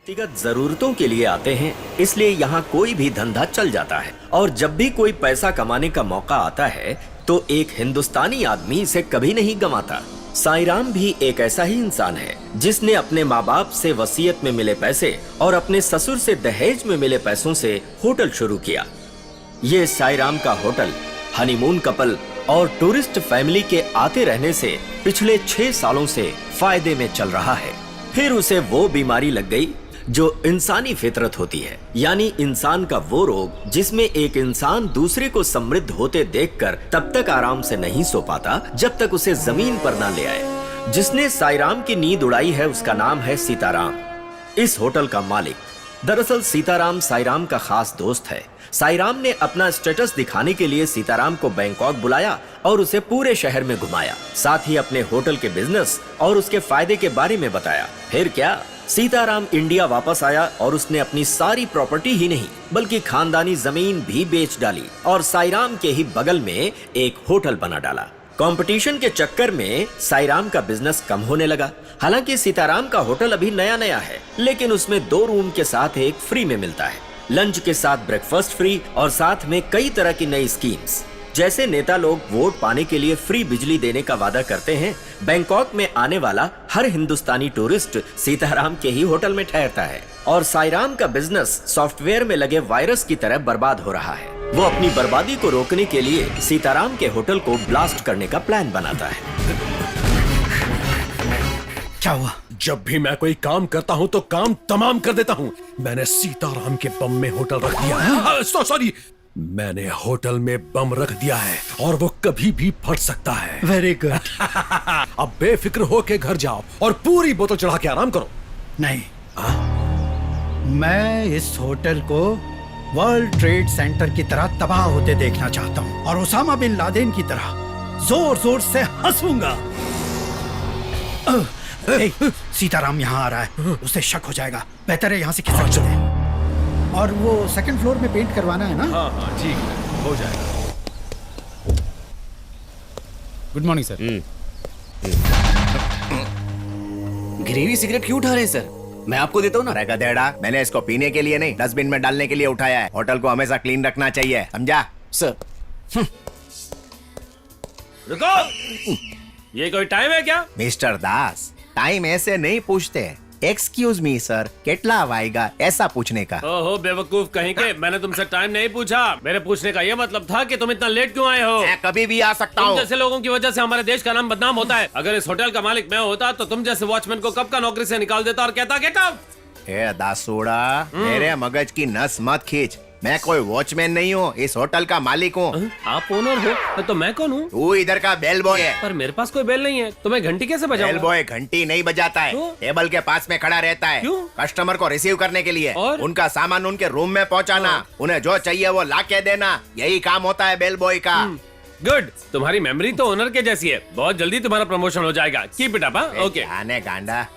व्यक्तिगत जरूरतों के लिए आते हैं, इसलिए यहाँ कोई भी धंधा चल जाता है। और जब भी कोई पैसा कमाने का मौका आता है तो एक हिंदुस्तानी आदमी इसे कभी नहीं गंवाता। साईराम भी एक ऐसा ही इंसान है जिसने अपने माँ बाप से वसीयत में मिले पैसे और अपने ससुर से दहेज में मिले पैसों से होटल शुरू किया। ये साईराम का होटल हनीमून कपल और टूरिस्ट फैमिली के आते रहने से पिछले 6 सालों से फायदे में चल रहा है। फिर उसे वो बीमारी लग गई जो इंसानी फितरत होती है, यानी इंसान का वो रोग जिसमें एक इंसान दूसरे को समृद्ध होते देखकर तब तक आराम से नहीं सो पाता जब तक उसे जमीन पर ना ले आए। जिसने साईराम की नींद उड़ाई है उसका नाम है सीताराम। इस होटल का मालिक दरअसल सीताराम साईराम का खास दोस्त है। साईराम ने अपना स्टेटस दिखाने के लिए सीताराम को बैंकॉक बुलाया और उसे पूरे शहर में घुमाया, साथ ही अपने होटल के बिजनेस और उसके फायदे के बारे में बताया। फिर क्या, सीताराम इंडिया वापस आया और उसने अपनी सारी प्रॉपर्टी ही नहीं बल्कि खानदानी जमीन भी बेच डाली और साईराम के ही बगल में एक होटल बना डाला। कंपटीशन के चक्कर में साईराम का बिजनेस कम होने लगा। हालांकि सीताराम का होटल अभी नया नया है, लेकिन उसमें 2 रूम के साथ एक फ्री में मिलता है, लंच के साथ ब्रेकफास्ट फ्री और साथ में कई तरह की नई स्कीम्स। जैसे नेता लोग वोट पाने के लिए फ्री बिजली देने का वादा करते हैं, बैंकॉक में आने वाला हर हिंदुस्तानी टूरिस्ट सीताराम के ही होटल में ठहरता है। और साईराम का बिजनेस सॉफ्टवेयर में लगे वायरस की तरह बर्बाद हो रहा है। वो अपनी बर्बादी को रोकने के लिए सीताराम के होटल को ब्लास्ट करने का प्लान बनाता है। क्या हुआ? जब भी मैं कोई काम करता हूँ तो काम तमाम कर देता हूँ। मैंने सीताराम के बम में होटल रख दिया है। सॉरी, मैंने होटल में बम रख दिया है और वो कभी भी फट सकता है। Very good. अब बेफिक्र होके घर जाओ और पूरी बोतल चढ़ा के आराम करो। नहीं, मैं इस होटल को वर्ल्ड ट्रेड सेंटर की तरह तबाह होते देखना चाहता हूँ और उसामा बिन लादेन की तरह जोर जोर से हंसूंगा। सीताराम यहाँ आ रहा है, उसे शक हो जाएगा। बेहतर है यहाँ से खिसक चले। और वो 2nd फ्लोर में पेंट करवाना है ना? हाँ ठीक है, हो जाएगा। Good morning sir. Gravy cigarette क्यों उठा रहे हैं सर? मैं आपको देता हूँ ना। अरे गधेड़ा, मैंने इसको पीने के लिए नहीं डस्टबिन में डालने के लिए उठाया है। होटल को हमेशा क्लीन रखना चाहिए, समझा? सर रुको, ये कोई टाइम है क्या? मिस्टर दास, टाइम ऐसे नहीं पूछते। एक्सक्यूज मी सर, केटला आएगा ऐसा पूछने का। ओहो बेवकूफ कहीं के, मैंने तुमसे टाइम नहीं पूछा। मेरे पूछने का ये मतलब था कि तुम इतना लेट क्यों आए हो? मैं कभी भी आ सकता तुम हूँ। जैसे लोगों की वजह से हमारे देश का नाम बदनाम होता है। अगर इस होटल का मालिक मैं होता तो तुम जैसे वॉचमैन को कब का नौकरी से निकाल देता और कहता गेट आउट। ए दासोड़ा, मेरे मगज की नस मत खींच। मैं कोई वॉचमैन नहीं हूँ, इस होटल का मालिक हूँ। आप ओनर हो तो मैं कौन हूँ? तू इधर का बेल बॉय है। पर मेरे पास कोई बेल नहीं है तो मैं घंटी कैसे बेल बजाऊंगा? बॉय घंटी नहीं बजाता है, क्यों? टेबल के पास में खड़ा रहता है। क्यों? कस्टमर को रिसीव करने के लिए और? उनका सामान उनके रूम में पहुँचाना, उन्हें जो चाहिए वो ला के देना, यही काम होता है बेल बॉय का। गुड, तुम्हारी मेमोरी तो ओनर के जैसी है। बहुत जल्दी तुम्हारा प्रमोशन हो जाएगा। Keep it up. ओके। आने गांडा।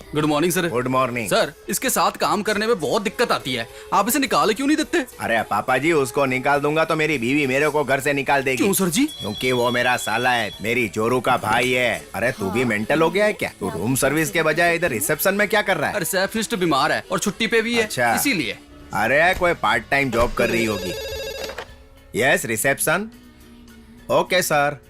Good morning sir. Good morning sir, इसके साथ काम करने में बहुत दिक्कत आती है। आप इसे निकाल क्यों नहीं देते? अरे पापा जी, उसको निकाल दूंगा तो मेरी बीवी मेरे को घर से निकाल देगी। क्यों सर जी? क्योंकि वो मेरा साला है, मेरी जोरू का भाई है। अरे तू भी मेंटल हो गया है क्या? तू रूम सर्विस के बजाय इधर रिसेप्शन में क्या कर रहा है? रिसेप्शनिस्ट बीमार है और छुट्टी पे भी है। अच्छा। इसीलिए। अरे कोई पार्ट टाइम जॉब कर रही होगी। Yes reception. ओके सर,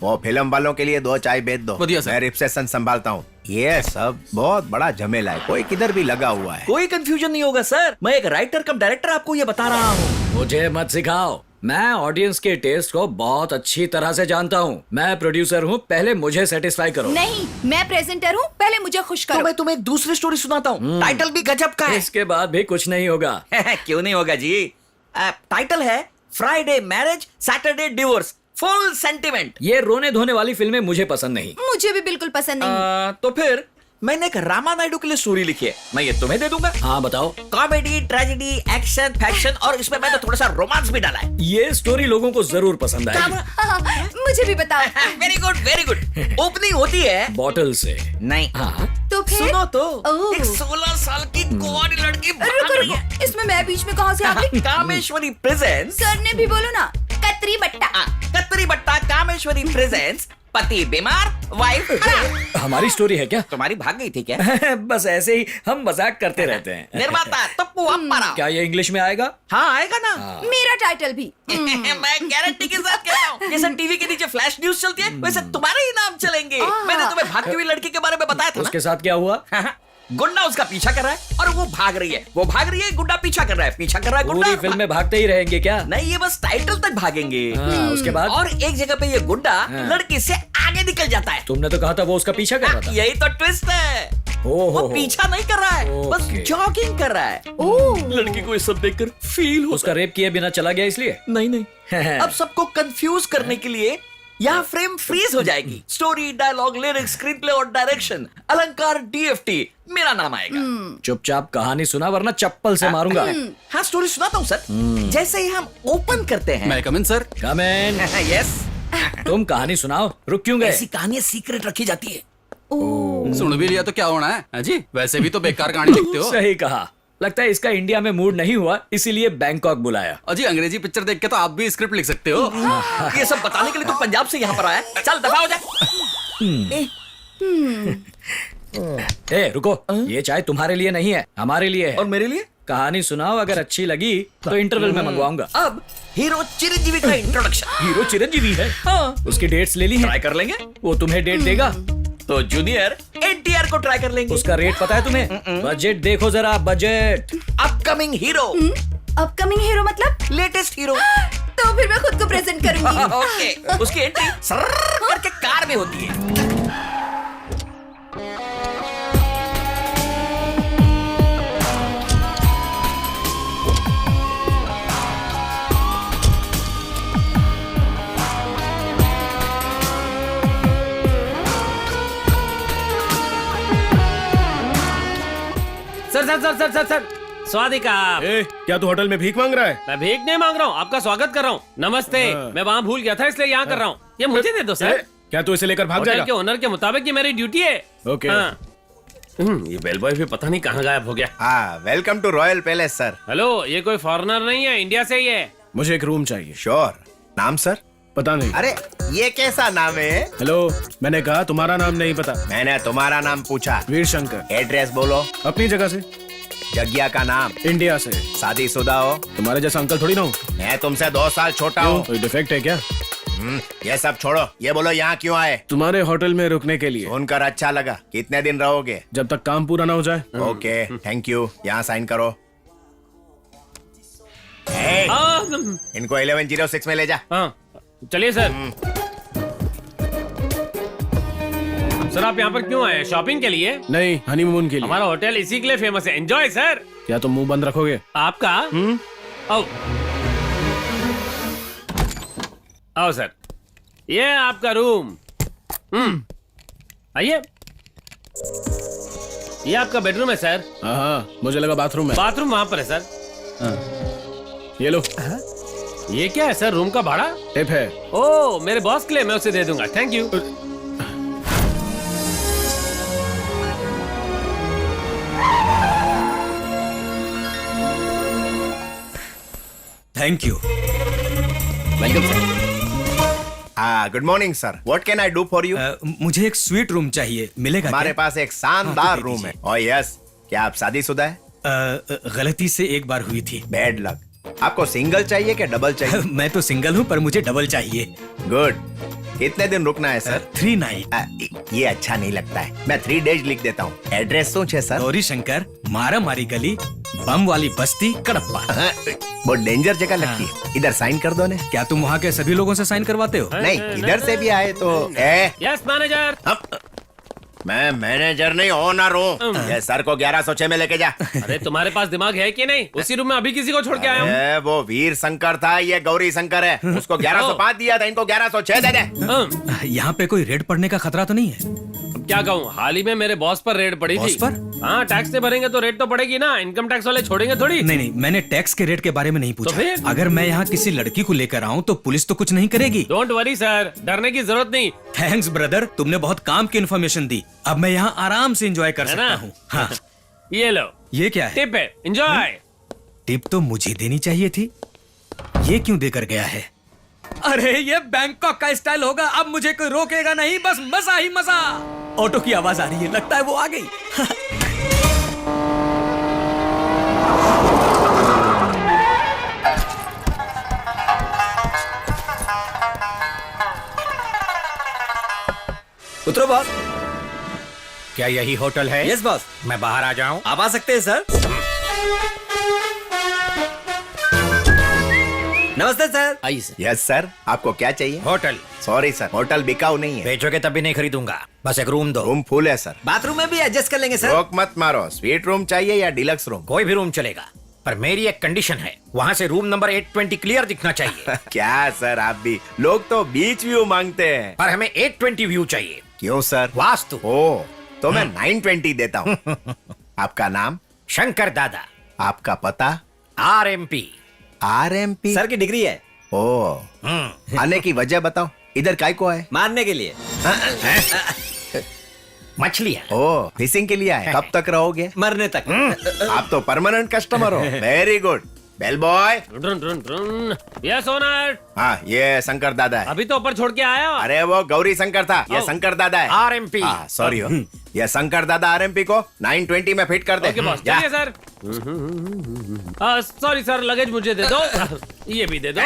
वो फिल्म वालों के लिए 2 चाय भेज दो। बढ़िया सर। मैं रिसेप्शन संभालता हूँ। ये सब बहुत बड़ा झमेला है, कोई किधर भी लगा हुआ है। कोई कंफ्यूजन नहीं होगा सर, मैं एक राइटर कम डायरेक्टर आपको ये बता रहा हूँ। मुझे मत सिखाओ, मैं ऑडियंस के टेस्ट को बहुत अच्छी तरह से जानता हूँ। मैं प्रोड्यूसर हूँ, पहले मुझे सेटिस्फाई करो। नहीं, मैं प्रेजेंटर हूँ, पहले मुझे खुश करो। तो मैं तुम्हें एक दूसरी स्टोरी सुनाता हूँ। टाइटल भी गजब का है। इसके बाद भी कुछ नहीं होगा। क्यों नहीं होगा जी? टाइटल है Friday marriage Saturday divorce, full sentiment. ये रोने धोने वाली फिल्में मुझे पसंद नहीं। मुझे भी बिल्कुल पसंद नहीं। तो फिर मैंने एक रामा नायडू के लिए स्टोरी लिखी है, मैं ये तुम्हें दे दूंगा। हाँ बताओ। कॉमेडी, ट्रेजेडी, एक्शन, फैक्शन और इसमें मैंने थोड़ा सा रोमांस भी डाला है। ये स्टोरी लोगों को जरूर पसंद आएगी। मुझे भी बताओ। Very good very good. Opening होती है बॉटल से। नहीं। हाँ तो फिर सुनो तो। ओह। एक 16 साल की कुंवारी लड़की रुको रुको, इसमें मैं बीच में कहाँ से आ गई? कामेश्वरी प्रेजेंट्स। सर ने भी बोलो ना, कतरी बट्टा। कतरी बट्टा कामेश्वरी प्रेजेंट्स पति बीमार, वाइफ फरार। हमारी स्टोरी है क्या? तुम्हारी भाग गई थी क्या? बस ऐसे ही हम मजाक करते रहते हैं। निर्माता तप्पू अप्पारा। क्या ये इंग्लिश में आएगा? हाँ आएगा ना। मेरा टाइटल भी। मैं गारंटी के साथ कहता हूँ, जैसे टीवी के नीचे फ्लैश न्यूज चलती है वैसे तुम्हारे ही नाम चलेंगे। मैंने तुम्हें भागती हुई लड़की के बारे में बताया था ना? उसके साथ क्या हुआ? गुंडा उसका पीछा कर रहा है और वो भाग रही है, वो भाग रही है, गुंडा पीछा कर रहा है, पीछा कर रहा है गुंडा। पूरी फिल्म में भागते ही रहेंगे क्या? नहीं, ये बस टाइटल तक भागेंगे। उसके बाद? और एक जगह पे ये गुंडा लड़की से आगे निकल जाता है। तुमने तो कहा था वो उसका पीछा कर रहा था। यही तो ट्विस्ट है। वो पीछा नहीं कर रहा है, बस जॉगिंग कर रहा है। लड़की को ये सब देखकर फील हो। उसका रेप किए बिना चला गया इसलिए? नहीं। अब सबको कंफ्यूज करने के लिए यहाँ फ्रेम फ्रीज हो जाएगी। Story, dialogue, lyrics, screenplay और डायरेक्शन अलंकार DFT मेरा नाम आएगा। चुपचाप कहानी सुना वरना चप्पल से मारूंगा। हाँ स्टोरी सुनाता हूँ सर। जैसे ही हम ओपन करते हैं। मैं कम इन सर। कम इन। यस। तुम कहानी सुनाओ, रुक क्यों गए? ऐसी कहानियां सीक्रेट रखी जाती है। सुन भी लिया तो क्या होना है? हाँ जी, वैसे भी तो बेकार कहानी लिखते हो। सही कहा। लगता है इसका इंडिया में मूड नहीं हुआ, इसीलिए बैंकॉक बुलाया। अजी अंग्रेजी पिक्चर देख के तो आप भी स्क्रिप्ट लिख सकते हो। ये सब बताने के लिए तो पंजाब से यहाँ पर आया। चल दफा हो जा। ए रुको, ये चाय तुम्हारे लिए नहीं है, हमारे लिए है। और मेरे लिए? कहानी सुनाओ, अगर अच्छी लगी तो इंटरवल में मंगवाऊंगा। अब हीरो चिरंजीवी का इंट्रोडक्शन। हीरो चिरंजीवी है? हाँ। उसकी डेट्स ले ली हैं? ट्राई कर लेंगे। वो तुम्हें डेट देगा? तो जूनियर NTR को ट्राई कर लेंगे। उसका रेट पता है तुम्हें? बजट देखो जरा, budget. Upcoming hero. Upcoming hero मतलब? Latest hero. तो फिर मैं खुद को प्रेजेंट करूंगी। ओके। उसकी एंट्री सर्र करके कार में होती है। सर स्वादिका। क्या तू होटल में भीख मांग रहा है? मैं भीख नहीं मांग रहा हूँ, आपका स्वागत कर रहा हूँ। नमस्ते। मैं वहाँ भूल गया था इसलिए यहाँ कर रहा हूँ। ये मुझे दे दो सर। क्या तू इसे लेकर भाग होटल जाएगा? के ओनर के मुताबिक ये मेरी ड्यूटी है। ओके। हाँ। ये बेल बॉय भी पता नहीं कहाँ गायब हो गया। हाँ, welcome to royal palace sir. Hello, ये कोई फॉरेनर नहीं है, इंडिया से ही है। मुझे एक रूम चाहिए। श्योर। नाम सर? पता नहीं। अरे ये कैसा नाम है? हेलो, मैंने कहा तुम्हारा नाम नहीं पता। मैंने तुम्हारा नाम पूछा। वीर शंकर। एड्रेस बोलो। अपनी जगह से। जग्या का नाम? इंडिया से। शादीशुदा हो? तुम्हारे जैसा अंकल थोड़ी ना हूँ। मैं तुमसे 2 साल छोटा हूँ। कोई डिफेक्ट है क्या? ये सब छोड़ो, ये बोलो यहाँ क्यों आए? तुम्हारे होटल में रुकने के लिए। सुनकर अच्छा लगा। कितने दिन रहोगे? जब तक काम पूरा ना हो जाए। Okay, thank you. यहाँ साइन करो। Hey, इनको 1106 में ले जा। हाँ चलिए सर। सर आप यहाँ पर क्यों आए? शॉपिंग के लिए? नहीं, हनीमून के लिए। हमारा होटल इसी के लिए फेमस है। Enjoy sir. क्या तुम मुंह बंद रखोगे? आपका? आओ आओ सर, ये आपका रूम। आइए। ये आपका बेडरूम है सर। हाँ, मुझे लगा बाथरूम है। बाथरूम वहाँ पर है सर। ये लो। ये क्या है सर? रूम का भाड़ा? टिप है। ओ, मेरे बॉस के लिए, मैं उसे दे दूंगा। Thank you. Thank you. Welcome sir. Good morning sir. What can I do for you? मुझे एक स्वीट रूम चाहिए, मिलेगा हमारे क्या? पास एक शानदार रूम है। Oh yes. क्या आप शादीशुदा है? गलती से एक बार हुई थी। Bad luck. आपको सिंगल चाहिए क्या डबल चाहिए? मैं तो सिंगल हूँ पर मुझे डबल चाहिए। गुड। कितने दिन रुकना है सर? 3 नाइट। ये अच्छा नहीं लगता है। मैं 3 डेज लिख देता हूँ। एड्रेस सोच है सर? गौरी शंकर, मारा मारी गली, बम वाली बस्ती, कडप्पा। बहुत डेंजर जगह लगती है। इधर साइन कर दो ने। क्या तुम वहाँ के सभी लोगों से साइन करवाते हो? नहीं, इधर से भी आए तो यस मैनेजर। मैं मैनेजर नहीं, ओनर हूँ। ये सर को 1106 में लेके जा। अरे तुम्हारे पास दिमाग है कि नहीं? उसी रूम में अभी किसी को छोड़ के आया हूँ। वो वीर शंकर था, ये गौरी शंकर है। उसको 1105 दिया था, इनको 1106 दे दे। यहाँ पे कोई रेड पड़ने का खतरा तो नहीं है? क्या कहूँ, हाल ही में मेरे बॉस पर रेड पड़ी बॉस थी। पर? हाँ, टैक्स से भरेंगे तो रेड तो पड़ेगी ना। इनकम टैक्स वाले छोड़ेंगे थोड़ी। नहीं, मैंने टैक्स के रेट के बारे में नहीं पूछा। तो फिर? अगर मैं यहाँ किसी लड़की को लेकर आऊँ तो पुलिस तो कुछ नहीं करेगी? डोंट वरी सर, डरने की जरूरत नहीं। थैंक्स ब्रदर, तुमने बहुत काम की इन्फॉर्मेशन दी। अब मैं यहाँ आराम से एंजॉय कर है सकता ना? हूँ। हाँ। ये लो, ये क्या है? टिप है, एंजॉय। टिप तो मुझे देनी चाहिए थी, ये क्यों देकर गया है? अरे ये बैंकॉक का स्टाइल होगा, अब मुझे कोई रोकेगा नहीं, बस मजा ही मजा। ऑटो की आवाज आ रही है, लगता है वो आ गई। उतरो बॉस। क्या यही होटल है? Yes boss. मैं बाहर आ जाऊं? आप आ सकते हैं सर। नमस्ते सर। आइए सर। यस सर, आपको क्या चाहिए? होटल सॉरी सर, होटल बिकाऊ नहीं है। बेचोगे तब भी नहीं खरीदूंगा, बस एक रूम दो। रूम फुल है सर। बाथरूम में भी एडजस्ट कर लेंगे सर। रोक मत मारो, स्वीट रूम चाहिए या डिलक्स रूम? कोई भी रूम चलेगा, पर मेरी एक कंडीशन है, वहाँ से रूम नंबर 820 क्लियर दिखना चाहिए। क्या सर आप भी, लोग तो बीच व्यू मांगते हैं। पर हमें 820 व्यू चाहिए। क्यों सर? वास्तु। ओ, तो मैं 920 देता हूँ। आपका नाम? शंकर दादा। आपका पता? RMP। RMP? सर की डिग्री है। ओ, आने की वजह बताओ, इधर काय को आए? मारने के लिए। मछलियाँ। ओ, फिशिंग के लिए आए। कब तक रहोगे? मरने तक। आप तो परमानेंट कस्टमर हो। Very good. Bell boy. ड्रन ड्रन ड्रन। Yes owner. हाँ, ये शंकर दादा है। अभी तो ऊपर छोड़ के आया। अरे वो गौरी शंकर था, ये ओ। शंकर दादा है। RMP। सॉरी हो, ये शंकर दादा RMP को 920 में फिट कर दे। ओके बॉस, जा। चलिए सर। सॉरी सर, लगेज मुझे दे दो। ये भी दे दो।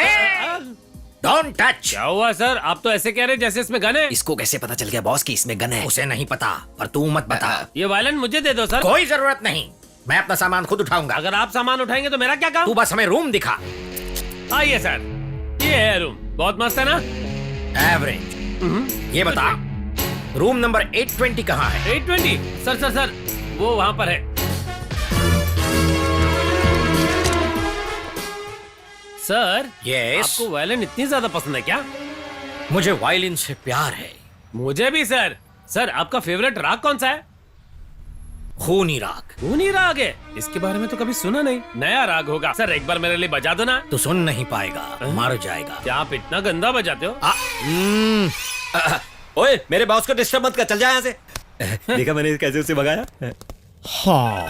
Don't touch. क्या हुआ सर, आप तो ऐसे कह रहे जैसे इसमें गन है। इसको कैसे पता चल गया बॉस कि इसमें गन है? उसे नहीं पता, पर तू मत बता। ये वायलेंट मुझे दे दो सर। कोई जरूरत नहीं, मैं अपना सामान खुद उठाऊंगा। अगर आप सामान उठाएंगे तो मेरा क्या काम? तू बस हमें रूम दिखा। आइए सर, ये है रूम, बहुत मस्त है ना? एवरेज। ये बता, रूम नंबर 820 कहाँ है? 820? सर सर सर, वो वहां पर है। Sir, Yes? आपको वायलिन इतनी ज्यादा पसंद है क्या? मुझे वायलिन से प्यार है। मुझे भी सर। सर, आपका फेवरेट राग कौन सा है? खूनी राग। खूनी राग है? इसके बारे में तो कभी सुना नहीं। नया राग होगा। सर, एक बार मेरे लिए बजा दो ना। तू सुन नहीं पाएगा, मर जाएगा। क्या आप इतना गंदा बजाते हो? ओए, मेरे बॉस को डिस्टर्ब मत कर, चल जा यहाँ से। देखा मैंने कैसे उसे भगाया। हाँ।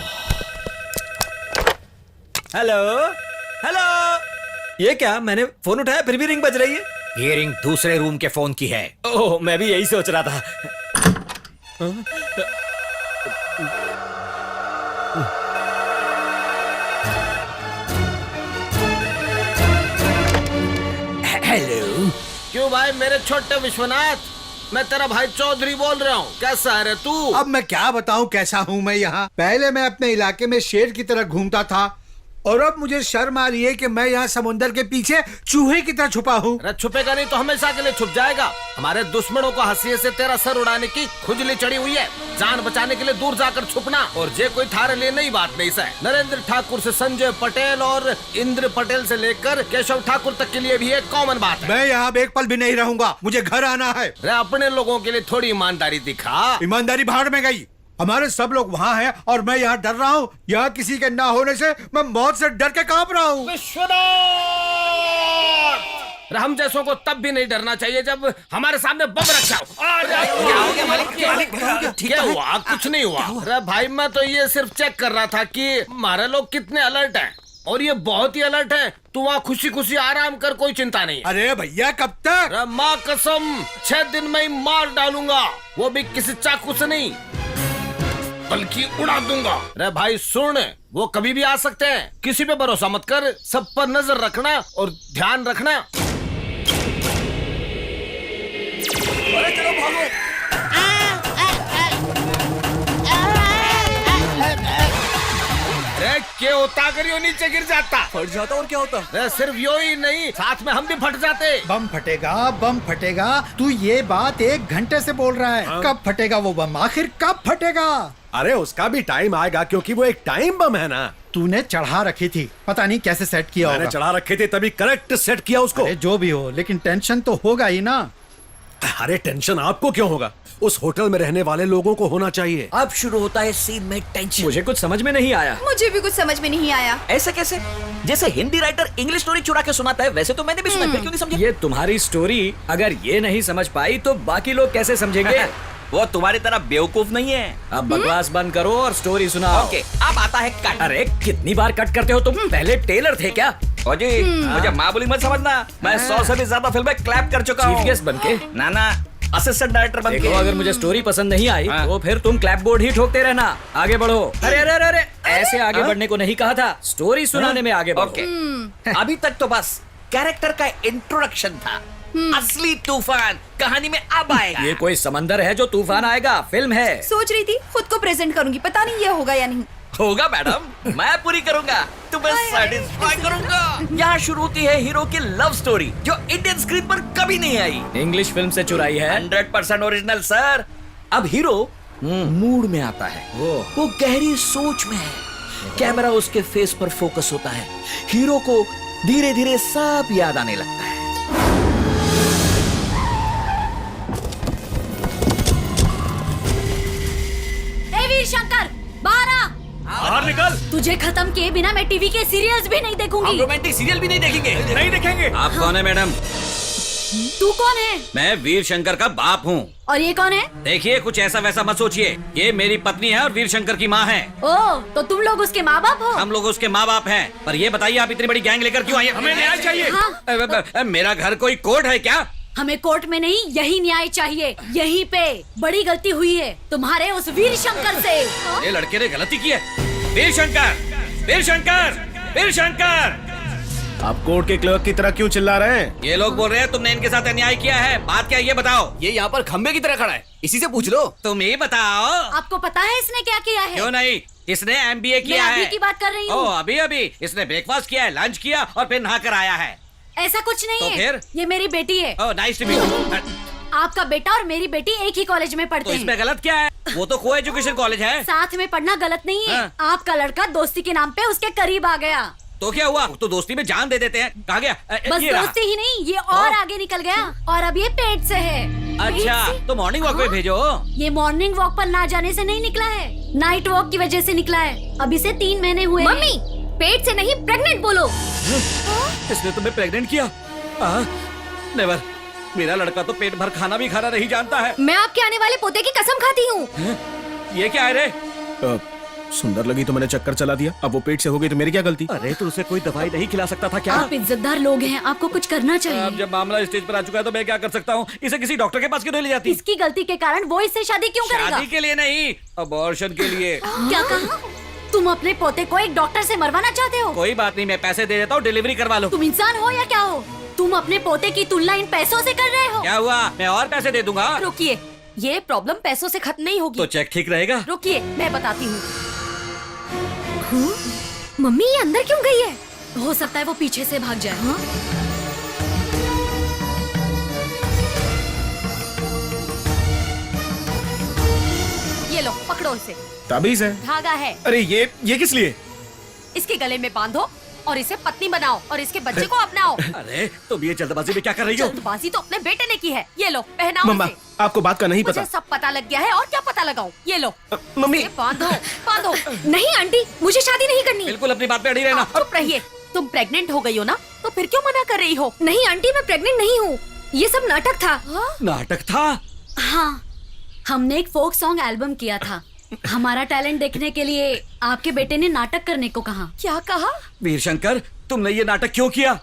Hello hello. ये क्या, मैंने फोन उठाया फिर भी रिंग बज रही है। ये रिंग दूसरे रूम के फोन की है। ओह, मैं भी यही सोच रहा था। हेलो। क्यों भाई मेरे छोटे विश्वनाथ, मैं तेरा भाई चौधरी बोल रहा हूँ। कैसा है रे तू? अब मैं क्या बताऊं कैसा हूं मैं यहाँ। पहले मैं अपने इलाके में शेर की तरह घूमता था, और अब मुझे शर्म आ रही है कि मैं यहाँ समुंदर के पीछे चूहे की तरह छुपा हूँ। अरे छुपेगा नहीं तो हमेशा के लिए छुप जाएगा। हमारे दुश्मनों को हंसी से तेरा सर उड़ाने की खुजली चढ़ी हुई है। जान बचाने के लिए दूर जाकर छुपना, और जे कोई थारे लिए नई बात नहीं सर। नरेंद्र ठाकुर से संजय पटेल और इंद्र पटेल से लेकर केशव ठाकुर तक के लिए भी एक कॉमन बात है। मैं यहाँ अब एक पल भी नहीं रहूंगा, मुझे घर आना है। अरे अपने लोगों के लिए थोड़ी ईमानदारी दिखा। ईमानदारी भाड़ में गई। हमारे सब लोग वहाँ हैं और मैं यहाँ डर रहा हूँ। यहाँ किसी के ना होने से मैं मौत से डर के कांप रहा हूँ। हम जैसों को तब भी नहीं डरना चाहिए जब हमारे सामने बम रखा हो। क्या हो गया मालिक? क्या हुआ? कुछ नहीं हुआ। अरे भाई मैं तो ये सिर्फ चेक कर रहा था कि हमारे लोग कितने अलर्ट हैं, और ये बहुत ही अलर्ट हैं। तू वहाँ खुशी खुशी आराम कर, कोई चिंता नहीं। अरे भैया कब तक? अरे माँ कसम, 6 दिन में ही मार डालूंगा, वो भी किसी चाकू से नहीं बल्कि उड़ा दूंगा। अरे भाई सुन, वो कभी भी आ सकते हैं, किसी पे भरोसा मत कर। सब पर नजर रखना और ध्यान रखना। अरे चलो भागो। अरे क्या होता अगर ये नीचे गिर जाता? फट जाता और क्या होता? अरे सिर्फ यो ही नहीं, साथ में हम भी फट जाते। बम फटेगा, बम फटेगा। तू ये बात 1 घंटे से बोल रहा है। कब फटेगा वो बम? आखिर कब फटेगा? अरे उसका भी टाइम आएगा, क्योंकि वो एक टाइम बम है ना। तूने चढ़ा रखी थी, पता नहीं कैसे सेट किया मैंने होगा। चढ़ा रखे थे तभी करेक्ट सेट किया उसको। अरे जो भी हो, लेकिन टेंशन तो होगा ही ना। अरे टेंशन आपको क्यों होगा, उस होटल में रहने वाले लोगों को होना चाहिए। अब शुरू होता है सीन में टेंशन। मुझे कुछ समझ में नहीं आया। मुझे भी कुछ समझ में नहीं आया। ऐसे कैसे? जैसे हिंदी राइटर इंग्लिश स्टोरी चुरा के सुनाता है, वैसे तो मैंने भी सुना, फिर क्यों नहीं समझे? ये तुम्हारी स्टोरी अगर ये नहीं समझ पाई तो बाकी लोग कैसे समझेंगे? वो तुम्हारी तरह बेवकूफ नहीं है। अब बकवास बंद करो और स्टोरी सुनाओ। ओके, अब आता है कट। अरे कितनी बार कट करते हो तुम? पहले टेलर थे क्या? ओ जी, मुझे माँ बोली मत समझना, मैं 100 से भी ज्यादा फिल्में क्लैप कर चुका हूँ। चीफ गेस्ट बनके? ना असिस्टेंट डायरेक्टर बनके। देखो, अगर मुझे स्टोरी पसंद नहीं आई तो फिर तुम क्लैप बोर्ड ही ठोकते रहना। आगे बढ़ो। अरे अरे अरे अरे, ऐसे आगे बढ़ने को नहीं कहा था, स्टोरी सुनाने में आगे बढ़ो। ओके, अभी तक तो बस कैरेक्टर का इंट्रोडक्शन था। असली तूफान कहानी में अब आएगा। ये कोई समंदर है जो तूफान आएगा? फिल्म है। सोच रही थी खुद को प्रेजेंट करूंगी, पता नहीं ये होगा या नहीं। होगा मैडम, मैं पूरी करूंगा, तुम्हें सेटिस्फाई करूंगा। यहाँ शुरू होती है हीरो की लव स्टोरी जो इंडियन स्क्रीन पर कभी नहीं आई। इंग्लिश फिल्म से चुराई है। 100% ओरिजिनल सर। अब हीरो मूड में आता है, वो गहरी सोच में है। कैमरा उसके फेस पर फोकस होता है, हीरो को धीरे धीरे सब याद आने लगता है। वीर शंकर, बाहर आ। बाहर निकल। तुझे खत्म किए बिना मैं टीवी के सीरियल्स भी नहीं हम देखूंगी। रोमांटिक सीरियल भी नहीं देखेंगे। नहीं देखेंगे। आप कौन है मैडम? तू कौन है? मैं वीर शंकर का बाप हूँ। और ये कौन है? देखिए, कुछ ऐसा वैसा मत सोचिए, ये मेरी पत्नी है और वीर शंकर की माँ है। ओ, तो तुम लोग उसके माँ बाप हो? हम लोग उसके माँ बाप हैं। पर ये बताइए, आप इतनी बड़ी गैंग लेकर क्यों आई हैं? हमें न्याय चाहिए। हाँ। मेरा घर कोई कोर्ट है क्या? हमें कोर्ट में नहीं, यही न्याय चाहिए। यहीं पे बड़ी गलती हुई है तुम्हारे उस वीर शंकर से। ये लड़के ने गलती की है। वीर शंकर, वीर शंकर, वीर शंकर। आप कोर्ट के क्लर्क की तरह क्यों चिल्ला रहे हैं? ये लोग बोल रहे हैं तुमने इनके साथ अन्याय किया है। बात क्या है ये बताओ। ये यहाँ पर खंबे की तरह खड़ा है, इसी से पूछ लो। तुम ही बताओ। आपको पता है इसने क्या किया है? क्यों नहीं, इसने MBA किया मैं है। अभी की बात कर रही हूँ। ओ, अभी इसने ब्रेकफास्ट किया है, लंच किया और फिर नहा कर आया है। ऐसा कुछ नहीं तो है। फिर? ये मेरी बेटी है। ओह, नाइस टू मीट यू। आपका बेटा और मेरी बेटी एक ही कॉलेज में पढ़ते तो हैं। इसमें गलत क्या है? वो तो को एजुकेशन कॉलेज है। साथ में पढ़ना गलत नहीं है। हाँ। आपका लड़का दोस्ती के नाम पे उसके करीब आ गया। तो क्या हुआ? तो दोस्ती में जान दे देते हैं। कहाँ गया? बस ये रहा। दोस्ती ही नहीं, ये और आगे निकल गया और अब ये पेट से है। अच्छा, पेट से? तो मॉर्निंग वॉक पे हाँ। भेजो। ये मॉर्निंग वॉक पर ना जाने से नहीं निकला है, नाइट वॉक की वजह से निकला है। अभी से 3 महीने हुए। मम्मी, पेट से नहीं, प्रेग्नेंट बोलो। इसने तुम्हें प्रेग्नेंट किया? नेवर। मेरा लड़का तो पेट भर खाना भी खाना नहीं जानता है। मैं आपके आने वाले पोते की कसम खाती हूँ। ये क्या है रे? सुंदर लगी तो मैंने चक्कर चला दिया, अब वो पेट से हो गई तो मेरी क्या गलती? अरे, तो उसे कोई दवाई नहीं खिला सकता था क्या? आप इज्जतदार लोग हैं, आपको कुछ करना अब चाहिए। जब मामला स्टेज पर आ चुका है तो मैं क्या कर सकता हूँ? इसे किसी डॉक्टर के पास क्यों नहीं ले जाती? इसकी गलती के कारण वो इससे शादी क्यों करेगा? शादी के लिए नहीं, अबॉर्शन के लिए। क्या कहा? तुम अपने पोते को एक डॉक्टर से मरवाना चाहते हो? कोई बात नहीं, मैं पैसे दे देता हूँ, डिलीवरी करवा लो। तुम इंसान हो या क्या हो? तुम अपने पोते की तुलना इन पैसों से कर रहे हो। क्या हुआ? मैं और पैसे दे दूंगा। रुकिए, ये प्रॉब्लम पैसों से खत्म नहीं होगी। तो चेक ठीक रहेगा। रुकिए, मैं बताती हूँ। मम्मी, ये अंदर क्यों गई है? हो सकता है वो पीछे से भाग जाए। हाँ? ये लो, पकड़ो इसे। ताबीज है? धागा है। अरे ये किस लिए? इसके गले में बांधो और इसे पत्नी बनाओ और इसके बच्चे को अपनाओ। अरे, तुम ये जल्दबाजी में क्या कर रही हो? जल्दबाजी तो अपने बेटे ने की है। ये लो, पहनाओ मम्मा, इसे। आपको बात का नहीं मुझे पता। सब पता लग गया है, और क्या पता लगाऊं? ये लो, मम्मी। इसे बांधो, बांधो। नहीं आंटी, मुझे शादी नहीं करनी। बिल्कुल अपनी बात पे अड़ी रहना। आप चुप रहिए। तुम प्रेग्नेंट हो गई हो ना, तो फिर क्यों मना कर रही हो? नहीं आंटी, मैं प्रेग्नेंट नहीं हूँ, ये सब नाटक था। नाटक था? हाँ, हमने एक फोक सॉन्ग एल्बम किया था। हमारा टैलेंट देखने के लिए आपके बेटे ने नाटक करने को कहा। क्या कहा? वीर शंकर, तुमने ये नाटक क्यों किया?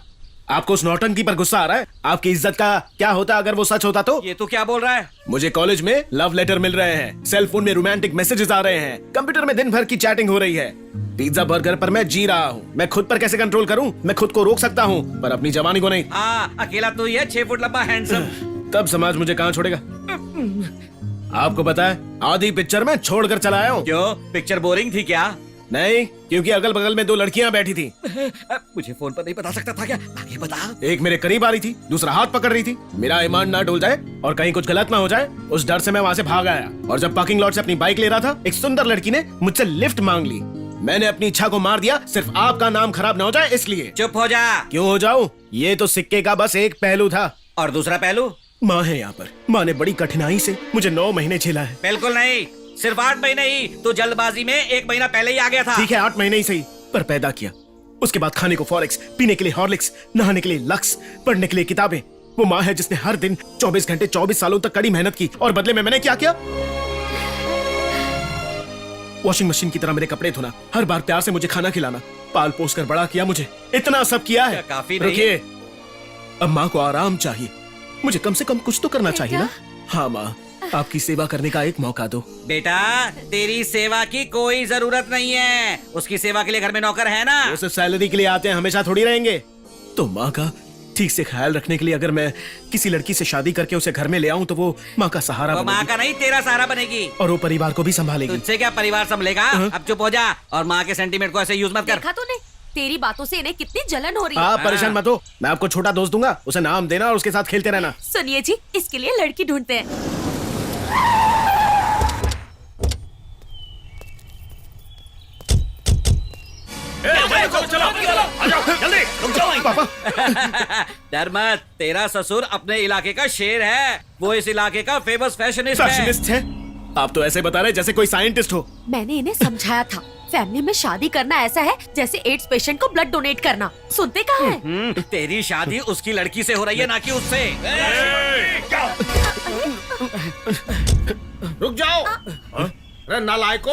आपको उस नौटंकी पर गुस्सा आ रहा है? आपकी इज्जत का क्या होता अगर वो सच होता तो? ये तो क्या बोल रहा है? मुझे कॉलेज में लव लेटर मिल रहे हैं, सेल फोन में रोमांटिक मैसेजेस आ रहे हैं, कंप्यूटर में दिन भर की चैटिंग हो रही है, पिज्जा बर्गर पर मैं जी रहा हूँ। मैं खुद पर कैसे कंट्रोल करूँ? मैं खुद को रोक सकता हूँ, पर अपनी जवानी को नहीं। हाँ, अकेला तो ये 6 फुट लंबा हैंडसम। तब समाज मुझे कहाँ छोड़ेगा? आपको पता है, आधी पिक्चर में छोड़कर चला आया हूँ। क्यों? पिक्चर बोरिंग थी क्या? नहीं, क्योंकि अगल बगल में 2 लड़कियां बैठी थी। मुझे फोन पर नहीं बता सकता था क्या? आगे बता। एक मेरे करीब आ रही थी, दूसरा हाथ पकड़ रही थी। मेरा ईमान ना डोल जाए और कहीं कुछ गलत ना हो जाए, उस डर से मैं वहाँ से भाग आया। और जब पार्किंग लॉट से अपनी बाइक ले रहा था, एक सुंदर लड़की ने मुझसे लिफ्ट मांग ली। मैंने अपनी इच्छा को मार दिया, सिर्फ आपका नाम खराब ना हो जाए इसलिए। चुप हो जा। क्यों हो जाऊं? ये तो सिक्के का बस एक पहलू था। और दूसरा पहलू? माँ है यहाँ पर। माँ ने बड़ी कठिनाई से मुझे 9 महीने झेला है। बिल्कुल नहीं, सिर्फ 8 महीने ही। तो जल्दबाजी में 1 महीना पहले ही आ गया था। ठीक है, 8 महीने ही सही, पर पैदा किया। उसके बाद खाने को फॉरेक्स, पीने के लिए हॉर्लिक्स, नहाने के लिए लक्स, पढ़ने के लिए किताबें। वो माँ है जिसने हर दिन 24 घंटे 24 सालों तक कड़ी मेहनत की, और बदले में मैंने क्या किया? वॉशिंग मशीन की तरह मेरे कपड़े धोना, हर बार प्यार से मुझे खाना खिलाना, पाल पोस कर बड़ा किया मुझे, इतना सब किया है। काफी नहीं? रुकिए, अब माँ को आराम चाहिए, मुझे कम से कम कुछ तो करना चाहिए ना। हाँ माँ, आपकी सेवा करने का एक मौका दो। बेटा, तेरी सेवा की कोई जरूरत नहीं है, उसकी सेवा के लिए घर में नौकर है ना। वो सिर्फ सैलरी के लिए आते हैं, हमेशा थोड़ी रहेंगे। तो माँ का ठीक से ख्याल रखने के लिए अगर मैं किसी लड़की से शादी करके उसे घर में ले आऊं तो वो माँ का सहारा वो माँ का नहीं, तेरा सहारा बनेगी। और वो परिवार को भी संभालेगी। तुझसे क्या परिवार संभलेगा? अब चुप हो जा और माँ के सेंटीमेंट को ऐसे यूज मत कर। देखा तूने, तेरी बातों से इन्हें कितनी जलन हो रही है। आप परेशान मत हो, मैं आपको छोटा दोस्त दूंगा, उसे नाम देना और उसके साथ खेलते रहना। सुनिए जी, इसके लिए लड़की ढूंढते हैं। डर मत, तेरा ससुर अपने इलाके का शेर है, वो इस इलाके का फेमस फैशनिस्ट है। फैशनिस्ट है? आप तो ऐसे बता रहे जैसे कोई साइंटिस्ट हो। मैंने इन्हें समझाया था, फैमिली में शादी करना ऐसा है जैसे एड्स पेशेंट को ब्लड डोनेट करना। सुनते कहाँ हैं? तेरी शादी उसकी लड़की से हो रही है, ना कि उससे। रुक जाओ। अरे नालायको,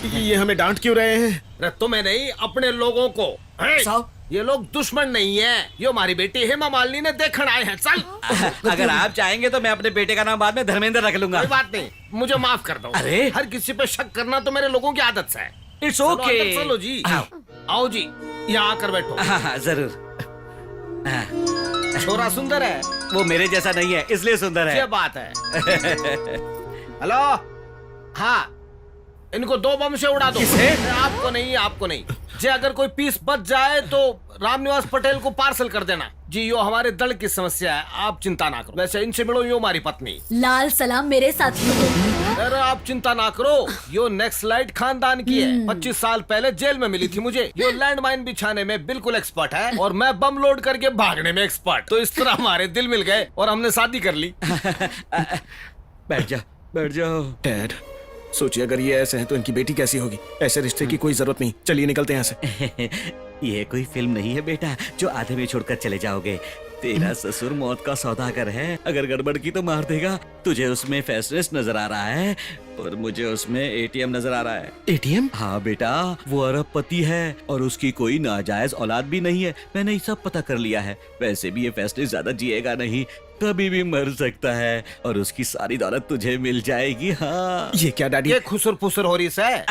ये हमें डांट क्यों रहे हैं? अरे तुम्हें नहीं, अपने लोगों को। साहब, ये लोग दुश्मन नहीं है, ये हमारी बेटी हेमा मालिनी ने देखने आए हैं। चल। अगर आप चाहेंगे तो मैं अपने बेटे का नाम बाद में धर्मेंद्र रख लूंगा। कोई बात नहीं, मुझे माफ कर दो। अरे, हर किसी पे शक करना तो मेरे लोगों की आदत से है। इट्स चलो ओके। अंदर चलो जी, आओ जी, यहाँ आकर बैठो। हाँ, जरूर। छोरा सुंदर है, वो मेरे जैसा नहीं है, इसलिए सुंदर है। ये बात है। हेलो, हाँ, इनको 2 बम से उड़ा दो। आपको नहीं, आपको नहीं जी। अगर कोई पीस बच जाए तो रामनिवास पटेल को पार्सल कर देना जी। यो हमारे दल की समस्या है, आप चिंता ना करो। वैसे इनसे मिलो, यो हमारी पत्नी। लाल सलाम मेरे साथियों को। अरे आप चिंता ना करो, यो नेक्स्ट लाइट खानदान की है। 25 साल पहले जेल में मिली थी मुझे। यो लैंडमाइन बिछाने में बिल्कुल एक्सपर्ट है और मैं बम लोड करके भागने में एक्सपर्ट। तो इस तरह हमारे दिल मिल गए और हमने शादी कर ली। बैठ जा, बैठ जाओ। डैड, सोचिए अगर ये ऐसे हैं तो इनकी बेटी कैसी होगी। ऐसे रिश्ते की कोई जरूरत नहीं, चलिए निकलते हैं यहाँ से। ये कोई फिल्म नहीं है बेटा जो आधे में छोड़कर चले जाओगे। तेरा ससुर मौत का सौदागर है, अगर गड़बड़ की तो मार देगा। तुझे उसमें फैशनिस्ट नजर आ रहा है और मुझे उसमें एटीएम नजर आ रहा है। एटीएम? हाँ बेटा, वो अरबपति है और उसकी कोई नाजायज औलाद भी नहीं है। मैंने ये सब पता कर लिया है। वैसे भी ये फैशनिस्ट ज्यादा जिएगा नहीं, कभी भी मर सकता है और उसकी सारी दौलत तुझे मिल जाएगी। हाँ, ये क्या डैडी? ये खुसर फुसर हो रही है।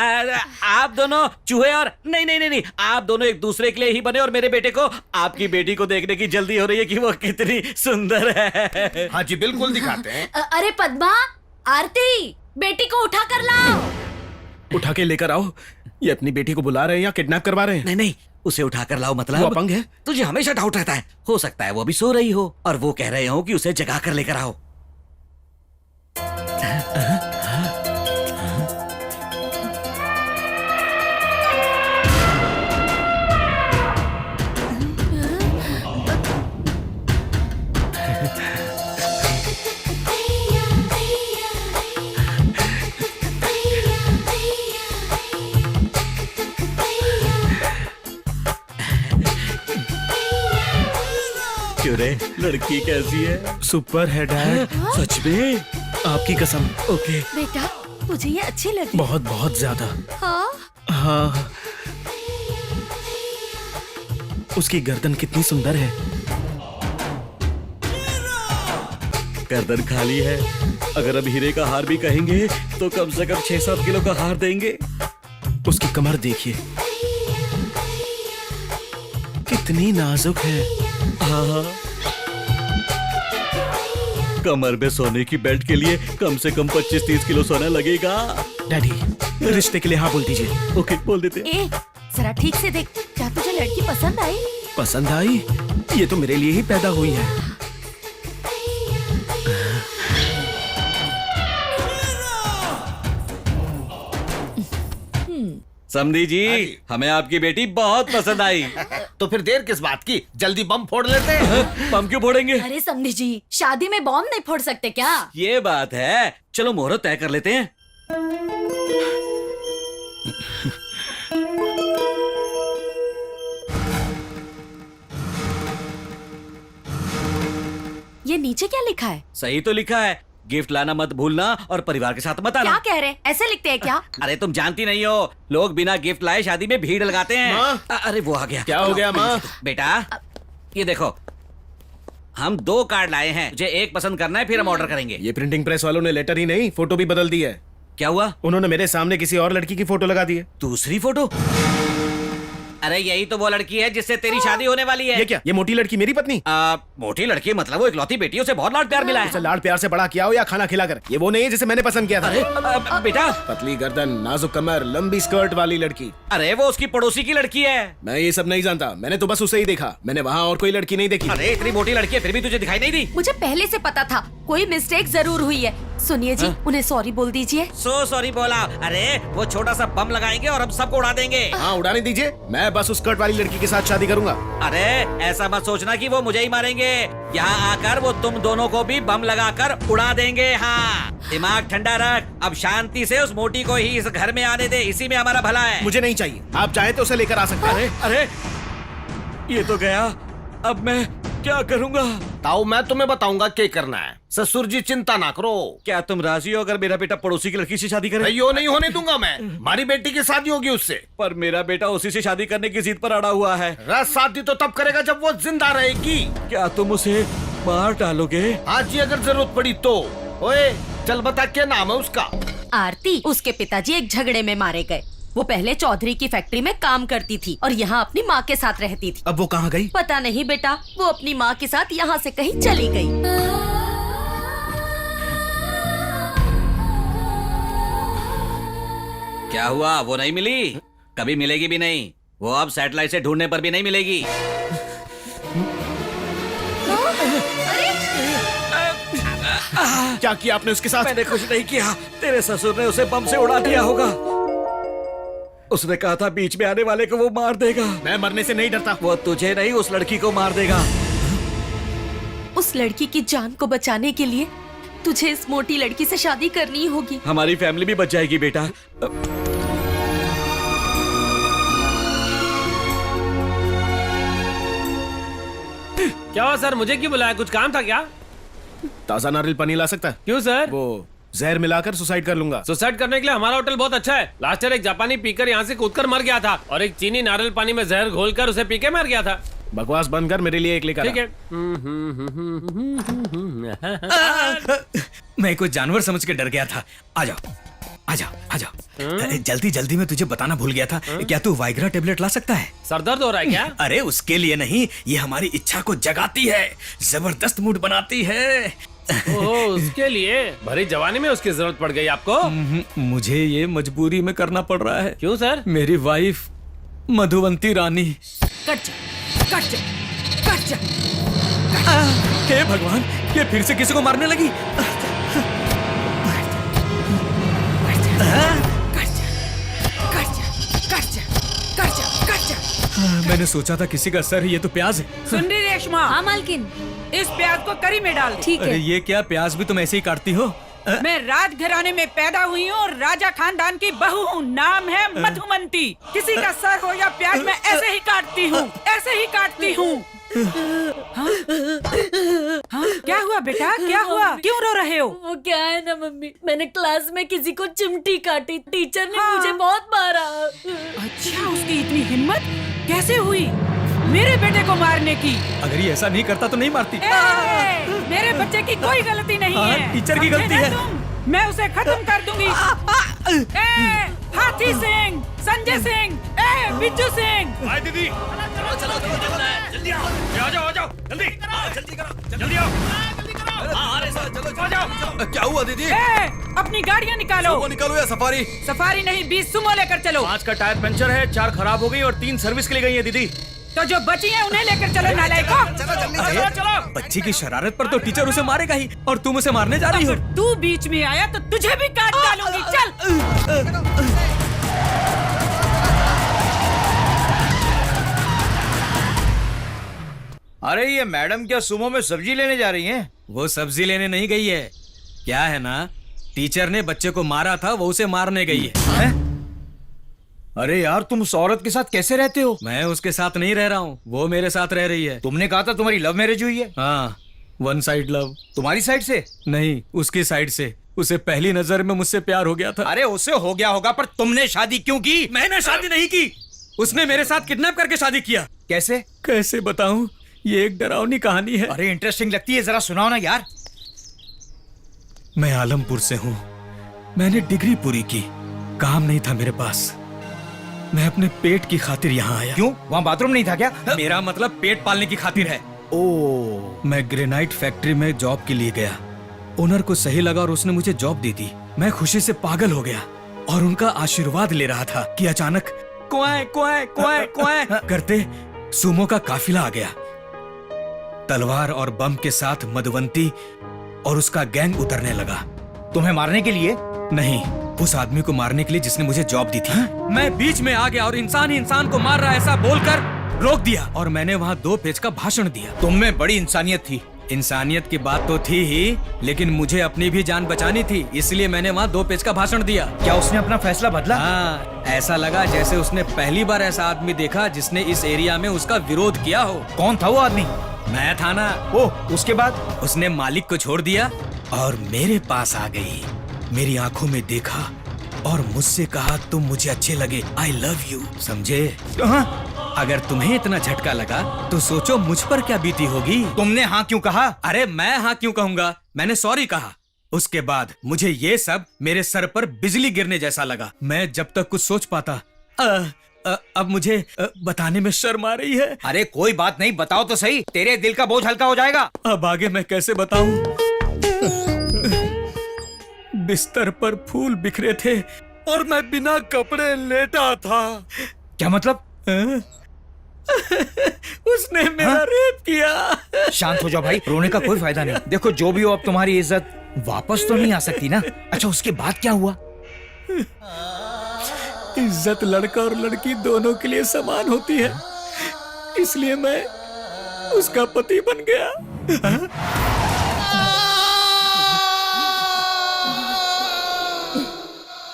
आप दोनों चूहे और नहीं, आप दोनों एक दूसरे के लिए ही बने और मेरे बेटे को, आपकी बेटी को देखने की जल्दी हो रही है कि वो कितनी सुंदर है। हाँ जी, बिल्कुल दिखाते हैं। अरे पद्मा, आरती, बेटी को उठा कर लाओ। उठा के लेकर आओ। ये अपनी बेटी को बुला रहे हैं या किडनैप करवा रहे हैं? नहीं, उसे उठा कर लाओ। मतलब वो अपंग है? तुझे हमेशा डाउट रहता है। हो सकता है वो अभी सो रही हो और वो कह रहे हो कि उसे जगा कर लेकर आओ। क्यों रे, लड़की कैसी है? सुपर है डैड। सच में? आपकी कसम। ओके बेटा, मुझे ये अच्छी लगी। बहुत बहुत ज्यादा। हाँ? हाँ, उसकी गर्दन कितनी सुंदर है। गर्दन खाली है। अगर अब हीरे का हार भी कहेंगे तो कम से कम 6-7 किलो का हार देंगे। उसकी कमर देखिए, कितनी नाजुक है। हाँ, कमर में सोने की बेल्ट के लिए कम से कम 25-30 किलो सोना लगेगा। डैडी, रिश्ते के लिए हाँ बोल दीजिए। ओके, बोल देते। ए, जरा ठीक से देख, क्या तुझे लड़की पसंद आई? पसंद आई? ये तो मेरे लिए ही पैदा हुई है। समधी जी, हमें आपकी बेटी बहुत पसंद आई। तो फिर देर किस बात की, जल्दी बम फोड़ लेते हैं। बम क्यों फोड़ेंगे? अरे समधी जी, शादी में बॉम्ब नहीं फोड़ सकते क्या? ये बात है, चलो मुहूर्त तय कर लेते हैं। ये नीचे क्या लिखा है? सही तो लिखा है, गिफ्ट लाना मत भूलना और परिवार के साथ मत आना। क्या कह रहे हैं? ऐसे लिखते हैं क्या? अरे तुम जानती नहीं हो, लोग बिना गिफ्ट लाए शादी में भीड़ लगाते हैं। अरे वो आ गया। क्या हो गया माँ? बेटा ये देखो, हम 2 कार्ड लाए हैं, मुझे एक पसंद करना है, फिर हम ऑर्डर करेंगे। ये प्रिंटिंग प्रेस वालों ने लेटर ही नहीं फोटो भी बदल दी है। क्या हुआ? उन्होंने मेरे सामने किसी और लड़की की फोटो लगा दी है। दूसरी फोटो? अरे यही तो वो लड़की है जिससे तेरी शादी होने वाली है। ये क्या? ये मोटी लड़की मेरी पत्नी? मोटी लड़की मतलब वो इकलौती बेटी, उसे बहुत लाड प्यार मिला है। उसे लाड प्यार से बड़ा किया हो या खाना खिलाकर, ये वो नहीं है जिसे मैंने पसंद किया था। अरे बेटा, पतली गर्दन, नाजुक कमर, लंबी स्कर्ट वाली लड़की। अरे वो उसकी पड़ोसी की लड़की है। मैं ये सब नहीं जानता, मैंने तो बस उसे ही देखा, मैंने वहाँ और कोई लड़की नहीं देखी। अरे इतनी मोटी लड़की है फिर भी तुझे दिखाई नहीं दी? मुझे पहले से पता था, कोई मिस्टेक जरूर हुई है। सुनिए जी, उन्हें सॉरी बोल दीजिए। सॉरी बोला? अरे वो छोटा सा बम लगाएंगे और हम सबको उड़ा देंगे। हाँ उड़ाने दीजिए, मैं बस उस स्कर्ट वाली लड़की के साथ शादी करूंगा। अरे ऐसा मत सोचना कि वो मुझे ही मारेंगे, यहाँ आकर वो तुम दोनों को भी बम लगाकर उड़ा देंगे। हाँ दिमाग ठंडा रख, अब शांति से उस मोटी को ही इस घर में आने दे, इसी में हमारा भला है। मुझे नहीं चाहिए, आप चाहे तो उसे लेकर आ सकते हैं। अरे ये तो गया, अब मैं क्या करूँगा? ताऊ मैं तुम्हें बताऊंगा क्या करना है। ससुर जी चिंता ना करो। क्या तुम राजी हो अगर मेरा बेटा पड़ोसी की लड़की से शादी करे? यो नहीं होने दूंगा मैं, हमारी बेटी की शादी होगी उससे। पर मेरा बेटा उसी से शादी करने की जिद पर अड़ा हुआ है। शादी तो तब करेगा जब वो जिंदा रहेगी। क्या तुम उसे मार डालोगे? हाँ जी अगर जरूरत पड़ी तो। ओए चल बता क्या नाम है उसका? आरती। उसके पिताजी एक झगड़े में मारे गए। वो पहले चौधरी की फैक्ट्री में काम करती थी और यहाँ अपनी माँ के साथ रहती थी। अब वो कहाँ गई? पता नहीं बेटा, वो अपनी माँ के साथ यहाँ से कहीं चली गई। क्या हुआ? वो नहीं मिली? कभी मिलेगी भी नहीं। वो अब सैटेलाइट से ढूंढने पर भी नहीं मिलेगी। क्या किया आपने उसके साथ? मैंने कुछ नहीं किया, तेरे ससुर ने उसे बम से उड़ा दिया होगा। उसने कहा था बीच में आने वाले को वो मार देगा। मैं मरने से नहीं डरता। वो तुझे नहीं, उस लड़की को मार देगा। उस लड़की की जान को बचाने के लिए तुझे इस मोटी लड़की से शादी करनी होगी। हमारी फैमिली भी बच जाएगी बेटा। क्या हुआ सर, मुझे क्यों बुलाया? कुछ काम था क्या? ताजा नारियल पानी ला सकता है? क्यों सर? वो जहर मिलाकर सुसाइड कर लूंगा। सुसाइड करने के लिए हमारा होटल बहुत अच्छा है। लास्ट ईयर एक जापानी पीकर यहाँ से कूदकर मर गया था और एक चीनी नारियल पानी में जहर घोलकर उसे पी के मर गया था। बकवास बंद कर, मेरे लिए एक लेकर ठीक है। मैं कुछ जानवर समझ के डर गया था। आ जाओ आ जाओ आ जाओ। जल्दी जल्दी में तुझे बताना भूल गया था। क्या तू वाइग्रा टेबलेट ला सकता है? सर दर्द हो रहा है क्या? अरे उसके लिए नहीं, ये हमारी इच्छा को जगाती है, जबरदस्त मूड बनाती है। ओह, उसके लिए? भरी जवानी में उसकी जरूरत पड़ गई आपको? मुझे ये मजबूरी में करना पड़ रहा है। क्यों सर? मेरी वाइफ मधुवंती रानी। कट जा, कट जा, कट जा। हे भगवान, ये फिर से किसी को मारने लगी। मैंने सोचा था किसी का सर है, ये तो प्याज है। सुन रही रेशमा? हाँ मालकिन। इस प्याज को करी में डाल दे। ठीक है। अरे ये क्या, प्याज भी तुम ऐसे ही काटती हो? मैं राजघराने में पैदा हुई हूँ और राजा खानदान की बहू हूँ। नाम है मधुमंती। किसी का सर हो या प्याज मैं ऐसे ही काटती हूँ, ऐसे ही काटती हूँ। हाँ? हाँ? क्या हुआ बेटा, क्या हुआ? क्यों रो रहे हो? वो क्या है ना मम्मी, मैंने क्लास में किसी को चिमटी काटी, टीचर ने हाँ। मुझे बहुत मारा। अच्छा, उसकी इतनी हिम्मत कैसे हुई मेरे बेटे को मारने की? अगर ये ऐसा नहीं करता तो नहीं मारती। मेरे बच्चे की कोई गलती नहीं हाँ, है। टीचर की गलती है। मैं उसे खत्म कर दूंगी। हाथी सिंह, संजय सिंह, बिज्जू सिंह। हाय दीदी, चलो जल्दी आओ, आ जाओ जल्दी, जल्दी करो, जल्दी आओ, जल्दी करो, आ जाओ। क्या हुआ दीदी? अपनी गाड़ियाँ निकालो। सुमो निकालो या सफारी? सफारी नहीं, 20 सुमो लेकर चलो। 5 का टायर पंचर है, 4 खराब हो गई और 3 सर्विस के लिए गई है दीदी। तो जो बची है उन्हें लेकर चलो नालायकों। चलो। बच्ची की शरारत पर तो टीचर उसे मारेगा ही, और तुम उसे मारने जा रही हो। तू बीच में आया तो तुझे भी काट डालूंगी। चल। अरे ये मैडम क्या सुमो में सब्जी लेने जा रही हैं? वो सब्जी लेने नहीं गई है। क्या है ना, टीचर ने बच्चे को मारा था, वो उसे मारने गई है। अरे यार, तुम उस औरत के साथ कैसे रहते हो? मैं उसके साथ नहीं रह रहा हूँ, वो मेरे साथ रह रही है। तुमने कहा था तुम्हारी लव मैरिज हुई है। हाँ, वन साइड लव। तुम्हारी साइड से? नहीं, उसकी साइड से। उसे पहली नजर में मुझसे प्यार हो गया था। अरे उसे हो गया होगा, पर तुमने शादी क्यों की? मैंने शादी नहीं की, उसने मेरे साथ किडनैप करके शादी किया। कैसे? कैसे बताऊं, ये एक डरावनी कहानी है। अरे इंटरेस्टिंग लगती है, जरा सुनाओ ना यार। मैं आलमपुर से हूँ, मैंने डिग्री पूरी की, काम नहीं था मेरे पास, मैं अपने पेट की खातिर यहाँ आया। क्यों, वहाँ बाथरूम नहीं था क्या? मेरा मतलब पेट पालने की खातिर है। ओह। मैं ग्रेनाइट फैक्ट्री में जॉब के लिए गया, ओनर को सही लगा और उसने मुझे जॉब दे दी। मैं खुशी से पागल हो गया और उनका आशीर्वाद ले रहा था कि अचानक क्वाए क्वाए क्वाए क्वाए करते सुमो का काफिला आ गया। तलवार और बम के साथ मधुवंती और उसका गैंग उतरने लगा। तुम्हें मारने के लिए? नहीं, उस आदमी को मारने के लिए जिसने मुझे जॉब दी थी। मैं बीच में आ गया और इंसान ही इंसान को मार रहा है ऐसा बोलकर रोक दिया और मैंने वहाँ 2 पेज का भाषण दिया। तुम में बड़ी इंसानियत थी। इंसानियत की बात तो थी ही, लेकिन मुझे अपनी भी जान बचानी थी, इसलिए मैंने वहाँ 2 पेज का भाषण दिया। क्या उसने अपना फैसला बदला? हाँ, ऐसा लगा जैसे उसने पहली बार ऐसा आदमी देखा जिसने इस एरिया में उसका विरोध किया हो। कौन था वो आदमी? मैं था ना। ओह, उसके बाद? उसने मालिक को छोड़ दिया और मेरे पास आ गई, मेरी आंखों में देखा और मुझसे कहा तुम मुझे अच्छे लगे, आई लव यू। समझे? अगर तुम्हें इतना झटका लगा तो सोचो मुझ पर क्या बीती होगी। तुमने हाँ क्यों कहा? अरे मैं हाँ क्यों कहूँगा, मैंने सॉरी कहा। उसके बाद मुझे ये सब मेरे सर पर बिजली गिरने जैसा लगा। मैं जब तक कुछ सोच पाता, अब मुझे बताने में शर्म आ रही है। अरे कोई बात नहीं, बताओ तो सही, तेरे दिल का बोझ हल्का हो जाएगा। अब आगे मैं कैसे बताऊं? बिस्तर पर फूल बिखरे थे और मैं बिना कपड़े लेटा था। क्या मतलब? उसने मेरा रेप किया। शांत हो जाओ भाई, रोने का कोई फायदा नहीं। देखो जो भी हो, अब तुम्हारी इज्जत वापस तो नहीं आ सकती ना। अच्छा उसके बाद क्या हुआ? इज्जत लड़का और लड़की दोनों के लिए समान होती है, इसलिए मैं उसका पति बन गया।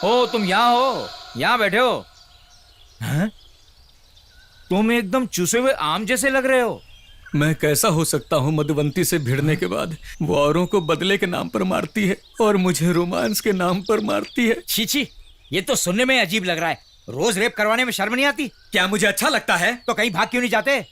ओ तुम यहाँ हो, यहाँ बैठे हो? हैं? तुम एकदम चूसे हुए आम जैसे लग रहे हो। मैं कैसा हो सकता हूँ मधुवंती से भिड़ने के बाद? वो औरों को बदले के नाम पर मारती है और मुझे रोमांस के नाम पर मारती है। छी छी, ये तो सुनने में अजीब लग रहा है। रोज रेप करवाने में शर्म नहीं आती? क्या मुझे अच्छा लगता है? तो कहीं भाग क्यों नहीं जाते?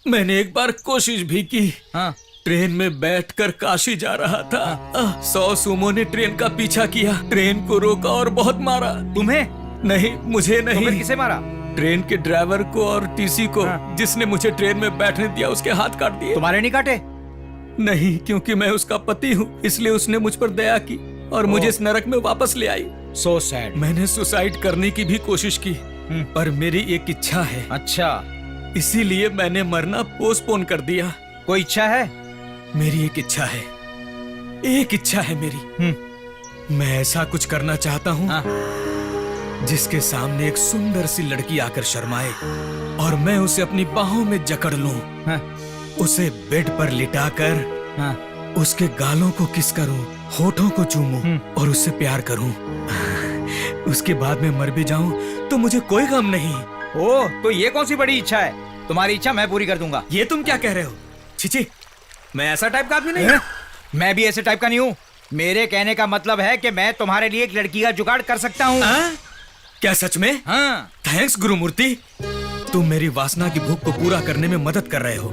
मैंने एक बार कोशिश भी की। हाँ। ट्रेन में बैठकर काशी जा रहा था। 100 सुमो ने ट्रेन का पीछा किया, ट्रेन को रोका और बहुत मारा। तुम्हें? नहीं, मुझे नहीं। तो फिर किसे मारा? ट्रेन के ड्राइवर को और टीसी को। जिसने मुझे ट्रेन में बैठने दिया उसके हाथ काट दिए। तुम्हारे नहीं काटे? नहीं, क्योंकि मैं उसका पति हूँ, इसलिए उसने मुझ पर दया की और मुझे इस नरक में वापस ले आई। So sad। मैंने सुसाइड करने की भी कोशिश की, पर मेरी एक इच्छा है। अच्छा, इसीलिए मैंने मरना पोस्टपोन कर दिया। कोई इच्छा है? मेरी एक इच्छा है, एक इच्छा है मेरी। मैं ऐसा कुछ करना चाहता हूँ जिसके सामने एक सुंदर सी लड़की आकर शर्माए और मैं उसे अपनी बाहों में जकड़ लूं, उसे बेड पर लिटाकर उसके गालों को किस करूं, होठों को चूमूं और उससे प्यार करूं। उसके बाद मैं मर भी जाऊं तो मुझे कोई गम नहीं। ओह, तो ये कौन सी बड़ी इच्छा है? तुम्हारी इच्छा मैं पूरी कर दूंगा। ये तुम क्या कह रहे हो? छिची, मैं ऐसा टाइप का आदमी नहीं हूं। मैं भी ऐसे टाइप का नहीं हूँ। मेरे कहने का मतलब है कि मैं तुम्हारे लिए एक लड़की का जुगाड़ कर सकता हूँ। क्या सच में? हाँ। थैंक्स गुरुमूर्ति, तुम मेरी वासना की भूख को पूरा करने में मदद कर रहे हो।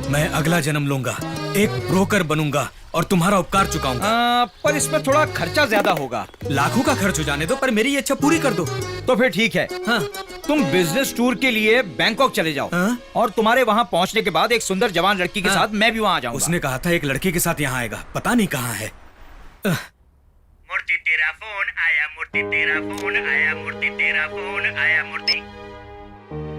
मैं अगला जन्म लूंगा, एक ब्रोकर बनूंगा और तुम्हारा उपकार चुकाऊंगा। पर इसमें थोड़ा खर्चा ज्यादा होगा। लाखों का खर्च हो जाने दो, पर मेरी इच्छा पूरी कर दो। तो फिर ठीक है। हाँ। तुम बिजनेस टूर के लिए बैंकॉक चले जाओ। और तुम्हारे वहाँ पहुँचने के बाद एक सुंदर जवान लड़की के साथ मैं भी वहाँ आ जाऊंगा। उसने कहा था एक लड़की के साथ यहाँ आएगा, पता नहीं कहाँ है। मूर्ति तेरा फोन आया, मूर्ति तेरा फोन आया, मूर्ति तेरा फोन आया, मूर्ति।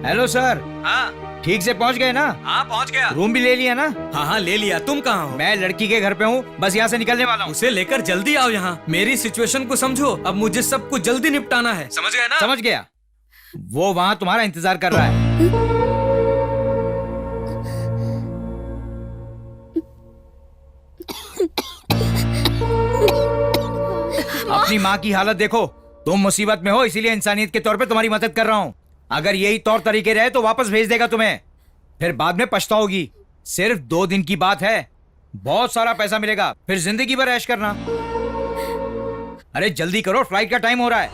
Hello sir. हाँ, ठीक से पहुंच गए ना? हाँ पहुंच गया। रूम भी ले लिया ना? हाँ हाँ ले लिया। तुम कहाँ हो? मैं लड़की के घर पे हूँ, बस यहाँ से निकलने वाला हूँ। उसे लेकर जल्दी आओ यहाँ। मेरी सिचुएशन को समझो, अब मुझे सब कुछ जल्दी निपटाना है, समझ गए ना? समझ गया। वो वहाँ तुम्हारा इंतजार कर रहा है। अपनी माँ की हालत देखो, तुम मुसीबत में हो, इसीलिए इंसानियत के तौर पे तुम्हारी मदद कर रहा हूँ। अगर यही तौर तरीके रहे तो वापस भेज देगा तुम्हें, फिर बाद में पछताओगी। सिर्फ 2 दिन की बात है, बहुत सारा पैसा मिलेगा, फिर जिंदगी भर ऐश करना। अरे जल्दी करो, फ्लाइट का टाइम हो रहा है।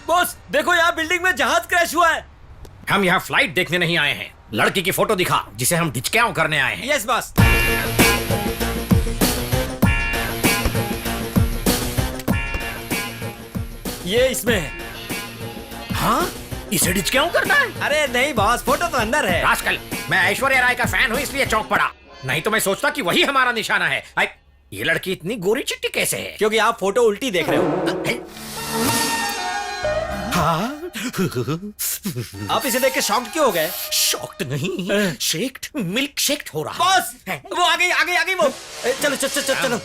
बॉस देखो, यहाँ बिल्डिंग में जहाज क्रैश हुआ है। हम यहाँ फ्लाइट देखने नहीं आए हैं, लड़की की फोटो दिखा जिसे हम ढिचक्याओं करने आए हैं। Yes boss. ये इसमें है। हाँ, इसे ढिचक्याओं करना है? अरे नहीं बॉस, फोटो तो अंदर है। आजकल मैं ऐश्वर्या राय का फैन हूँ इसलिए चौंक पड़ा, नहीं तो मैं सोचता कि वही हमारा निशाना है। ये लड़की इतनी गोरी चिट्टी कैसे है? क्योंकि आप फोटो उल्टी देख रहे हो। हाँ? आप इसे देख के शॉक्ड क्यों हो गए? शॉक्ड नहीं, शेक्ड, मिल्क शेक्ड हो रहा। बॉस वो आ गई वो। चलो चलो चलो चलो।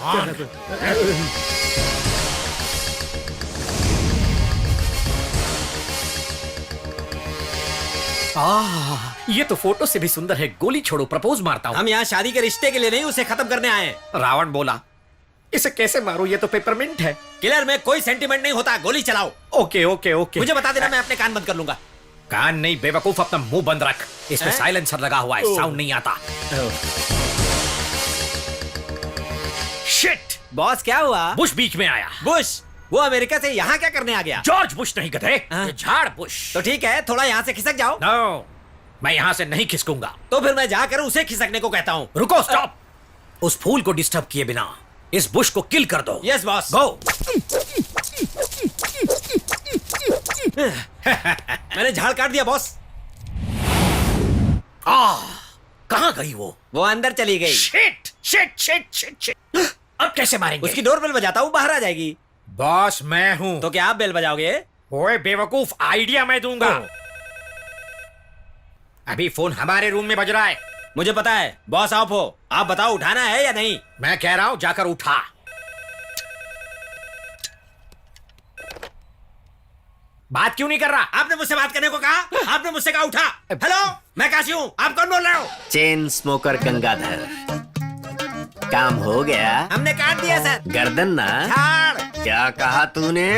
ये तो फोटो से भी सुंदर है। गोली छोड़ो, प्रपोज मारता हूँ। हम यहाँ शादी के रिश्ते के लिए नहीं, उसे खत्म करने आए हैं। रावण बोला, इसे कैसे मारूं? ये तो पेपरमिंट है। किलर में कोई सेंटीमेंट नहीं होता, गोली चलाओ। ओके ओके ओके, मुझे बता देना, मैं अपने कान बंद कर लूंगा। कान नहीं बेवकूफ, अपना मुंह बंद रख। इसमें साइलेंसर लगा हुआ है, साउंड नहीं आता। शिट! बॉस क्या हुआ? बुश बीच में आया। बुश? वो अमेरिका से यहाँ क्या करने आ गया? जॉर्ज बुश नहीं गधे, ये झाड़ बुश। तो ठीक है, थोड़ा यहाँ से खिसक जाओ। नो, मैं यहाँ से नहीं खिसकूंगा। तो फिर मैं जाकर उसे खिसकने को कहता हूँ। रुको, स्टॉप। उस फूल को डिस्टर्ब किए बिना इस बुश को किल कर दो। Yes boss. गो। मैंने झाड़ काट दिया बॉस। कहाँ गई वो? वो अंदर चली गई। Shit shit shit shit shit. अब कैसे मारेंगे? उसकी डोरबेल बजाता हूँ, बाहर आ जाएगी। बॉस मैं हूँ। तो क्या आप बेल बजाओगे? ओए बेवकूफ, आइडिया मैं दूंगा। अभी फोन हमारे रूम में बज रहा है। मुझे पता है, बॉस ऑफ हो। आप बताओ उठाना है या नहीं? मैं कह रहा हूं जाकर उठा। बात क्यों नहीं कर रहा? आपने मुझसे बात करने को कहा, आपने मुझसे कहा उठा। हेलो, मैं काशी हूँ, आप कौन बोल रहे हो? Chain smoker Gangadhar. काम हो गया? हमने काट दिया सर। गर्दन ना? झाड़। क्या कहा तूने?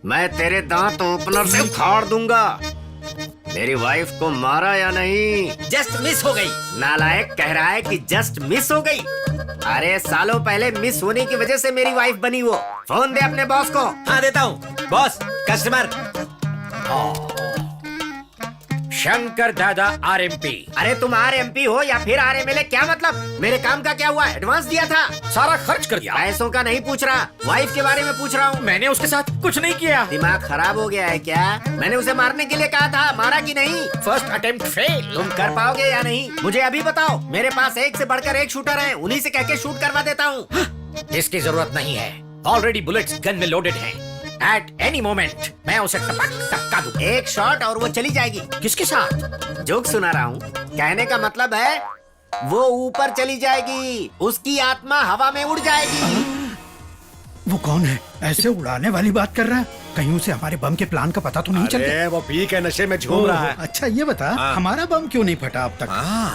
मैं तेरे दांत ओपनर से उखाड़ दूंगा। मेरी वाइफ को मारा या नहीं? जस्ट मिस हो गई। नालायक कह रहा है कि जस्ट मिस हो गई। अरे सालों पहले मिस होने की वजह से मेरी वाइफ बनी वो। फोन दे अपने बॉस को। हाँ देता हूँ। Boss, customer. शंकर दादा आरएमपी। अरे तुम आरएमपी हो या फिर आरएमएलए, क्या मतलब? मेरे काम का क्या हुआ? एडवांस दिया था, सारा खर्च कर दिया। पैसों का नहीं पूछ रहा, वाइफ के बारे में पूछ रहा हूँ। मैंने उसके साथ कुछ नहीं किया। दिमाग खराब हो गया है क्या? मैंने उसे मारने के लिए कहा था, मारा कि नहीं? First attempt fail. तुम कर पाओगे या नहीं मुझे अभी बताओ। मेरे पास एक से बढ़कर एक शूटर है, उन्हीं से कह के शूट करवा देता हूँ। इसकी जरूरत नहीं है, ऑलरेडी बुलेट्स गन में लोडेड हैं। एट एनी मोमेंट मैं उसे टपका दूं। एक शॉट और वो चली जाएगी। किसके साथ? जोक सुना रहा हूँ। कहने का मतलब है वो ऊपर चली जाएगी, उसकी आत्मा हवा में उड़ जाएगी। वो कौन है? ऐसे उड़ाने वाली बात कर रहा है? कहीं उसे हमारे बम के प्लान का पता तो नहीं चल गया? वो पी के नशे में झूम रहा है। अच्छा ये बता, हमारा बम क्यों नहीं फटा अब तक?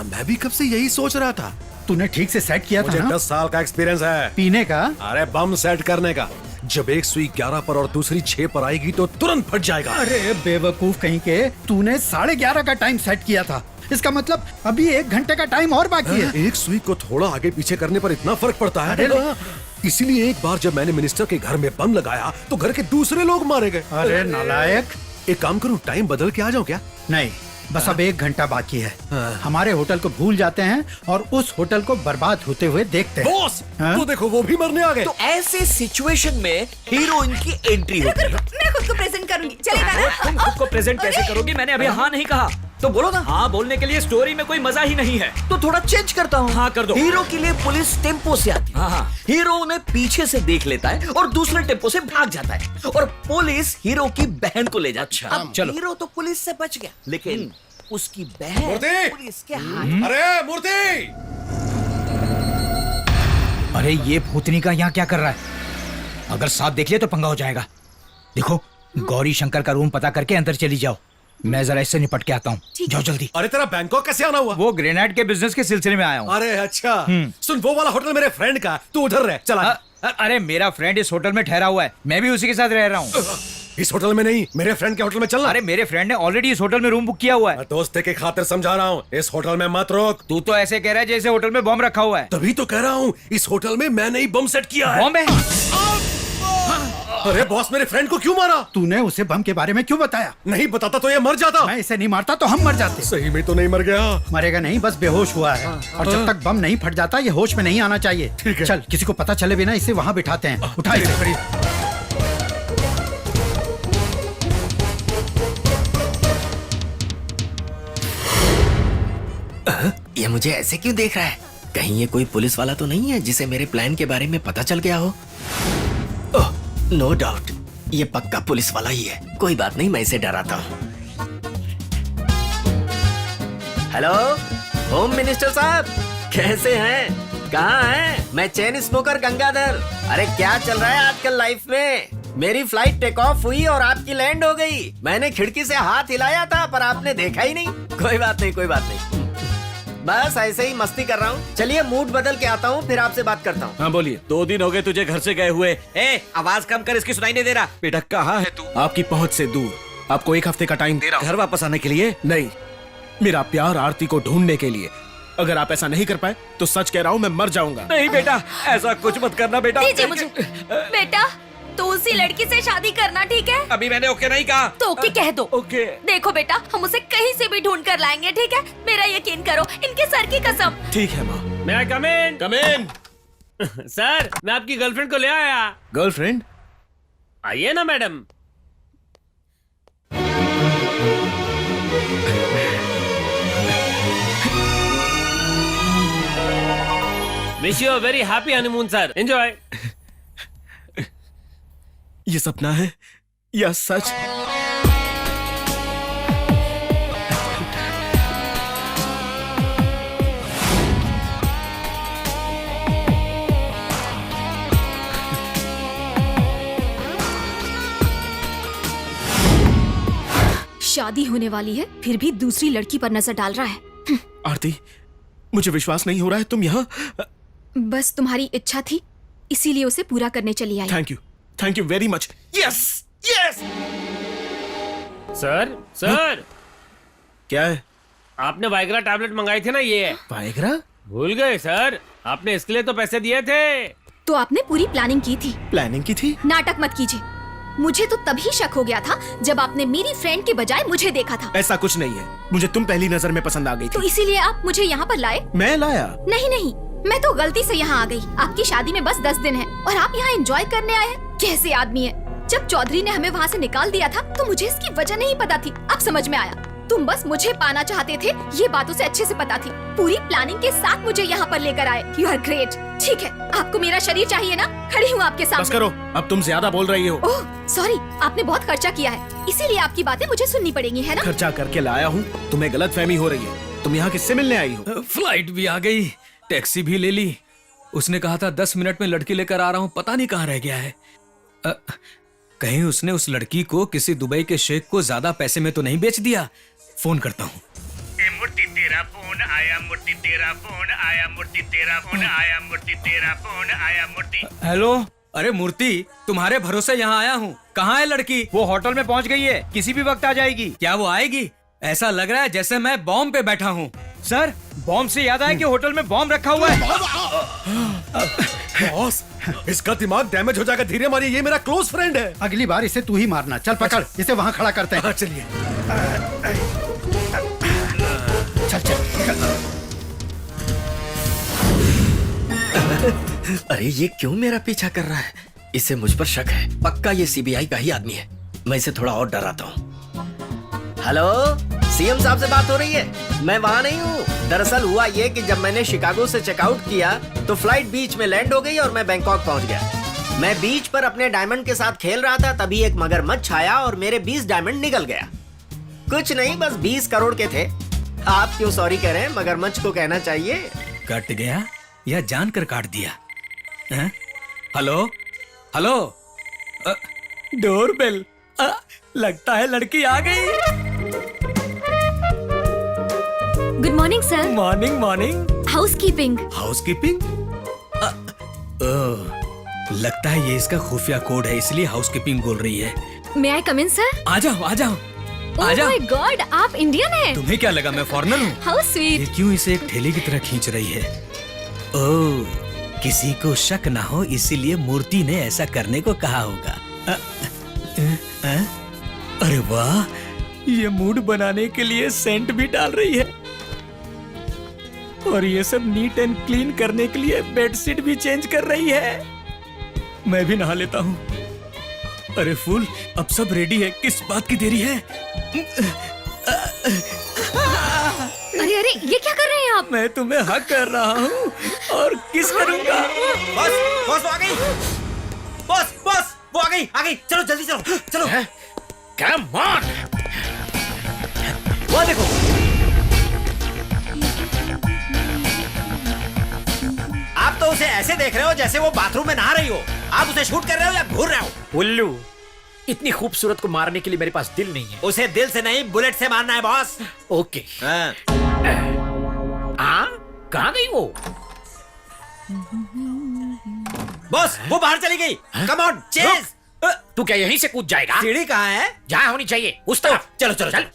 मैं भी कब से यही सोच रहा था। तूने ठीक से सेट किया था मुझे ना? 10 साल का एक्सपीरियंस है पीने का। अरे बम सेट करने का। जब एक सुई 11 पर और दूसरी 6 पर आएगी तो तुरंत फट जाएगा। अरे बेवकूफ कहीं के, तूने 11:30 का टाइम सेट किया था। इसका मतलब अभी 1 घंटे का टाइम और बाकी है। एक सुई को थोड़ा आगे पीछे करने पर इतना फर्क पड़ता है। इसीलिए एक बार जब मैंने मिनिस्टर के घर में बम लगाया तो घर के दूसरे लोग मारे गए। अरे नालायक। एक काम करूं, टाइम बदल के आ जाऊं क्या? नहीं, बस अब 1 घंटा बाकी है। हमारे होटल को भूल जाते हैं और उस होटल को बर्बाद होते हुए देखते हैं। बॉस, तो देखो वो भी मरने आ गए। तो ऐसे सिचुएशन में हीरोइन की एंट्री होती है। मैं खुद को प्रेजेंट करूंगी, चलेगा ना? तुम खुद को प्रेजेंट कैसे करोगी? मैंने अभी हाँ नहीं कहा। तो बोलो ना। हाँ बोलने के लिए स्टोरी में कोई मजा ही नहीं है। तो थोड़ा चेंज करता हूँ। हाँ कर दो। हीरो के लिए पुलिस टेम्पो से आती है। हाँ हाँ। हीरो उन्हें पीछे से देख लेता है और दूसरे टेम्पो से भाग जाता है और पुलिस हीरो की बहन को ले जाती है। अब चलो। हीरो तो पुलिस से बच गया, लेकिन उसकी बहन पुलिस के हाथ। अरे मूर्ति! अरे ये भूतनी का यहाँ क्या कर रहा है? अगर साथ देख लिया तो पंगा हो जाएगा। देखो, गौरी शंकर का रूम पता करके अंदर चली जाओ, मैं जरा इससे निपट के आता हूँ। जाओ जल्दी। अरे तेरा बैंकॉक कैसे आना हुआ? वो ग्रेनाइट के बिजनेस के सिलसिले में आया हूँ। अरे अच्छा। सुन, वो वाला होटल मेरे फ्रेंड का, तू उधर रह। चला। अरे मेरा फ्रेंड इस होटल में ठहरा हुआ है, मैं भी उसी के साथ रह रहा हूँ। इस होटल में नहीं, मेरे फ्रेंड के होटल में चलना। अरे मेरे फ्रेंड ने ऑलरेडी इस होटल में रूम बुक किया हुआ है। मैं दोस्ती के खातिर समझा रहा हूँ, इस होटल में मत रोक। तू तो ऐसे कह रहा है जैसे होटल में बम रखा हुआ है। तभी तो कह रहा हूँ, इस होटल में मैंने ही बम सेट किया है। बम है? अरे बॉस, मेरे फ्रेंड को क्यों मारा? तूने उसे बम के बारे में क्यों बताया? नहीं बताता तो ये मर जाता। मैं इसे नहीं मारता तो हम मर जाते। सही में तो नहीं मर गया। मरेगा नहीं, बस बेहोश हुआ है। और जब तक बम नहीं फट जाता ये होश में नहीं आना चाहिए। ठीक है। चल, किसी को पता चले बिना इसे वहाँ बिठाते हैं। उठा इसे। ये मुझे ऐसे क्यों देख रहा है? कहीं ये कोई पुलिस वाला तो नहीं है जिसे मेरे प्लान के बारे में पता चल गया हो? ओह, नो डाउट, ये पक्का पुलिस वाला ही है। कोई बात नहीं, मैं इसे डराता हूँ। हेलो होम मिनिस्टर साहब, कैसे हैं? कहाँ हैं? मैं चेन स्मोकर गंगाधर। अरे क्या चल रहा है आजकल लाइफ में? मेरी फ्लाइट टेक ऑफ हुई और आपकी लैंड हो गई। मैंने खिड़की से हाथ हिलाया था पर आपने देखा ही नहीं। कोई बात नहीं, कोई बात नहीं, बस ऐसे ही मस्ती कर रहा हूँ। चलिए मूड बदल के आता हूँ, फिर आपसे बात करता हूँ। हाँ बोलिए। 2 दिन हो गए तुझे घर से गए हुए। ए, आवाज कम कर, इसकी सुनाई नहीं दे रहा। बेटा कहाँ है तू? आपकी पहुँच से दूर। आपको 1 हफ्ते का टाइम दे रहा हूँ। घर वापस आने के लिए? नहीं, मेरा प्यार आरती को ढूंढने के लिए। अगर आप ऐसा नहीं कर पाए तो सच कह रहा हूँ, मैं मर जाऊंगा। नहीं बेटा, ऐसा कुछ मत करना बेटा। दीजिए मुझे। बेटा, तो उसी लड़की से शादी करना, ठीक है? अभी मैंने ओके नहीं कहा। तो ओके कह दो। ओके। देखो बेटा, हम उसे कहीं से भी ढूंढ कर लाएंगे, ठीक है? मेरा यकीन करो, इनके सर की कसम। ठीक है माँ। मैं आई कम इन? कम इन। सर, मैं आपकी गर्लफ्रेंड को ले आया। गर्लफ्रेंड? आइए ना madam. Wish you a very happy honeymoon sir, enjoy. ये सपना है या सच? शादी होने वाली है फिर भी दूसरी लड़की पर नजर डाल रहा है। आरती, मुझे विश्वास नहीं हो रहा है तुम यहाँ। बस तुम्हारी इच्छा थी, इसीलिए उसे पूरा करने चली आई। Thank you very much. Yes yes. Sir sir, क्या है? आपने वाइग्रा टैबलेट मंगाई थी ना, ये वाइग्रा? भूल गए सर? आपने इसके लिए तो पैसे दिए थे। तो आपने पूरी प्लानिंग की थी। प्लानिंग की थी? नाटक मत कीजिए। मुझे तो तभी शक हो गया था जब आपने मेरी फ्रेंड के बजाय मुझे देखा था। ऐसा कुछ नहीं है, मुझे तुम पहली नजर में पसंद आ गई तो थी। इसीलिए आप मुझे यहाँ पर लाए? मैं लाया? नहीं, मैं तो गलती से यहाँ आ गई। आपकी शादी में बस 10 दिन है और आप यहाँ एंजॉय करने आए हैं। कैसे आदमी है? जब चौधरी ने हमें वहाँ से निकाल दिया था तो मुझे इसकी वजह नहीं पता थी। अब समझ में आया, तुम बस मुझे पाना चाहते थे, ये बातों से अच्छे से पता थी। पूरी प्लानिंग के साथ मुझे यहाँ पर लेकर आए। You are great. ठीक है, आपको मेरा शरीर चाहिए ना? खड़ी हूँ आपके सामने। बस करो, अब तुम ज्यादा बोल रही हो। ओह सॉरी, आपने बहुत खर्चा किया है, इसीलिए आपकी बातें मुझे सुननी पड़ेंगी, है ना? खर्चा करके लाया हूँ, तुम्हें गलतफहमी हो रही है। तुम यहाँ किससे मिलने आई हो? फ्लाइट भी आ गई, टैक्सी भी ले ली। उसने कहा था 10 मिनट में लड़की लेकर आ रहा हूँ, पता नहीं कहाँ रह गया है। कहीं उसने उस लड़की को किसी दुबई के शेख को ज्यादा पैसे में तो नहीं बेच दिया? फोन करता हूँ। मूर्ति तेरा फोन आया, मूर्ति तेरा फोन आया, मूर्ति तेरा फोन आया, मूर्ति तेरा फोन आया, मूर्ति। हेलो। अरे मूर्ति, तुम्हारे भरोसे यहाँ आया हूँ। कहाँ है लड़की? वो होटल में पहुँच गई है, किसी भी वक्त आ जाएगी। क्या वो आएगी? ऐसा लग रहा है जैसे मैं बॉम्ब पे बैठा हूँ। सर, बॉम्ब से याद आया कि होटल में बॉम्ब रखा हुआ है। बॉस, इसका दिमाग डैमेज हो जाएगा, धीरे मारिए, ये मेरा क्लोज फ्रेंड है। अगली बार इसे तू ही मारना। चल पकड़, इसे वहाँ खड़ा करते हैं। चलिए। चल। अरे ये क्यों मेरा पीछा कर रहा है? इसे मुझ पर शक है, पक्का ये सीबीआई का ही आदमी है। मैं इसे थोड़ा और डराता हूँ। हेलो, सीएम साहब से बात हो रही है? मैं वहाँ नहीं हूँ। दरअसल हुआ ये कि जब मैंने शिकागो से चेकआउट किया तो फ्लाइट बीच में लैंड हो गई और मैं बैंकॉक पहुँच गया। मैं बीच पर अपने डायमंड के साथ खेल रहा था, तभी एक मगरमच्छ आया और मेरे 20 डायमंड निकल गया। कुछ नहीं, बस 20 करोड़ के थे। आप क्यों सॉरी कह रहे हैं? मगरमच्छ को कहना चाहिए। कट गया या जानकर काट दिया? Hello hello, doorbell. लगता है लड़की आ गई। Good morning sir. Morning morning. Housekeeping. Housekeeping? लगता है ये इसका खुफिया कोड है, इसलिए हाउसकीपिंग बोल रही है। मे आई कम इन सर? आ जाओ आ जाओ आ ओह जाओ। माय गॉड, आप इंडियन हैं? तुम्हें क्या लगा मैं फॉरेनर हूँ? हाउ ये स्वीट। क्यों इसे एक ठेले की तरह खींच रही है? ओह, किसी को शक ना हो इसीलिए मूर्ति ने ऐसा करने को कहा होगा। अरे वाह, ये मूड बनाने के लिए सेंट भी डाल रही है और ये सब नीट एंड क्लीन करने के लिए बेडशीट भी चेंज कर रही है। मैं भी नहा लेता हूँ। अरे फूल, अब सब रेडी है, किस बात की देरी है? अरे अरे, ये क्या कर रहे हैं आप? मैं तुम्हें हक कर रहा हूँ और किस करूँगा? बॉस बॉस वो आ गई। बॉस बॉस वो आ गई। चलो जल्दी चलो चलो। Come on. वो देखो। आप तो उसे ऐसे देख रहे हो जैसे वो बाथरूम में नहा रही हो। आप उसे शूट कर रहे हो या घूर रहे हो? उल्लू, इतनी खूबसूरत को मारने के लिए मेरे पास दिल नहीं है। उसे दिल से नहीं, बुलेट से मारना है बॉस। ओके। कहाँ गई वो? बॉस वो बाहर चली गई। Come on chase. तू क्या यहीं से कूद जाएगा? सीढ़ी कहाँ है? जहाँ होनी चाहिए उस तरफ। चलो चलो चल।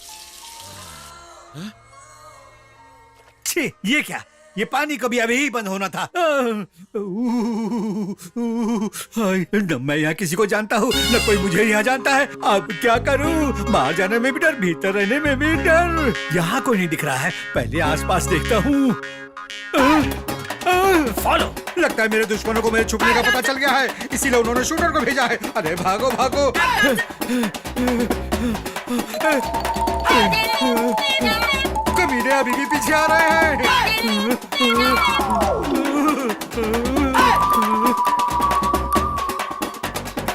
छी, ये क्या? ये पानी कभी अभी ही बंद होना था। न मैं यहाँ किसी को जानता हूँ, न कोई मुझे यहाँ जानता है। अब क्या करूँ? बाहर जाने में भी डर, भीतर रहने में भी डर। यहाँ कोई नहीं दिख रहा है, पहले आसपास देखता हूँ। फॉलो। लगता है मेरे दुश्मनों को मेरे छुपने का पता चल गया है, इसीलिए उन्होंने शूटर को भेजा है। अरे भागो भागो। कमीने अभी भी पीछे आ रहे हैं।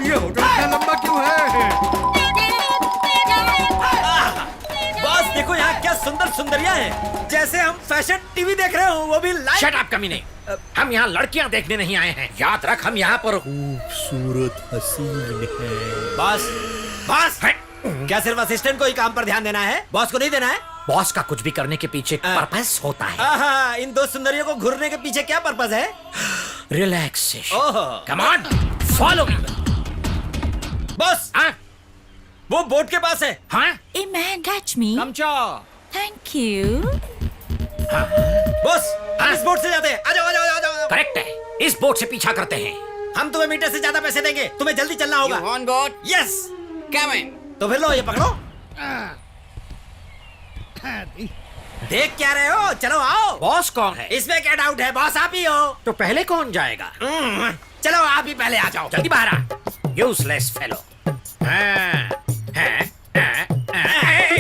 ये होटल इतना लंबा क्यों है? बॉस देखो यहाँ क्या सुंदर सुंदरियाँ हैं, जैसे हम फैशन टीवी देख रहे हो, वो भी लाइव। शट अप कमीने, हम यहाँ लड़कियाँ देखने नहीं आए हैं। याद रख, हम यहाँ पर खूबसूरत हसीन है। बॉस बॉस क्या सिर्फ असिस्टेंट को ही काम पर ध्यान देना है? बॉस को नहीं देना है? बॉस का कुछ भी करने के पीछे पर्पस होता है। आहा, इन दो सुंदरियों को घूरने के पीछे क्या पर्पस है? रिलैक्सेशन। ओहो। Come on, follow me. Boss वो बोट के पास है। हाँ? A man, catch me. Thank you. Boss हम इस बोट से जाते हैं। आ जाओ आ जाओ आ जाओ। करेक्ट है, इस बोट से पीछा करते हैं। हम तुम्हें मीटर से ज्यादा पैसे देंगे, तुम्हें जल्दी चलना होगा। On board. यस। कम इन। तो फिर लो ये पकड़ो। देख क्या रहे हो? चलो आओ। बॉस कौन है? इसमें क्या डाउट है? बॉस आप ही हो। तो पहले कौन जाएगा? चलो आप ही पहले आ जाओ। जल्दी बाहर आ, यूजलेस फेलो।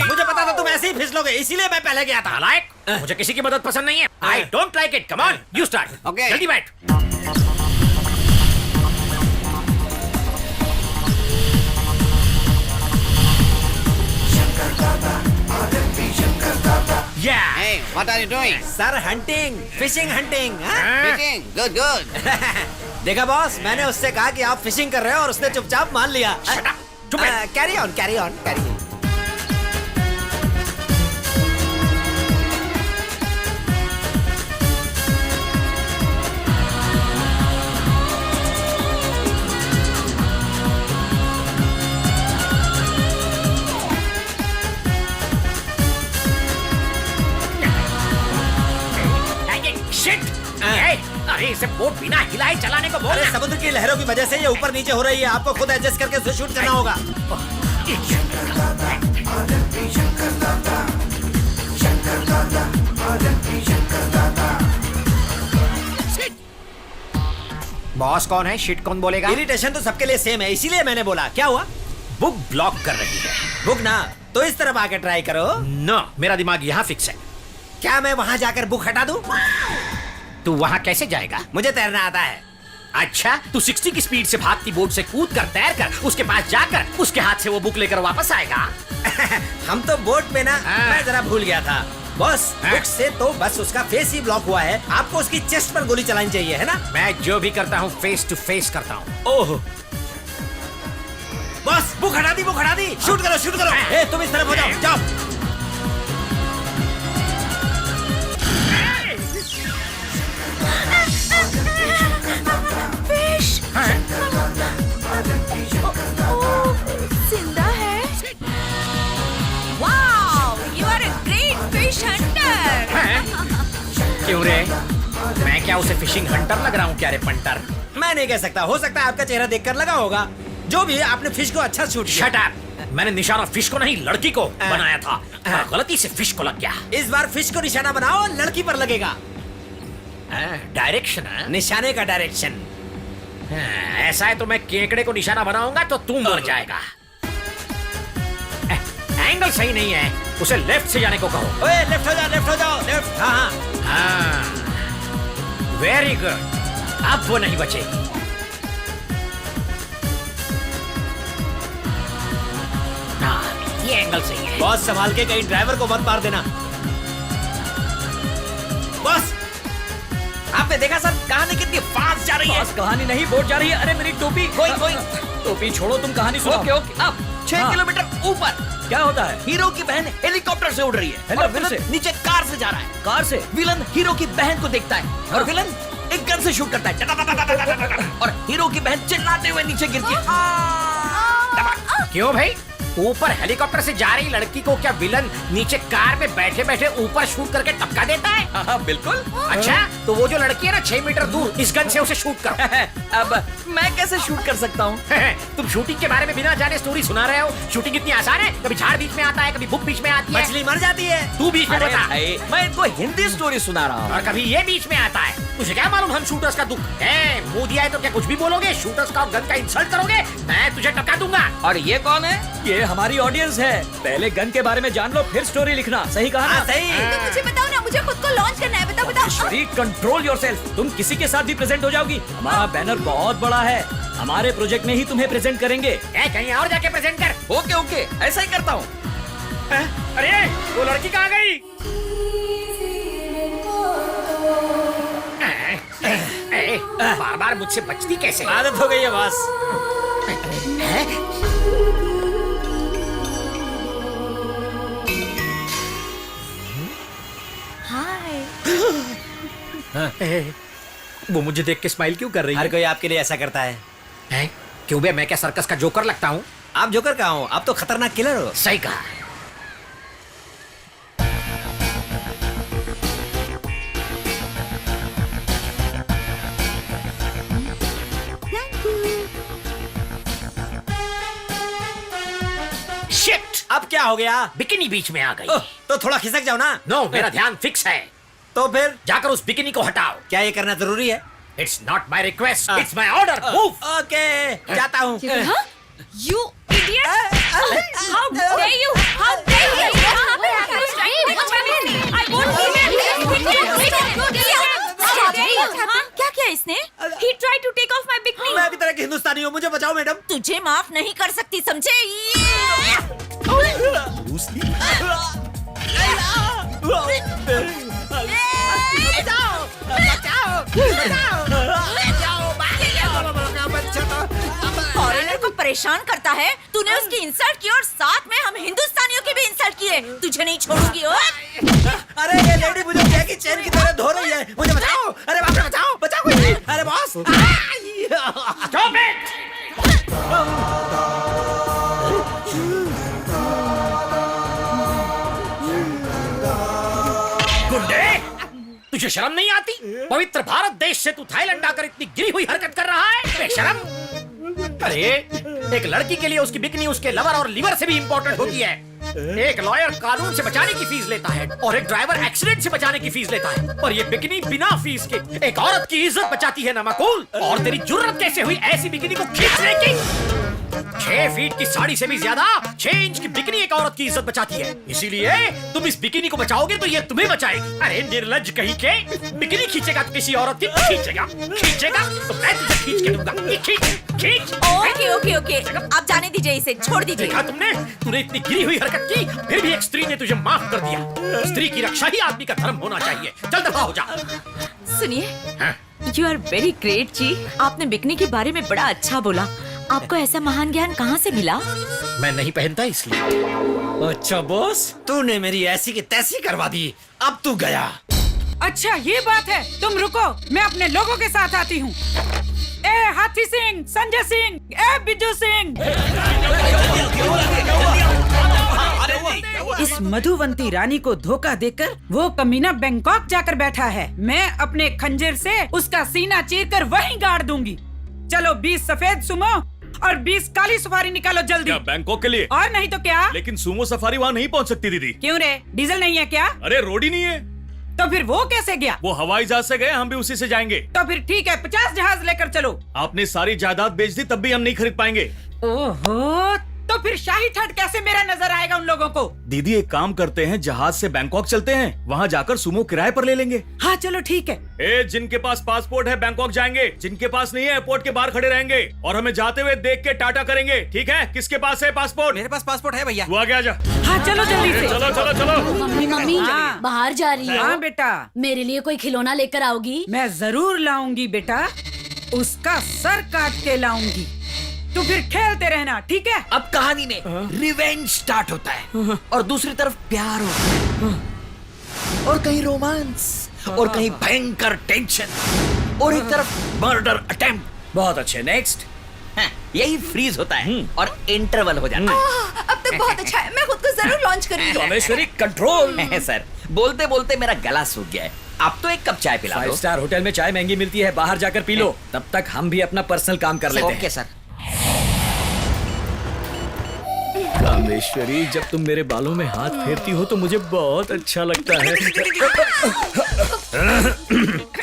मुझे पता था तुम ऐसे ही फिसलोगे, इसीलिए मैं पहले गया था। लाइक, मुझे किसी की मदद पसंद नहीं है। I don't like it. Come on, you start. Okay. जल्दी बैठ। Yeah. Hey, what are you doing? Sir hunting, fishing hunting. Fishing. Good, good. देखा बॉस, मैंने उससे कहा कि आप फिशिंग कर रहे हो और उसने चुपचाप मान लिया। Carry on carry on carry. अरे इसे बोट बिना हिलाए चलाने को बोल। अरे समुद्र की लहरों की वजह से ये ऊपर नीचे हो रही है, आपको खुद एडजस्ट करके उसे शूट करना होगा। बॉस कौन है? शिट कौन बोलेगा? इरिटेशन तो सबके लिए सेम है, इसीलिए मैंने बोला। क्या हुआ? बुक ब्लॉक कर रही है। बुक ना तो इस तरफ आके ट्राई करो। नो, मेरा दिमाग यहाँ फिक्स है। क्या मैं वहाँ जाकर बुक हटा दूं? तू वहाँ कैसे जाएगा? मुझे तैरना आता है। अच्छा, तू 60 की स्पीड से भागती बोट से कूद कर तैर कर उसके पास जाकर उसके हाथ से वो बुक लेकर वापस आएगा। हम तो बोट पे ना, मैं जरा भूल गया था बॉस। बुक से तो बस उसका फेस ही ब्लॉक हुआ है, आपको उसकी चेस्ट पर गोली चलानी चाहिए, है ना? मैं जो भी करता हूँ फेस टू फेस करता हूँ। ओह बॉस, बुक हटा दी, बुक हटा दी। शूट करो शूट करो। ए, तुम इस तरफ हो जाओ, जाओ। फिश। जिंदा क्यों रे? मैं क्या उसे फिशिंग हंटर लग रहा हूँ क्या रे पंटर? मैं नहीं कह सकता, हो सकता है आपका चेहरा देखकर लगा होगा। जो भी है, आपने फिश को अच्छा शूट किया। Shut up! मैंने निशाना फिश को नहीं लड़की को बनाया था, पर गलती से फिश को लग गया। इस बार फिश को निशाना बनाओ, लड़की पर लगेगा। डायरेक्शन है? निशाने का डायरेक्शन। ऐसा है तो मैं केकड़े को निशाना बनाऊंगा तो तू मर जाएगा। एंगल सही नहीं है, उसे लेफ्ट से जाने को कहो। ओए लेफ्ट हो जाओ, लेफ्ट हो जाओ, लेफ्ट। हाँ हाँ, वेरी गुड। अब वो नहीं बचेगी। ये एंगल सही है। बॉस संभाल के, कहीं ड्राइवर को मत मार देना। बॉस आपने देखा सर, कहानी कितनी फास्ट जा रही है। कहानी नहीं, बोट जा रही है। अरे मेरी टोपी। कोई टोपी छोड़ो, तुम कहानी सुनाओ। Okay okay. अब 6 किलोमीटर ऊपर क्या होता है? हीरो की बहन हेलीकॉप्टर से उड़ रही है और विलन नीचे कार से जा रहा है। कार से? विलन हीरो की बहन को देखता है और विलन एक गन से शूट करता है और हीरो की बहन चिल्लाते हुए नीचे गिरती है। क्यों भाई? ऊपर हेलीकॉप्टर से जा रही लड़की को क्या विलन नीचे कार में बैठे बैठे ऊपर शूट करके टपका देता है? हाँ बिल्कुल। अच्छा, तो वो जो लड़की है ना 6 मीटर दूर, इस गन से उसे शूट करो। अब मैं कैसे शूट कर सकता हूँ? तुम शूटिंग के बारे में बिना जाने स्टोरी सुना रहे हो। शूटिंग इतनी आसान है? कभी झाड़ बीच में आता है, कभी बुक बीच में आती है, मछली मर जाती है। तू बीच में बता। मैं इनको हिंदी स्टोरी सुना रहा हूँ। और कभी ये बीच में आता है। तुझे क्या मालूम हम शूटर्स का दुख है? मुंह दिया है तो क्या कुछ भी बोलोगे? शूटर्स का और गन का इंसल्ट करोगे? मैं तुझे टपका दूंगा। और ये कौन है? ये हमारी ऑडियंस है। पहले गन के बारे में जान लो, फिर स्टोरी लिखना। सही कहा ना? सही। तो मुझे बताओ ना, मुझे खुद को लॉन्च करना है। बताओ बताओ। Control yourself. तुम किसी के साथ भी प्रेजेंट हो जाओगी। हमारा बैनर बहुत बड़ा है, हमारे प्रोजेक्ट में ही तुम्हें प्रेजेंट करेंगे। कहीं और जाके प्रेजेंट कर। ओके ओके, ऐसा ही करता हूँ। अरे वो लड़की कहाँ गई? बार बार मुझसे बचती कैसे? आदत हो गई है बॉस। वो मुझे देख के स्माइल क्यों कर रही है? हर कोई आपके लिए ऐसा करता है। क्यों बे, मैं क्या सर्कस का जोकर लगता हूँ? आप जोकर कहाँ हो? आप तो खतरनाक किलर हो। सही कहा। शिट! अब क्या हो गया? बिकिनी बीच में आ गई। तो थोड़ा खिसक जाओ ना। नो, मेरा ध्यान फिक्स है। तो फिर जाकर उस बिकिनी को हटाओ। क्या ये करना जरूरी है? It's not my request, it's my order. Move. Okay, जाता हूँ। You idiot! How dare you? How dare you? I won't leave क्या किया इसने? He tried to take off my bikini. मैं भी तरह की हिंदुस्तानी हूँ, मुझे बचाओ मैडम। तुझे माफ नहीं कर सकती, समझे? फॉरेनर को परेशान करता है। तूने उसकी इंसल्ट की और साथ में हम हिंदुस्तानियों की भी इंसल्ट किए। तुझे नहीं छोड़ूंगी। अरे ये लेडी मुझे जैकी चैन की तरह धो रही है, मुझे बचाओ। अरे बाप रे, बचाओ बचाओ कोई। अरे बॉस, Stop it! गुंडे, तुझे शर्म नहीं आती? पवित्र भारत देश से तू थाईलैंड आकर इतनी गिरी हुई हरकत कर रहा है? बेशरम! अरे एक लड़की के लिए उसकी बिकनी उसके लवर और लिवर से भी इंपॉर्टेंट होती है। एक लॉयर कानून से बचाने की फीस लेता है और एक ड्राइवर एक्सीडेंट से बचाने की फीस लेता है, और ये बिकनी बिना फीस के एक औरत की इज्जत बचाती है ना माकूल। और तेरी जुर्रत कैसे हुई ऐसी बिकनी को खींचने की? 6 फीट की साड़ी से भी ज्यादा 6 इंच की बिकनी एक औरत की इज्जत बचाती है। इसीलिए तुम इस बिकनी को बचाओगे तो ये तुम्हें बचाएगी। अरे निर्लज्ज कहीं के, बिकनी खींचेगा तो किसी औरत की खींचेगा तो मैं तुझे खींच के दूंगा। खींच। ओके ओके ओके, आप जाने दीजिए इसे, छोड़ दीजिए। देखा तूने इतनी गिरी हुई हरकत की, फिर भी एक स्त्री ने तुझे माफ कर दिया। स्त्री की रक्षा ही आदमी का धर्म होना चाहिए। चल दफा हो जा। सुनिए, यू आर वेरी ग्रेट जी। आपने बिकनी के बारे में बड़ा अच्छा बोला। आपको ऐसा महान ज्ञान कहाँ से मिला? मैं नहीं पहनता इसलिए। अच्छा बॉस, तूने मेरी ऐसी की तैसी करवा दी। अब तू गया। अच्छा ये बात है, तुम रुको, मैं अपने लोगों के साथ आती हूँ। ए हाथी सिंह, संजय सिंह, ए बिजू सिंह। इस मधुवंती रानी को धोखा देकर वो कमीना बैंकॉक जाकर बैठा है। मैं अपने खंजर से उसका सीना चीरकर वहीं गाड़ दूंगी। चलो 20 सफेद सुमो और 20 काली सफारी निकालो जल्दी। क्या बैंकॉक के लिए? और नहीं तो क्या। लेकिन सुमो सफारी वहाँ नहीं पहुँच सकती दीदी। क्यों रे, डीजल नहीं है क्या? अरे रोड ही नहीं है। तो फिर वो कैसे गया? वो हवाई जहाज से गए, हम भी उसी से जाएंगे। तो फिर ठीक है, 50 जहाज लेकर चलो। आपने सारी जायदाद बेच दी तब भी हम नहीं खरीद पाएंगे। ओहो, तो फिर शाही ठट कैसे मेरा नजर आएगा उन लोगों को? दीदी एक काम करते हैं, जहाज से बैंकॉक चलते हैं, वहाँ जाकर सुमो किराए पर ले लेंगे। हाँ चलो ठीक है। जिनके पास पासपोर्ट है बैंकॉक जाएंगे, जिनके पास नहीं है एयरपोर्ट के बाहर खड़े रहेंगे और हमें जाते हुए देख के टाटा करेंगे। ठीक है? किसके पास है पासपोर्ट? मेरे पास पासपोर्ट है भैया। तू आगे आजा। हाँ चलो जल्दी से। चलो चलो चलो। मम्मी मम्मी हाँ। बाहर जा रही हो? हाँ बेटा। मेरे लिए कोई खिलौना लेकर आओगी? मैं जरूर लाऊंगी बेटा, उसका सर काट के लाऊंगी। तू फिर खेलते रहना, ठीक है? अब कहानी में रिवेंज स्टार्ट होता है और दूसरी तरफ प्यार होता है और कहीं रोमांस और कहीं भयंकर टेंशन और एक तरफ मर्डर अटेम्प्ट। बहुत अच्छे, नेक्स्ट। यही फ्रीज होता है और इंटरवल हो जाता है। अब तक बहुत अच्छा है, मैं खुद को जरूर लॉन्च करूंगी। रामेश्वरी कंट्रोल। सर बोलते बोलते मेरा गला सूख गया है, आप तो एक कप चाय पिला दो। 5 स्टार होटल में चाय महंगी मिलती है, बाहर जाकर पी लो। तब तक हम भी अपना पर्सनल काम कर लेते हैं। Okay sir. रामेश्वरी, जब तुम मेरे बालों में हाथ फेरती हो तो मुझे बहुत अच्छा लगता है।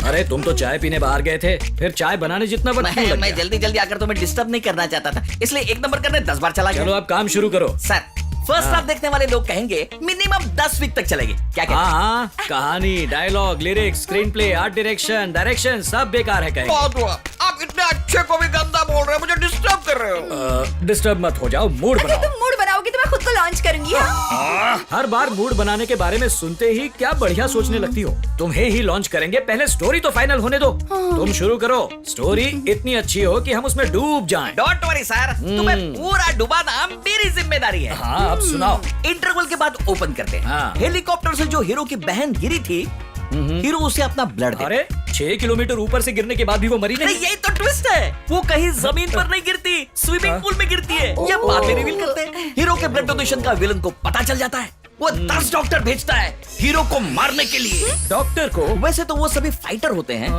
अरे तुम तो चाय पीने बाहर गए थे, फिर चाय बनाने जितना वक्त क्यों लग मैं गया? जल्दी जल्दी आकर तुम्हें डिस्टर्ब नहीं करना चाहता था, इसलिए 1 नंबर करने 10 बार चला गया। चलो अब काम शुरू करो। सर फर्स्ट हाफ देखने वाले लोग कहेंगे मिनिमम 10 वीक तक चलेगी। क्या कहते हैं? हाँ, कहानी, dialogue, lyrics, screenplay, art direction सब बेकार है। कहेंगे बहुत हुआ, आप इतने अच्छे को भी गंदा बोल रहे हो, मुझे डिस्टर्ब कर रहे हो। डिस्टर्ब मत हो जाओ, मूड अगर बनाओ। तुम मूड बनाओगे तो मैं खुद को लॉन्च करूंगी। हाँ? हर बार मूड बनाने के बारे में सुनते ही क्या बढ़िया सोचने लगती हो। तुम्हें ही लॉन्च करेंगे, पहले स्टोरी तो फाइनल होने दो। तुम शुरू करो। स्टोरी इतनी अच्छी हो कि हम उसमें डूब जाएं। डोंट वरी सर, तुम्हें पूरा डुबाना मेरी जिम्मेदारी है। हाँ, अब सुनाओ। इंटरवल के बाद ओपन करते हैं। हाँ। हेलीकॉप्टर से जो हीरो की बहन गिरी थी, हीरो उसे अपना ब्लड दे। अरे 6 किलोमीटर ऊपर से गिरने के बाद भी वो मरी नहीं। यही तो ट्विस्ट है, वो कहीं जमीन पर नहीं गिरती, स्विमिंग पूल में गिरती है। ये बाद में रिवील करते हैं। हीरो के ब्लड डोनेशन का विलन को पता चल जाता है, वो 10 डॉक्टर भेजता है हीरो को मारने के लिए। डॉक्टर को? वैसे तो वो सभी फाइटर होते हैं।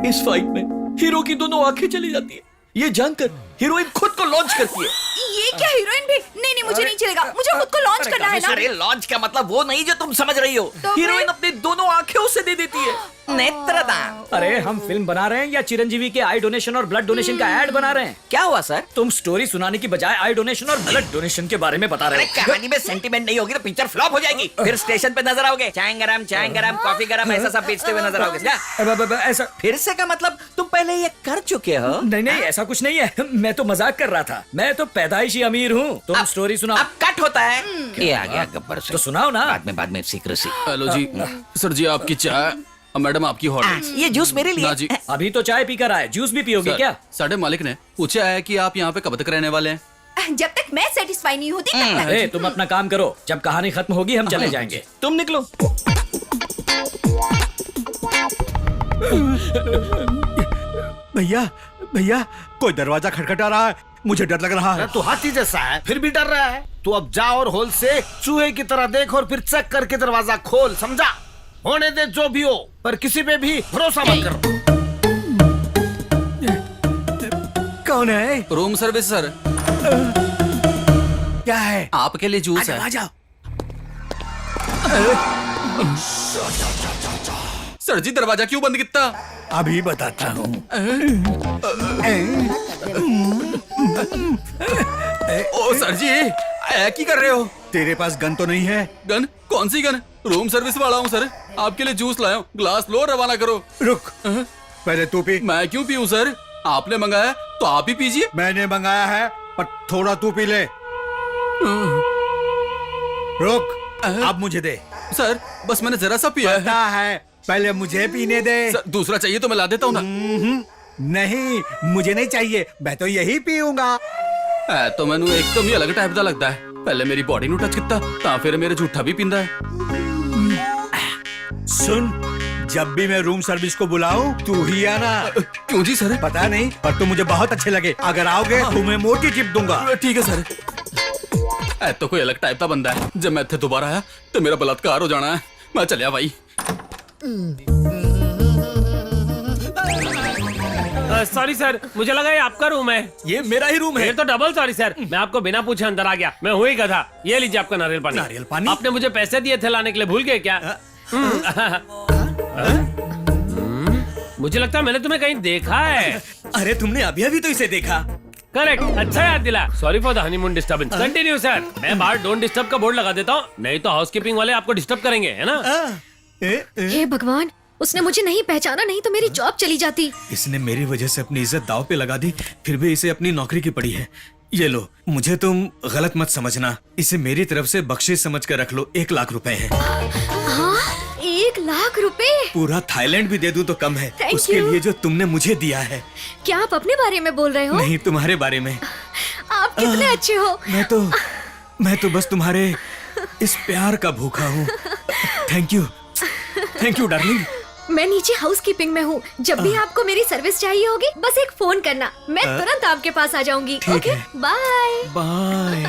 इस फाइट में हीरो की दोनों आंखें चली जाती है। ये जानकर हीरोइन खुद को लॉन्च करती है। ये क्या हीरोइन भी? नहीं मुझे नहीं चलेगा, मुझे खुद को लॉन्च करना है ना। अरे लॉन्च का मतलब वो नहीं जो तुम समझ रही हो। तो हीरोइन अपनी दोनों आंखें उसे दे देती है। नेत्रदान। अरे हम फिल्म बना रहे हैं या चिरंजीवी के आई डोनेशन और ब्लड डोनेशन का ऐड बना रहे हैं? क्या हुआ सर? तुम स्टोरी सुनाने की बजाय आई डोनेशन और ब्लड डोनेशन के बारे में बता रहे हो। कहानी में सेंटीमेंट नहीं होगी तो पिक्चर फ्लॉप हो जाएगी। फिर स्टेशन पे नजर आओगे, चाय गरम कॉफी गरम ऐसा सब बेचते हुए नजर आओगे। ऐसा फिर से का मतलब तुम पहले ये कर चुके हो? नहीं ऐसा कुछ नहीं है, मैं तो मजाक कर रहा था। मैं तो पैदाइशी अमीर हूँ। तुम स्टोरी सुनाओ। अब कट होता है। ये आ गया गब्बर से। तो सुनाओ ना। बाद में सीक्रेसी। हेलो जी, सर जी आपकी चाय, मैडम आपकी हॉट। ये जूस मेरे लिए। ना जी, अभी तो चाय पीकर आए, जूस भी पियोगे क्या? साढ़े मालिक ने पूछा है कि आप यहाँ पे कब तक रहने वाले हैं। जब तक मैं सेटिस्फाई नहीं होती तब तक। अरे तुम अपना काम करो, जब कहानी खत्म होगी हम चले जाएंगे। तुम निकलो। भैया भैया, कोई दरवाजा खटखटा रहा है, मुझे डर लग रहा है। तू हाथी जैसा है फिर भी डर रहा है। तू अब जा और होल से चूहे की तरह देख और फिर चेक करके दरवाजा खोल, समझा? होने दे जो भी हो, पर किसी पे भी भरोसा मत करो। कौन है? Room service sir. क्या है? आपके लिए जूस है। आजा। सर जी दरवाजा क्यों बंद किया? अभी बताता हूँ। ओ सर जी, की कर रहे हो? तेरे पास गन तो नहीं है? गन? कौन सी गन? रूम सर्विस वाला हूँ सर, आपके लिए जूस लाया हूँ। ग्लास लो, रवाना करो। रुक, पहले तू पी। मैं क्यों पीऊँ सर? आपने मंगाया तो आप ही पीजिए। मैंने मंगाया है, पर थोड़ा तू पी ले। रुक, अब मुझे दे। सर बस मैंने जरा सा पिया पता है, पहले मुझे पीने दे। सर, दूसरा चाहिए तो मैं ला देता हूँ ना। नहीं, मुझे नहीं चाहिए, मैं तो यही पीऊंगा। तो मैनू एकदम ही अलग टाइप का लगता है। पहले मेरी बॉडी नु टच किता, ता फिर मेरे झूठा भी पींदा है। सुन, जब भी मैं रूम सर्विस को बुलाऊं तू ही आना। क्यों जी सर? पता नहीं, पर तुम मुझे बहुत अच्छे लगे। अगर आओगे तुम्हें मोटी टिप दूंगा। ठीक है सर। ऐ तो कोई अलग टाइप का बंदा है। जब मैं इत्थे दोबारा आया तो मेरा बलात्कार हो जाना है। मैं चलिया भाई। सॉरी सर, मुझे लगा ये आपका रूम है। ये मेरा ही रूम है। फिर तो डबल सॉरी सर, मैं आपको बिना पूछे अंदर आ गया। मैं हुई गधा। ये लीजिए आपका नारियल पानी। नारियल पानी? आपने मुझे पैसे दिए थे लाने के लिए, भूल गए क्या? मुझे लगता है मैंने तुम्हें कहीं देखा है। अरे तुमने अभी अभी तो इसे देखा। करेक्ट, अच्छा याद दिला। Sorry for the honeymoon disturbance. Continue sir. मैं बाहर डोंट डिस्टर्ब का बोर्ड लगा देता हूँ, नहीं तो हाउसकीपिंग वाले आपको डिस्टर्ब करेंगे, है ना? हे भगवान, उसने मुझे नहीं पहचाना, नहीं तो मेरी जॉब चली जाती। इसने मेरी वजह से अपनी इज्जत दांव पे लगा दी, फिर भी इसे अपनी नौकरी की पड़ी है। ये लो, मुझे तुम गलत मत समझना, इसे मेरी तरफ से बख्शिश समझ कर रख लो। 1 लाख रुपए है। हाँ, 1 लाख रुपए? पूरा थाईलैंड भी दे दूं तो कम है Thank उसके you. लिए जो तुमने मुझे दिया है। क्या आप अपने बारे में बोल रहे हो? नहीं, तुम्हारे बारे में। आप कितने अच्छे हो। मैं तो बस तुम्हारे इस प्यार का भूखा हूँ। Thank you darling. मैं नीचे हाउसकीपिंग में हूँ। जब भी आपको मेरी सर्विस चाहिए होगी, बस एक फोन करना, मैं तुरंत आपके पास आ जाऊंगी। ठीक ओके, है। Bye bye.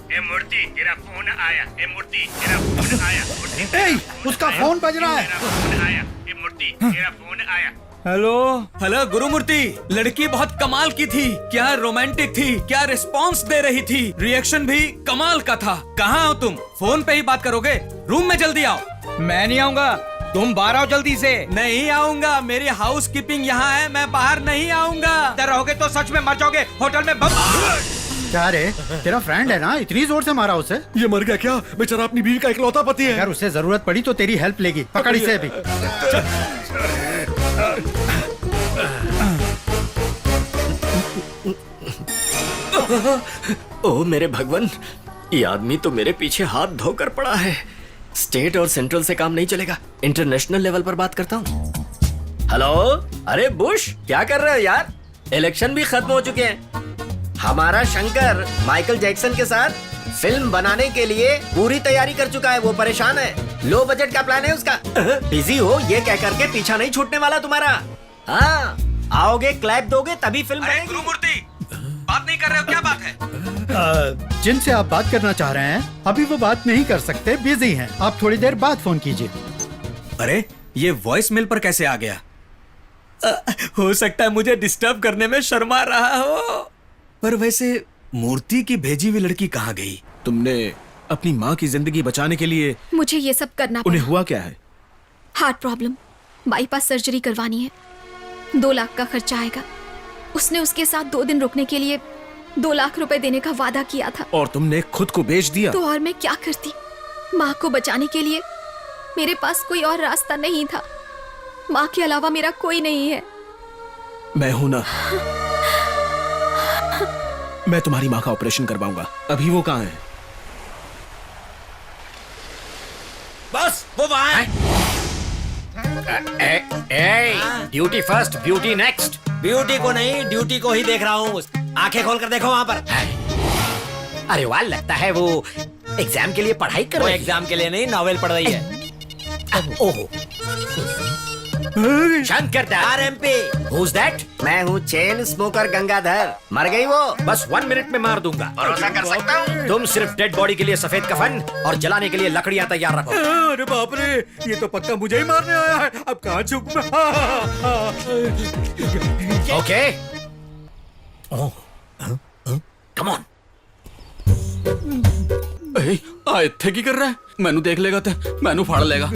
ए मूर्ति, तेरा फोन आया। ए मूर्ति, तेरा फोन आया। मूर्ति, उसका फोन बज रहा है। तेरा फोन आया। ए मूर्ति, तेरा फोन आया। हेलो गुरुमूर्ति, लड़की बहुत कमाल की थी। क्या रोमांटिक थी, क्या रिस्पांस दे रही थी, रिएक्शन भी कमाल का था। कहाँ हो तुम? फोन पे ही बात करोगे? रूम में जल्दी आओ। मैं नहीं आऊंगा, तुम बाहर आओ जल्दी से। नहीं आऊंगा, मेरी हाउस कीपिंग यहाँ है, मैं बाहर नहीं आऊंगा। इधर रहोगे तो सच में मर जाओगे। होटल में बम। क्या रे, तेरा फ्रेंड है ना, इतनी जोर से मारा उसे? ये मर गया क्या? बेचारा अपनी बीवी का इकलौता पति है। अगर उसे जरूरत पड़ी तो तेरी हेल्प लेगी। पकड़ इसे अभी। ओ मेरे भगवान, ये आदमी तो मेरे पीछे हाथ धोकर पड़ा है। स्टेट और सेंट्रल से काम नहीं चलेगा, इंटरनेशनल लेवल पर बात करता हूँ। हेलो, अरे बुश, क्या कर रहे हो यार? इलेक्शन भी खत्म हो चुके हैं। हमारा शंकर माइकल जैक्सन के साथ फिल्म बनाने के लिए पूरी तैयारी कर चुका है। वो परेशान है, लो बजट का प्लान है उसका। बिजी हो ये कह करके पीछा नहीं छूटने वाला तुम्हारा। हाँ, आओगे, क्लैप दोगे तभी फिल्म बनेगी। गुरुमूर्ति, बात नहीं कर रहे हो, क्या बात है? जिनसे आप बात करना चाह रहे हैं अभी वो बात नहीं कर सकते, बिजी हैं। आप थोड़ी देर बाद फोन कीजिए। अरे, ये वॉइस मेल पर कैसे आ गया? हो सकता है मुझे डिस्टर्ब करने में शर्मा रहा हो। पर वैसे मूर्ति की भेजी हुई लड़की कहाँ गई? तुमने अपनी माँ की जिंदगी बचाने के लिए मुझे ये सब करना उन्हें पड़ा। हुआ क्या है? हार्ट प्रॉब्लम, बाईपास सर्जरी करवानी है। 2 लाख का खर्चा आएगा। उसने उसके साथ 2 दिन रुकने के लिए 2 लाख रुपए देने का वादा किया था। और तुमने खुद को बेच दिया? तो और मैं क्या करती? माँ को बचाने के लिए मेरे पास कोई और रास्ता नहीं था। माँ के अलावा मेरा कोई नहीं है। मैं हूं ना, मैं तुम्हारी माँ का ऑपरेशन करवाऊंगा। अभी वो कहाँ है? बस वो वहाँ है। Duty first, beauty next. Beauty को नहीं, ड्यूटी को ही देख रहा हूँ। आंखें खोल कर देखो वहाँ पर। अरे वाह, लगता है वो एग्जाम के लिए पढ़ाई कर वो रही है। एग्जाम के लिए नहीं, नॉवेल पढ़ रही है। ओहो, शंकर आरएमपी। Who's that? मैं हूँ चेन स्मोकर गंगाधर। मर गई वो? बस 1 मिनट में मार दूंगा। भरोसा कर सकता हूँ? तुम सिर्फ डेड बॉडी के लिए सफेद कफन और जलाने के लिए लकड़ियां तैयार रखो। अरे बाप रे, ये तो पक्का मुझे ही मारने आया है। अब कहाँ छुप मैं? Okay, come on. आ इत्थे की कर रहा है? मैनू देख लेगा ते मैनू फाड़ लेगा।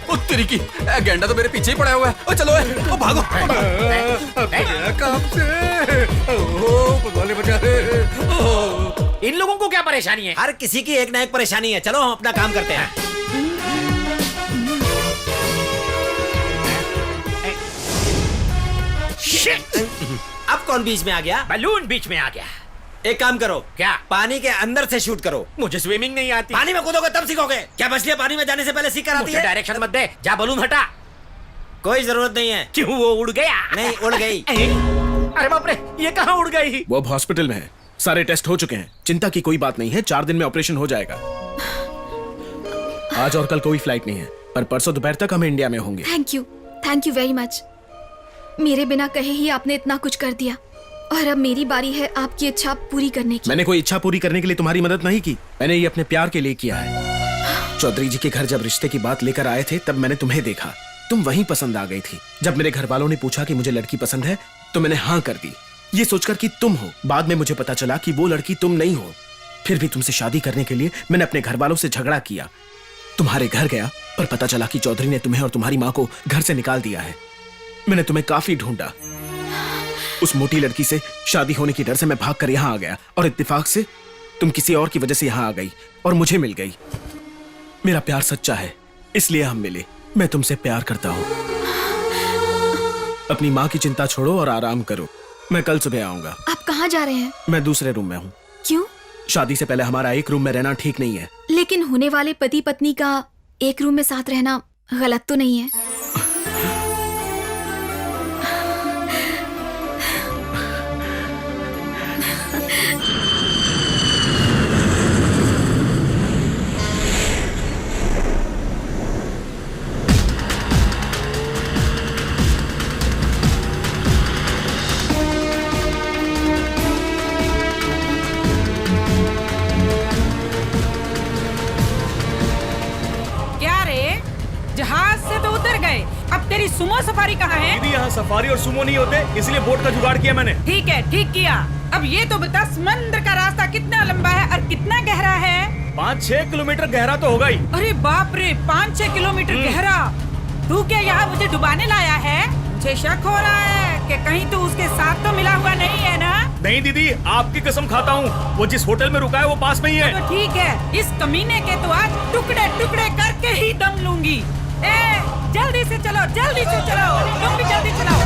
ओ तेरी की, ए गेंडा तो मेरे पीछे ही पड़ा हुआ है। ओ चलो, ओ भागो। काम से भगवान बचा रे। इन लोगों को क्या परेशानी है? हर किसी की एक ना एक परेशानी है। चलो हम अपना काम करते हैं। Shit! अब कौन बीच में आ गया? बलून बीच में आ गया। एक काम करो, क्या? पानी के अंदर से शूट करो। मुझे स्विमिंग नहीं आती। पानी में कूदोगे तब सीखोगे। क्या मछलियाँ पानी में जाने से पहले सीख कर आती मुझे है? डायरेक्शन मत दे, जा बलून हटा। कोई जरूरत नहीं है। क्यों, वो उड़ गया? नहीं, उड़ गई। अरे बाप रे, ये कहाँ उड़ गई? वो अब हॉस्पिटल में है, सारे टेस्ट हो चुके हैं। चिंता की कोई बात नहीं है, 4 दिन में ऑपरेशन हो जाएगा। आज और कल कोई फ्लाइट नहीं है, पर परसों दोपहर तक हम इंडिया में होंगे। Thank you very much. मेरे बिना कहे ही आपने इतना कुछ कर दिया और अब मेरी बारी है आपकी इच्छा पूरी करने की। मैंने कोई इच्छा पूरी करने के लिए तुम्हारी मदद नहीं की, मैंने ये अपने प्यार के लिए किया है। चौधरी जी के घर जब रिश्ते की बात लेकर आए थे तब मैंने तुम्हें देखा, तुम वहीं पसंद आ गई थी। जब मेरे घर वालों ने पूछा कि मुझे लड़की पसंद है तो मैंने हाँ कर दी, ये सोचकर कि तुम हो। बाद में मुझे पता चला कि वो लड़की तुम नहीं हो। फिर भी तुमसे शादी करने के लिए मैंने अपने घर वालों से झगड़ा किया, तुम्हारे घर गया और पता चला कि चौधरी ने तुम्हें और तुम्हारी माँ को घर से निकाल दिया है। मैंने तुम्हें काफी ढूंढा, उस मोटी लड़की से शादी होने की डर से मैं भागकर यहाँ आ गया और इत्तेफाक से तुम किसी और की वजह से यहाँ आ गई और मुझे मिल गई। मेरा प्यार सच्चा है इसलिए हम मिले। मैं तुमसे प्यार करता हूँ। अपनी माँ की चिंता छोड़ो और आराम करो, मैं कल सुबह आऊंगा। आप कहाँ जा रहे हैं? मैं दूसरे रूम में हूँ। क्यों? शादी से पहले हमारा एक रूम में रहना ठीक नहीं है। लेकिन होने वाले पति पत्नी का एक रूम में साथ रहना गलत तो नहीं है? जहाज से तो उतर गए, अब तेरी सुमो सफारी कहाँ है? दीदी यहाँ सफारी और सुमो नहीं होते, इसलिए बोट का जुगाड़ किया मैंने। ठीक है, ठीक किया। अब ये तो बता, समंदर का रास्ता कितना लंबा है और कितना गहरा है? 5-6 किलोमीटर गहरा तो होगा ही। अरे बाप रे, 5-6 किलोमीटर गहरा। तू क्या यहाँ मुझे डुबाने लाया है? मुझे शक हो रहा है कि कहीं तू उसके साथ तो मिला हुआ नहीं है ना? नहीं दीदी, आपकी कसम खाता हूँ, वो जिस होटल में रुका है वो पास में ही है। तो ठीक है, इस कमीने के तो आज टुकड़े टुकड़े करके ही दम लूंगी। जल्दी से चलो, जल्दी से चलो, तुम भी जल्दी चलाओ।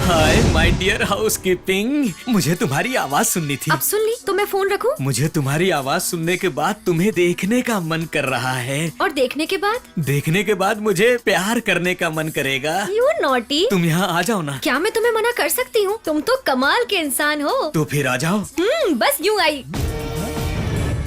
हाय माय डियर हाउसकीपिंग, मुझे तुम्हारी आवाज सुननी थी। अब सुन ली तो मैं फोन रखूं? मुझे तुम्हारी आवाज सुनने के बाद तुम्हें देखने का मन कर रहा है। और देखने के बाद? देखने के बाद मुझे प्यार करने का मन करेगा। You naughty. तुम यहाँ आ जाओ ना। क्या मैं तुम्हें मना कर सकती हूँ? तुम तो कमाल के इंसान हो। तो फिर आ जाओ। बस यूँ आई।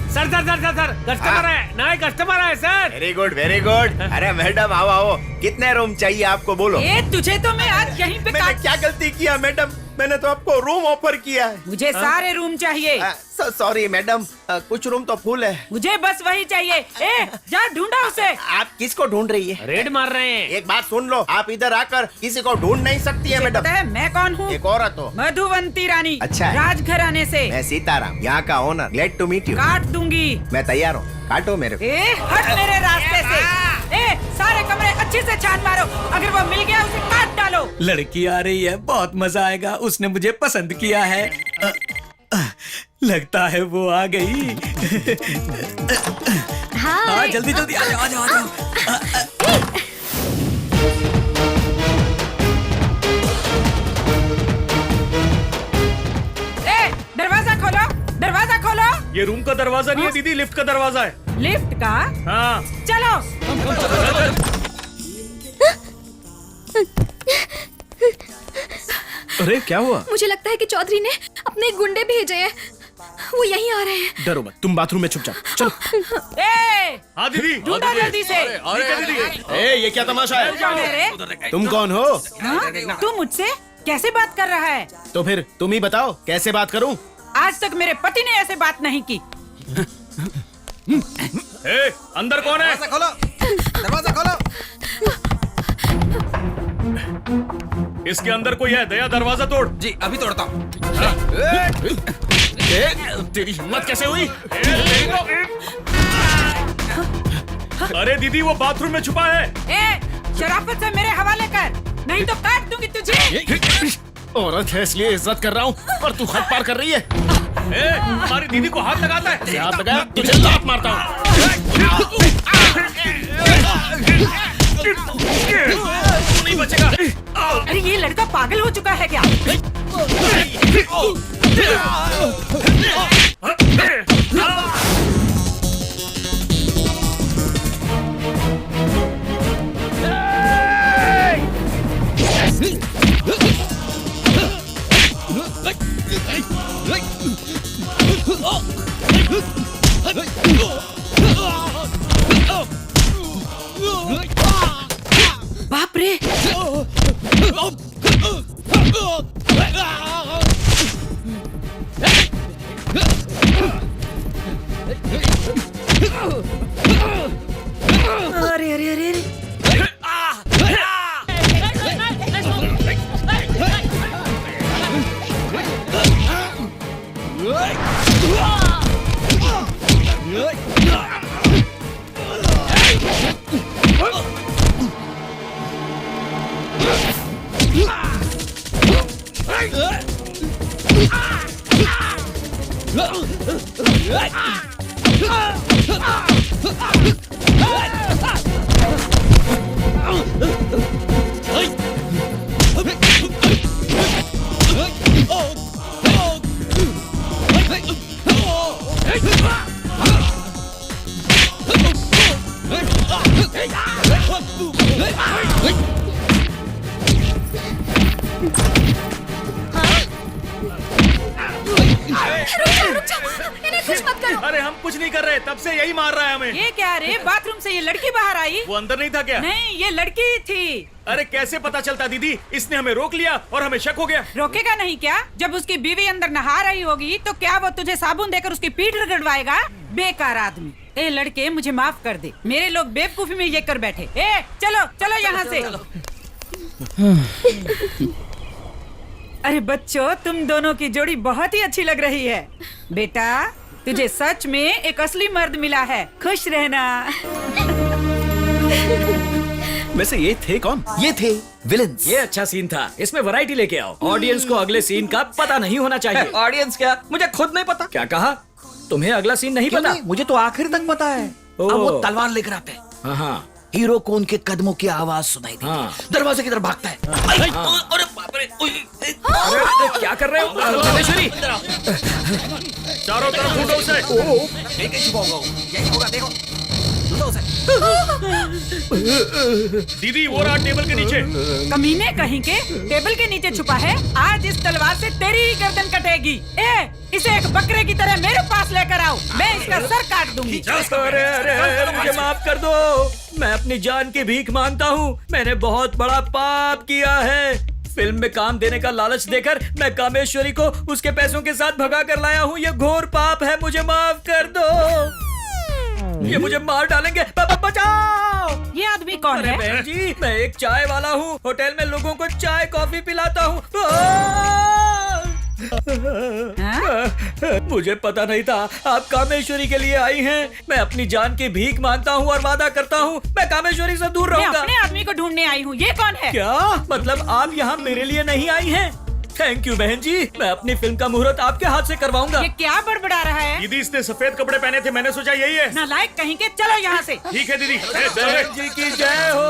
सर कस्टमर है, नए कस्टमर है sir. Very good very good. अरे मैडम आओ आओ, कितने रूम चाहिए आपको बोलो। तुझे तो मैं आज यहीं पे मैंने क्या गलती किया मैडम? मैंने तो आपको रूम ऑफर किया है। मुझे सारे रूम चाहिए। सॉरी मैडम, कुछ रूम तो फुल है। मुझे बस वही चाहिए। जा ढूंढा उसे। आप किसको ढूंढ रही है? रेड मार रहे हैं। एक बात सुन लो, आप इधर आकर किसी को ढूंढ नहीं सकती है मैडम। पता है मैं कौन हूँ? एक औरत हो। मधुवंती रानी। अच्छा है। राजघराने से। मैं सीताराम, यहाँ का owner. Glad to meet you. काट दूंगी। मैं तैयार हूँ, काटो मेरे को। हट मेरे रास्ते से। सारे कमरे अच्छे से छान मारो, अगर वो मिल गया उसे काट डालो। लड़की आ रही है, बहुत मजा आएगा, उसने मुझे पसंद किया है। लगता है वो आ गई। हाँ जल्दी जल्दी आ जाओ आ जाओ आ जाओ। दरवाजा खोलो, दरवाजा खोलो। ये रूम का दरवाजा नहीं है दीदी, लिफ्ट का दरवाजा है। लिफ्ट का? हाँ। चलो। अरे क्या हुआ? मुझे लगता है कि चौधरी ने अपने गुंडे भेजे हैं, वो यहीं आ रहे हैं। डरो मत, तुम बाथरूम में छुप जाओ। चलो। हाँ दीदी, ढूंढो जल्दी से। ये क्या तमाशा है? तुम कौन हो? तू मुझसे कैसे बात कर रहा है? तो फिर तुम ही बताओ, कैसे बात करूं? आज तक मेरे पति ने ऐसे बात नहीं की। अंदर कौन है? दरवाजा खोलो, दरवाजा खोलो। इसके अंदर कोई है? दया दरवाजा तोड़। जी अभी तोड़ता हूँ। तेरी हिम्मत कैसे हुई? अरे दीदी वो बाथरूम में छुपा है। शराफत से मेरे हवाले कर, नहीं तो काट दूंगी तुझे। औरत है इसलिए इज्जत कर रहा हूँ और तू हद पार कर रही है। हमारी दीदी को हाथ लगाता है। हाथ लगाया तुझे लात मारता हूँ। नहीं बचेगा। अरे ये लड़का पागल हो चुका है क्या? अरे अरे अरे अरे अरे हम कुछ नहीं कर रहे, तब से यही मार रहा है हमें। ये क्या रे, बाथरूम से ये लड़की बाहर आई? वो अंदर नहीं था क्या? नहीं, ये लड़की थी। अरे कैसे पता चलता दीदी, इसने हमें रोक लिया और हमें शक हो गया। रोकेगा नहीं क्या? जब उसकी बीवी अंदर नहा रही होगी तो क्या वो तुझे साबुन देकर उसकी पीठ रगड़वाएगा? बेकार आदमी। ए लड़के, मुझे माफ कर दे, मेरे लोग बेवकूफी में ये कर बैठे। ए चलो चलो यहाँ से। अरे बच्चों, तुम दोनों की जोड़ी बहुत ही अच्छी लग रही है। बेटा, तुझे सच में एक असली मर्द मिला है, खुश रहना। वैसे ये थे कौन? ये थे विलेंस। ये अच्छा सीन था, इसमें वैरायटी लेके आओ। ऑडियंस को अगले सीन का पता नहीं होना चाहिए। ऑडियंस क्या, मुझे खुद नहीं पता। क्या कहा? तुम्हें अगला सीन नहीं पता? मुझे तो आखिर तक पता है। अब वो तलवार लेकर आते हैं। हाँ। हीरो को उनके कदमों की आवाज सुनाई देती है। दरवाजे की तरफ भागता है। अरे बाप रे, अरे क्या कर रहे हो रामेश्वरी? चारों तरफ ढूंढो उसे। यहीं छुपाऊंगा, यहीं होगा, देखो। दीदी वो रहा टेबल के नीचे। कमीने कहीं के, टेबल के नीचे छुपा है। आज इस तलवार से तेरी ही गर्दन कटेगी। ए, इसे एक बकरे की तरह मेरे पास लेकर आओ, मैं इसका सर काट दूंगी। अरे अरे, मुझे माफ कर दो, मैं अपनी जान की भीख मांगता हूँ। मैंने बहुत बड़ा पाप किया है। फिल्म में काम देने का लालच देकर मैं कामेश्वरी को उसके पैसों के साथ भगा कर लाया हूँ। ये घोर पाप है, मुझे माफ कर दो। ये मुझे मार डालेंगे, बचाओ। ये आदमी कौन है? बहन जी, मैं एक चाय वाला हूँ, होटल में लोगों को चाय कॉफी पिलाता हूँ। मुझे पता नहीं था आप कामेश्वरी के लिए आई हैं। मैं अपनी जान की भीख मांगता हूँ और वादा करता हूँ मैं कामेश्वरी से दूर रहूंगा। मैं अपने आदमी को ढूंढने आई हूँ। ये कौन है? क्या मतलब आप यहाँ मेरे लिए नहीं आई हैं? थैंक यू बहन जी, मैं अपनी फिल्म का मुहूर्त आपके हाथ से करवाऊंगा। ये क्या बड़बड़ा रहा है? दीदी इसने सफेद कपड़े पहने थे, मैंने सोचा यही है। नालायक कहीं के, चलो यहाँ से। ठीक है दीदी। बहन जी की जय हो।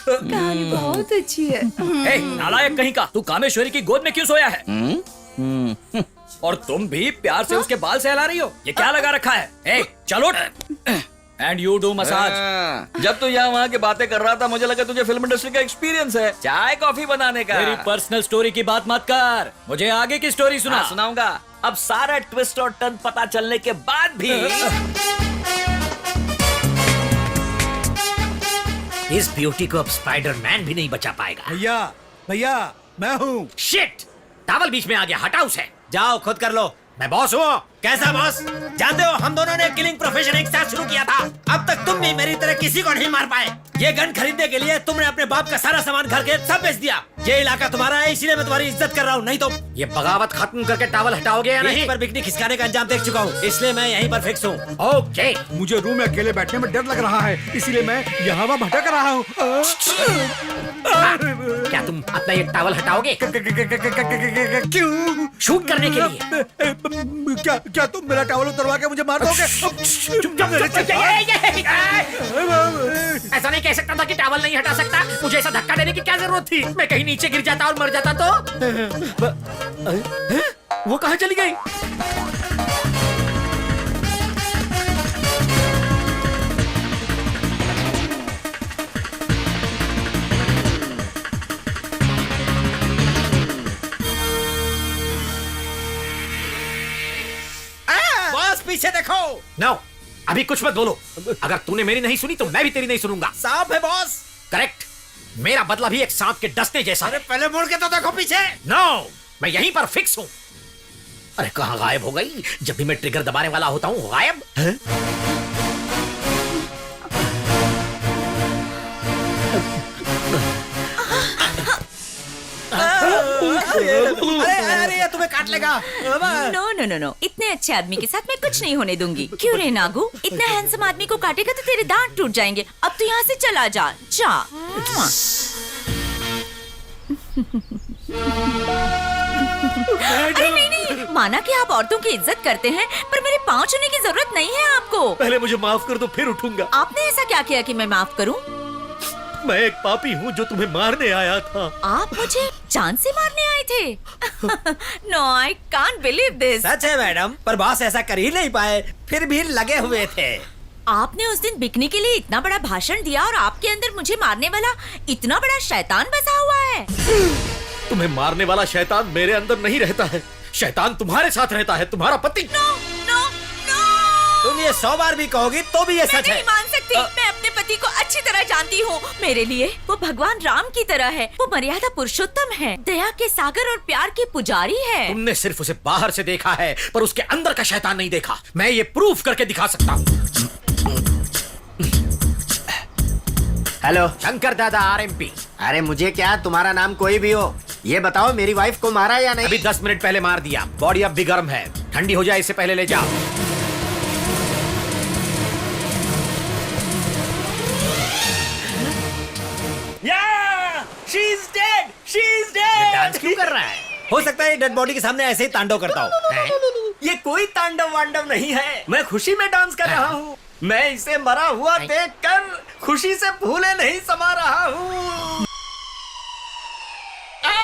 कहानी बहुत अच्छी है। ए, नालायक कहीं का, तू कामेश्वरी की गोद में क्यों सोया है? और तुम भी प्यार से उसके बाल सहला रही हो, ये क्या लगा रखा है? ए, चलो। And you do massage. जब तू यहाँ वहाँ की बातें कर रहा था, मुझे लगा तुझे फिल्म इंडस्ट्री का एक्सपीरियंस है, चाय कॉफी बनाने का। मेरी पर्सनल स्टोरी की बात मत कर, मुझे आगे की स्टोरी सुना। सुनाऊंगा। अब सारा ट्विस्ट और टर्न पता चलने के बाद भी इस ब्यूटी को अब स्पाइडरमैन भी नहीं बचा पाएगा। भैया भैया, मैं हूँ। शिट, टावल बीच में आ गया, हटाओ उसे। जाओ खुद कर लो, मैं बॉस हूँ। कैसा बॉस? जानते हो हम दोनों ने किलिंग प्रोफेशन एक साथ शुरू किया था। अब तक तुम भी मेरी तरह किसी को नहीं मार पाए। ये गन खरीदने के लिए तुमने अपने बाप का सारा सामान घर के सब बेच दिया। ये इलाका तुम्हारा है, इसीलिए मैं तुम्हारी इज्जत कर रहा हूँ। नहीं तो ये बगावत खत्म करके टावल हटाओगे या नहीं? पर बिकनी खिसकाने का अंजाम देख चुका हूँ, इसलिए मैं यहीं पर फिक्स हूँ। ओके। मुझे रूम में अकेले बैठने में डर लग रहा है, इसीलिए मैं यहाँ वहाँ भटक रहा हूँ। क्या तुम अपना ये टावल हटाओगे? क्यों? शूट करने के लिए। क्या तुम मेरा टावल उतरवा के मुझे मार दोगे? ऐसा नहीं कह सकता था कि टावल नहीं हटा सकता। मुझे ऐसा धक्का देने की क्या जरूरत थी? मैं कहीं नीचे गिर जाता और मर जाता तो। वो कहाँ चली गई? पीछे देखो। नो, अभी कुछ मत बोलो। अगर तूने मेरी नहीं सुनी तो मैं भी तेरी नहीं सुनूंगा। साफ है बॉस। करेक्ट। मेरा बदला भी एक सांप के डसने जैसा। अरे पहले मुड़ के तो देखो पीछे। नो, मैं यहीं पर फिक्स हूँ। अरे कहाँ गायब हो गई? जब भी मैं ट्रिगर दबाने वाला होता हूँ गायब। अरे ये तुम्हें काट लेगा। नो नो नो नो, इतने अच्छे आदमी के साथ मैं कुछ नहीं होने दूंगी। क्यों रे नागू, इतना हैंडसम आदमी को काटेगा तो तेरे दांत टूट जाएंगे। अब तो यहाँ से चला जा, जा। अरे नहीं नहीं, माना कि आप औरतों की इज्जत करते हैं, पर मेरे पाँव छूने की जरूरत नहीं है आपको। पहले मुझे माफ कर दो, फिर उठूंगा। आपने ऐसा क्या किया कि मैं माफ करूं? मैं एक पापी हूँ जो तुम्हें मारने आया था। आप मुझे जान से मारने आए थे? No, I can't believe this. सच है मैडम, पर बॉस ऐसा कर ही नहीं पाए, फिर भी लगे हुए थे। आपने उस दिन बिकने के लिए इतना बड़ा भाषण दिया और आपके अंदर मुझे मारने वाला इतना बड़ा शैतान बसा हुआ है। तुम्हें मारने वाला शैतान मेरे अंदर नहीं रहता है, शैतान तुम्हारे साथ रहता है, तुम्हारा पति। नो नो नो, तुम ये 100 बार भी कहोगी तो भी ये सच है। नहीं मान सकती। मैं अपने पति को अच्छी तरह जानती हूँ। मेरे लिए वो भगवान राम की तरह है। वो मर्यादा पुरुषोत्तम है, दया के सागर और प्यार के पुजारी है। तुमने सिर्फ उसे बाहर से देखा है, पर उसके अंदर का शैतान नहीं देखा। मैं ये प्रूफ करके दिखा सकता हूँ। हेलो शंकर दादा RMP। अरे मुझे क्या, तुम्हारा नाम कोई भी हो, ये बताओ मेरी वाइफ को मारा या नहीं? अभी 10 मिनट पहले मार दिया। बॉडी अब भी गर्म है, ठंडी हो जाए इससे पहले ले जाओ। She's dead! She's dead! Dance क्यों कर रहा है? हो सकता है डेड बॉडी के सामने ऐसे ही तांडव करता हूँ। ये कोई तांडव वांडव नहीं है, मैं खुशी में डांस कर रहा हूँ। मैं इसे मरा हुआ देखकर खुशी से फूले नहीं समा रहा हूँ।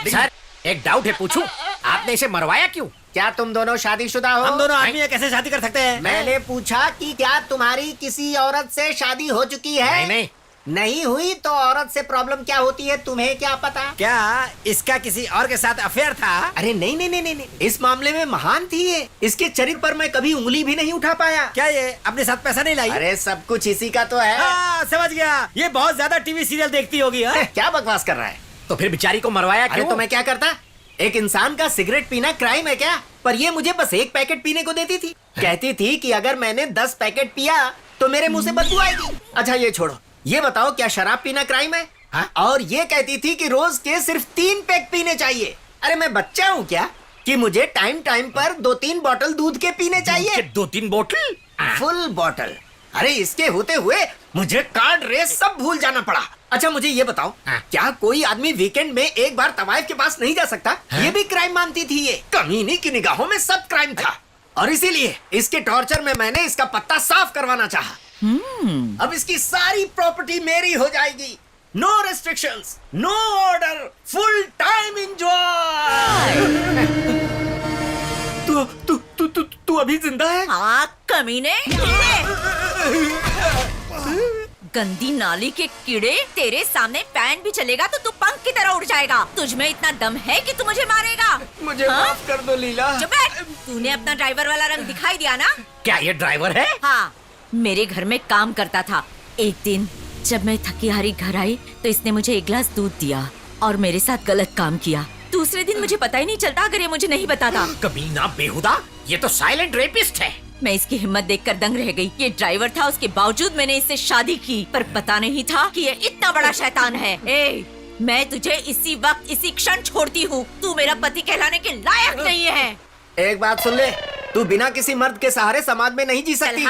सर, एक डाउट है, पूछूं? आपने इसे मरवाया क्यों? क्या तुम दोनों शादीशुदा हो? हम दोनों आदमी हैं, कैसे शादी कर सकते हैं? मैंने पूछा कि क्या तुम्हारी किसी औरत से शादी हो चुकी है? नहीं। नहीं हुई तो औरत से प्रॉब्लम क्या होती है तुम्हें क्या पता? क्या इसका किसी और के साथ अफेयर था? अरे नहीं नहीं नहीं नहीं, इस मामले में महान थी ये। इसके चरित्र पर मैं कभी उंगली भी नहीं उठा पाया। क्या ये अपने साथ पैसा नहीं लाई? अरे सब कुछ इसी का तो है। समझ गया, ये बहुत ज्यादा टीवी सीरियल देखती होगी। क्या बकवास कर रहा है? तो फिर बेचारी को मरवाया अरे क्यों? तो मैं क्या करता? एक इंसान का सिगरेट पीना क्राइम है क्या? पर ये मुझे बस 1 पैकेट पीने को देती थी। कहती थी कि अगर मैंने 10 पैकेट पिया तो मेरे मुंह से बदबू आएगी। अच्छा ये छोड़ो, ये बताओ क्या शराब पीना क्राइम है? और ये कहती थी कि रोज के सिर्फ 3 पैक पीने चाहिए। अरे मैं बच्चा हूँ क्या कि मुझे टाइम टाइम पर 2-3 बोतल दूध के पीने चाहिए? 2-3 बोतल? फुल बोतल। अरे इसके होते हुए मुझे कार्ड रेस सब भूल जाना पड़ा। अच्छा मुझे ये बताओ, क्या कोई आदमी वीकेंड में एक बार तवाइफ के पास नहीं जा सकता? ये भी क्राइम मानती थी ये। कमीनी की निगाहों में सब क्राइम था, और इसीलिए इसके टॉर्चर में मैंने इसका पत्ता साफ करवाना चाहा। अब इसकी सारी प्रॉपर्टी मेरी हो जाएगी। No restrictions, no order, full time enjoy. तू अभी जिंदा है? हाँ कमीने। गंदी नाली के कीड़े, तेरे सामने फैन भी चलेगा तो तू पंख की तरह उड़ जाएगा। तुझ में इतना दम है कि तू मुझे मारेगा? मुझे माफ कर दो लीला। चुप बैठ। तूने अपना ड्राइवर वाला रंग दिखाई दिया ना? क्या ये ड्राइवर है? हाँ, मेरे घर में काम करता था। एक दिन जब मैं थकी हारी घर आई तो इसने मुझे 1 गिलास दूध दिया और मेरे साथ गलत काम किया। दूसरे दिन मुझे पता ही नहीं चलता अगर ये मुझे नहीं बताता। कमीना बेहुदा, ये तो साइलेंट रेपिस्ट है। मैं इसकी हिम्मत देखकर दंग रह गई। ये ड्राइवर था, उसके बावजूद मैंने इससे शादी की, पर पता नहीं था कि ये इतना बड़ा शैतान है। ए, मैं तुझे इसी वक्त इसी क्षण छोड़ती हूँ। तू मेरा पति कहलाने के लायक नहीं है। एक बात सुन ले, तू बिना किसी मर्द के सहारे समाज में नहीं जी सकती।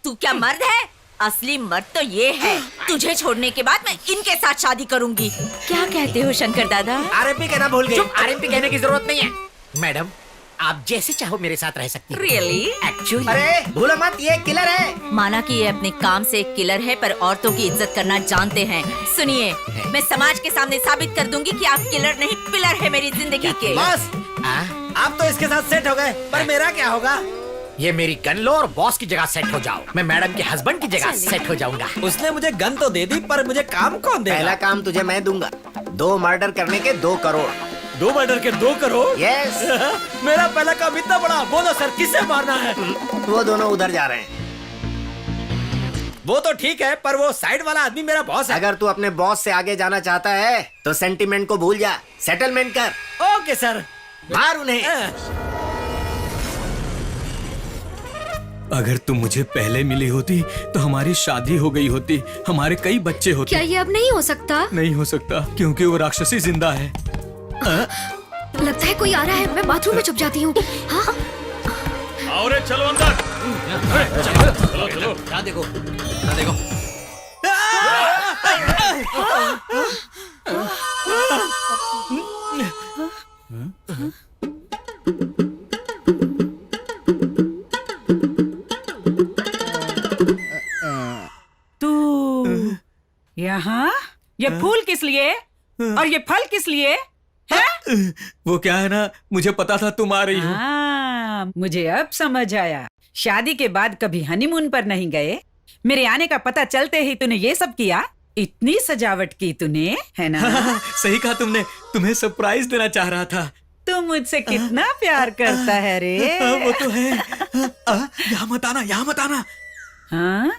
तू क्या मर्द है? असली मर्द तो ये है। तुझे छोड़ने के बाद मैं इनके साथ शादी करूंगी। क्या कहते हो शंकर दादा? RMP कहना भूल गई। चुप, RMP कहने की जरूरत नहीं है। मैडम, आप जैसे चाहो मेरे साथ रह सकती हैं। Really? Actually, अरे भूलो मत, ये किलर है। माना कि ये अपने काम से एक किलर है, पर औरतों की इज्जत करना जानते हैं। सुनिए, मैं समाज के सामने साबित कर दूंगी कि आप किलर नहीं पिलर है मेरी जिंदगी के। बस, आप तो इसके साथ सेट हो गए, पर मेरा क्या होगा? ये मेरी गन लो और बॉस की जगह सेट हो जाओ। मैं मैडम के हस्बैंड की जगह सेट हो जाऊंगा। उसने मुझे गन तो दे दी, पर मुझे काम कौन देगा? पहला काम तुझे मैं दूंगा, 2 मर्डर करने के 2 करोड़। 2 मर्डर के 2 करोड़? यस। मेरा पहला काम इतना बड़ा। बोलो सर, किसे मारना है? वो दोनों उधर जा रहे हैं। वो तो ठीक है, पर वो साइड वाला आदमी मेरा बॉस है। अगर तू अपने बॉस से आगे जाना चाहता है तो सेंटिमेंट को भूल जा, सेटलमेंट कर। Okay sir. मार उन्हें। अगर तुम मुझे पहले मिली होती तो हमारी शादी हो गई होती, हमारे कई बच्चे होते। क्या ये अब नहीं हो सकता? नहीं हो सकता, क्योंकि वो राक्षसी जिंदा है। लगता है कोई आ रहा है, मैं बाथरूम में छुप जाती हूँ। हाँ? आओ रे, चलो अंदर। चलो चलो। क्या देखो, क्या देखो। तू यहाँ? ये फूल किस लिए और ये फल किस लिए है? वो क्या है ना, मुझे पता था तुम आ रही हो। हाँ, मुझे अब समझ आया। शादी के बाद कभी हनीमून पर नहीं गए, मेरे आने का पता चलते ही तूने ये सब किया। इतनी सजावट की तूने, है ना? सही कहा तुमने, तुम्हें सरप्राइज देना चाह रहा था। तू मुझसे कितना प्यार करता है रे। वो तो है। यहाँ मत आना, यहाँ मत आना। हाँ?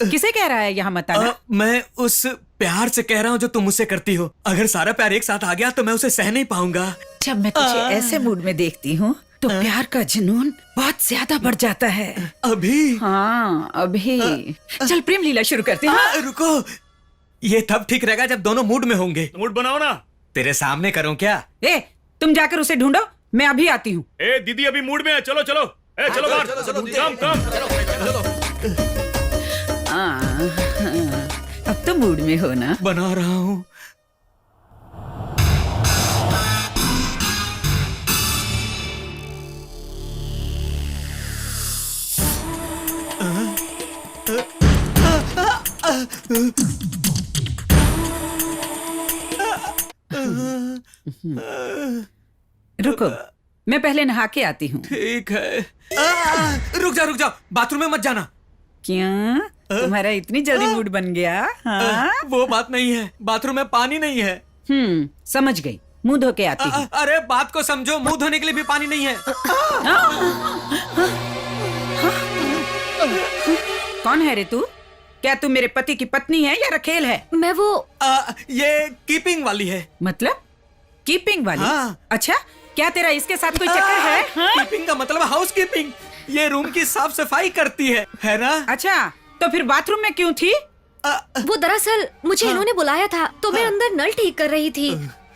किसे कह रहा है यहाँ मत आना? मैं उस प्यार से कह रहा हूँ जो तुम मुझसे करती हो। अगर सारा प्यार एक साथ आ गया तो मैं उसे सह नहीं पाऊंगा। जब मैं तुझे ऐसे मूड में देखती हूँ तो प्यार का जुनून बहुत ज्यादा बढ़ जाता है। अभी? हाँ, अभी। चल प्रेम लीला शुरू करते हैं। रुको, ये तब ठीक रहेगा जब दोनों मूड में होंगे। मूड बनाओ ना। तेरे सामने करूँ क्या? ए, तुम जाकर उसे ढूंढो, मैं अभी आती हूँ। ए दीदी अभी मूड में है, चलो चलो। ए चलो बाहर, कम कम। अब तो मूड में हो ना? बना रहा हूँ। रुको, मैं पहले नहा के आती हूँ। ठीक है। रुक जाओ, बाथरूम में मत जाना। क्यों? तुम्हारा इतनी जल्दी मूड बन गया? हाँ? वो बात नहीं है, बाथरूम में पानी नहीं है। समझ गई, मुंह धो के आती हूँ। अरे बात को समझो, मुंह धोने के लिए भी पानी नहीं है। कौन है रे तू? क्या तू मेरे पति की पत्नी है या रखेल है? मैं वो ये कीपिंग वाली है। मतलब कीपिंग वाली? हाँ। अच्छा, क्या तेरा इसके साथ कोई चक्कर है? कीपिंग का मतलब हाउस कीपिंग। ये रूम की साफ सफाई करती है ना? अच्छा, तो फिर बाथरूम में क्यों थी? वो दरअसल मुझे इन्होंने बुलाया था तो मैं अंदर नल ठीक कर रही थी।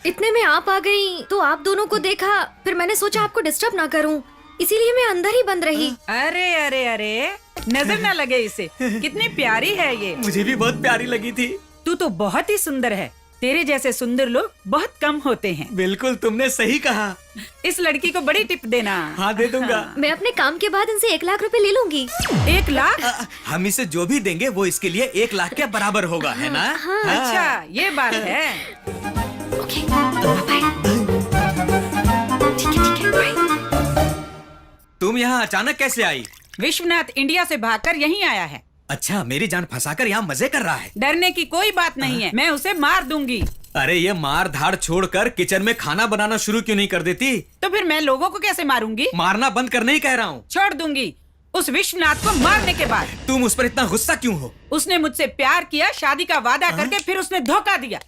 इतने में आप आ गई तो आप दोनों को देखा, फिर मैंने सोचा आपको डिस्टर्ब ना करूं, इसीलिए मैं अंदर ही बंद रही। अरे अरे अरे, नजर ना लगे इसे, कितनी प्यारी है ये। मुझे भी बहुत प्यारी लगी थी। तू तो बहुत ही सुंदर है, तेरे जैसे सुंदर लोग बहुत कम होते हैं। बिल्कुल, तुमने सही कहा। इस लड़की को बड़ी टिप देना। हाँ, दे दूंगा। मैं अपने काम के बाद इनसे 1 लाख रुपए ले लूंगी। 1 लाख? हम इसे जो भी देंगे वो इसके लिए 1 लाख के बराबर होगा, है ना? हाँ। अच्छा, ये बात है। Okay, bye. ठीक है, बाय। तुम यहाँ अचानक कैसे आई? विश्वनाथ इंडिया से भागकर यहीं आया है। अच्छा, मेरी जान फंसाकर यहाँ मजे कर रहा है। डरने की कोई बात नहीं है, मैं उसे मार दूंगी। अरे ये मार धाड़ छोड़कर किचन में खाना बनाना शुरू क्यों नहीं कर देती? तो फिर मैं लोगों को कैसे मारूंगी? मारना बंद करने ही कह रहा हूँ। छोड़ दूंगी उस विश्वनाथ को मारने के बाद। तुम उस पर इतना गुस्सा क्यों हो? उसने मुझसे प्यार किया, शादी का वादा करके फिर उसने धोखा दिया।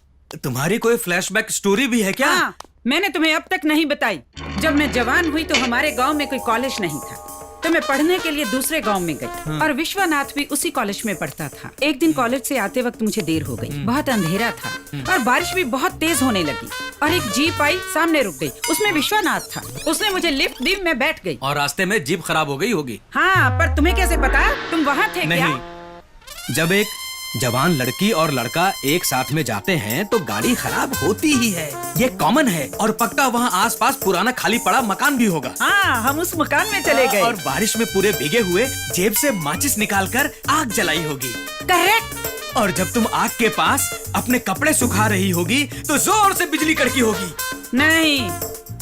तुम्हारी कोई फ्लैशबैक स्टोरी भी है क्या? हाँ, मैंने तुम्हें अब तक नहीं बताई। जब मैं जवान हुई तो हमारे गांव में कोई कॉलेज नहीं था, तो मैं पढ़ने के लिए दूसरे गांव में गई और विश्वनाथ भी उसी कॉलेज में पढ़ता था। एक दिन कॉलेज से आते वक्त मुझे देर हो गई, बहुत अंधेरा था और बारिश भी बहुत तेज होने लगी और एक जीप आई, सामने रुक गई। उसमें विश्वनाथ था, उसने मुझे लिफ्ट दी, मैं बैठ गई। और रास्ते में जीप खराब हो गई होगी। हाँ, पर तुम्हें कैसे पता? तुम वहाँ थे क्या? नहीं, जब एक जवान लड़की और लड़का एक साथ में जाते हैं तो गाड़ी खराब होती ही है, ये कॉमन है। और पक्का वहाँ आसपास पुराना खाली पड़ा मकान भी होगा। हाँ, हम उस मकान में चले गए और बारिश में पूरे भीगे हुए जेब से माचिस निकालकर आग जलाई होगी। करेक्ट। और जब तुम आग के पास अपने कपड़े सुखा रही होगी तो जोर से बिजली कड़की होगी। नहीं,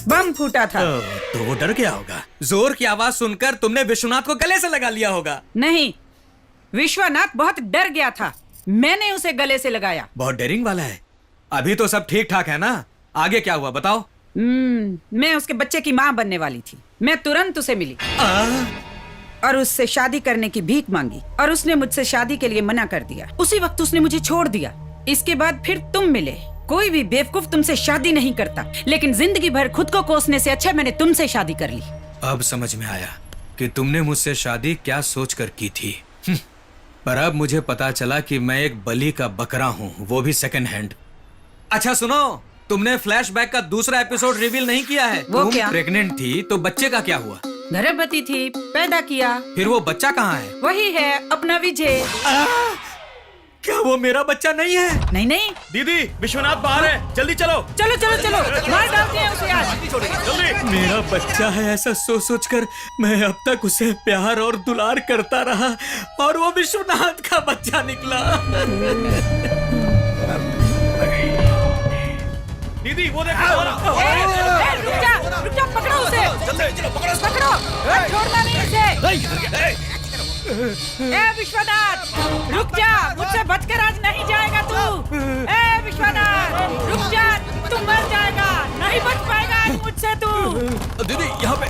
बम फूटा था। तो वो डर गया होगा। जोर की आवाज सुनकर तुमने विश्वनाथ को गले से लगा लिया होगा। नहीं, विश्वनाथ बहुत डर गया था, मैंने उसे गले से लगाया। बहुत डेयरिंग वाला है। अभी तो सब ठीक ठाक है ना? आगे क्या हुआ बताओ? मैं उसके बच्चे की माँ बनने वाली थी, मैं तुरंत उसे मिली। और उससे शादी करने की भीख मांगी और उसने मुझसे शादी के लिए मना कर दिया। उसी वक्त उसने मुझे छोड़ दिया। इसके बाद फिर तुम मिले। कोई भी बेवकूफ तुमसे शादी नहीं करता, लेकिन जिंदगी भर खुद को कोसने से अच्छा मैंने तुमसे शादी कर ली। अब समझ में आया कि तुमने मुझसे शादी क्या सोचकर की थी। पर अब मुझे पता चला कि मैं एक बलि का बकरा हूँ, वो भी सेकंड हैंड। अच्छा सुनो, तुमने फ्लैशबैक का दूसरा एपिसोड रिवील नहीं किया है। वो तुम क्या? प्रेग्नेंट थी तो बच्चे का क्या हुआ? गर्भवती थी, पैदा किया। फिर वो बच्चा कहाँ है? वही है अपना विजय। क्या वो मेरा बच्चा नहीं है? नहीं नहीं दीदी विश्वनाथ बाहर है, जल्दी चलो। चलो चलो चलो, मार डालते हैं उसे आज। जल्दी। मेरा बच्चा है ऐसा सोच सोच कर मैं अब तक उसे प्यार और दुलार करता रहा और वो विश्वनाथ का बच्चा निकला। दीदी वो देखो। रुक जा, पकड़ो उसे। पकड़ो, छोड़ना नहीं इसे। ए विश्वनाथ, रुक जा, मुझसे बचकर आज नहीं जाएगा तू। ए विश्वनाथ, रुक जा, तू मर जाएगा, नहीं बच पाएगा आज मुझसे तू। दीदी यहाँ पे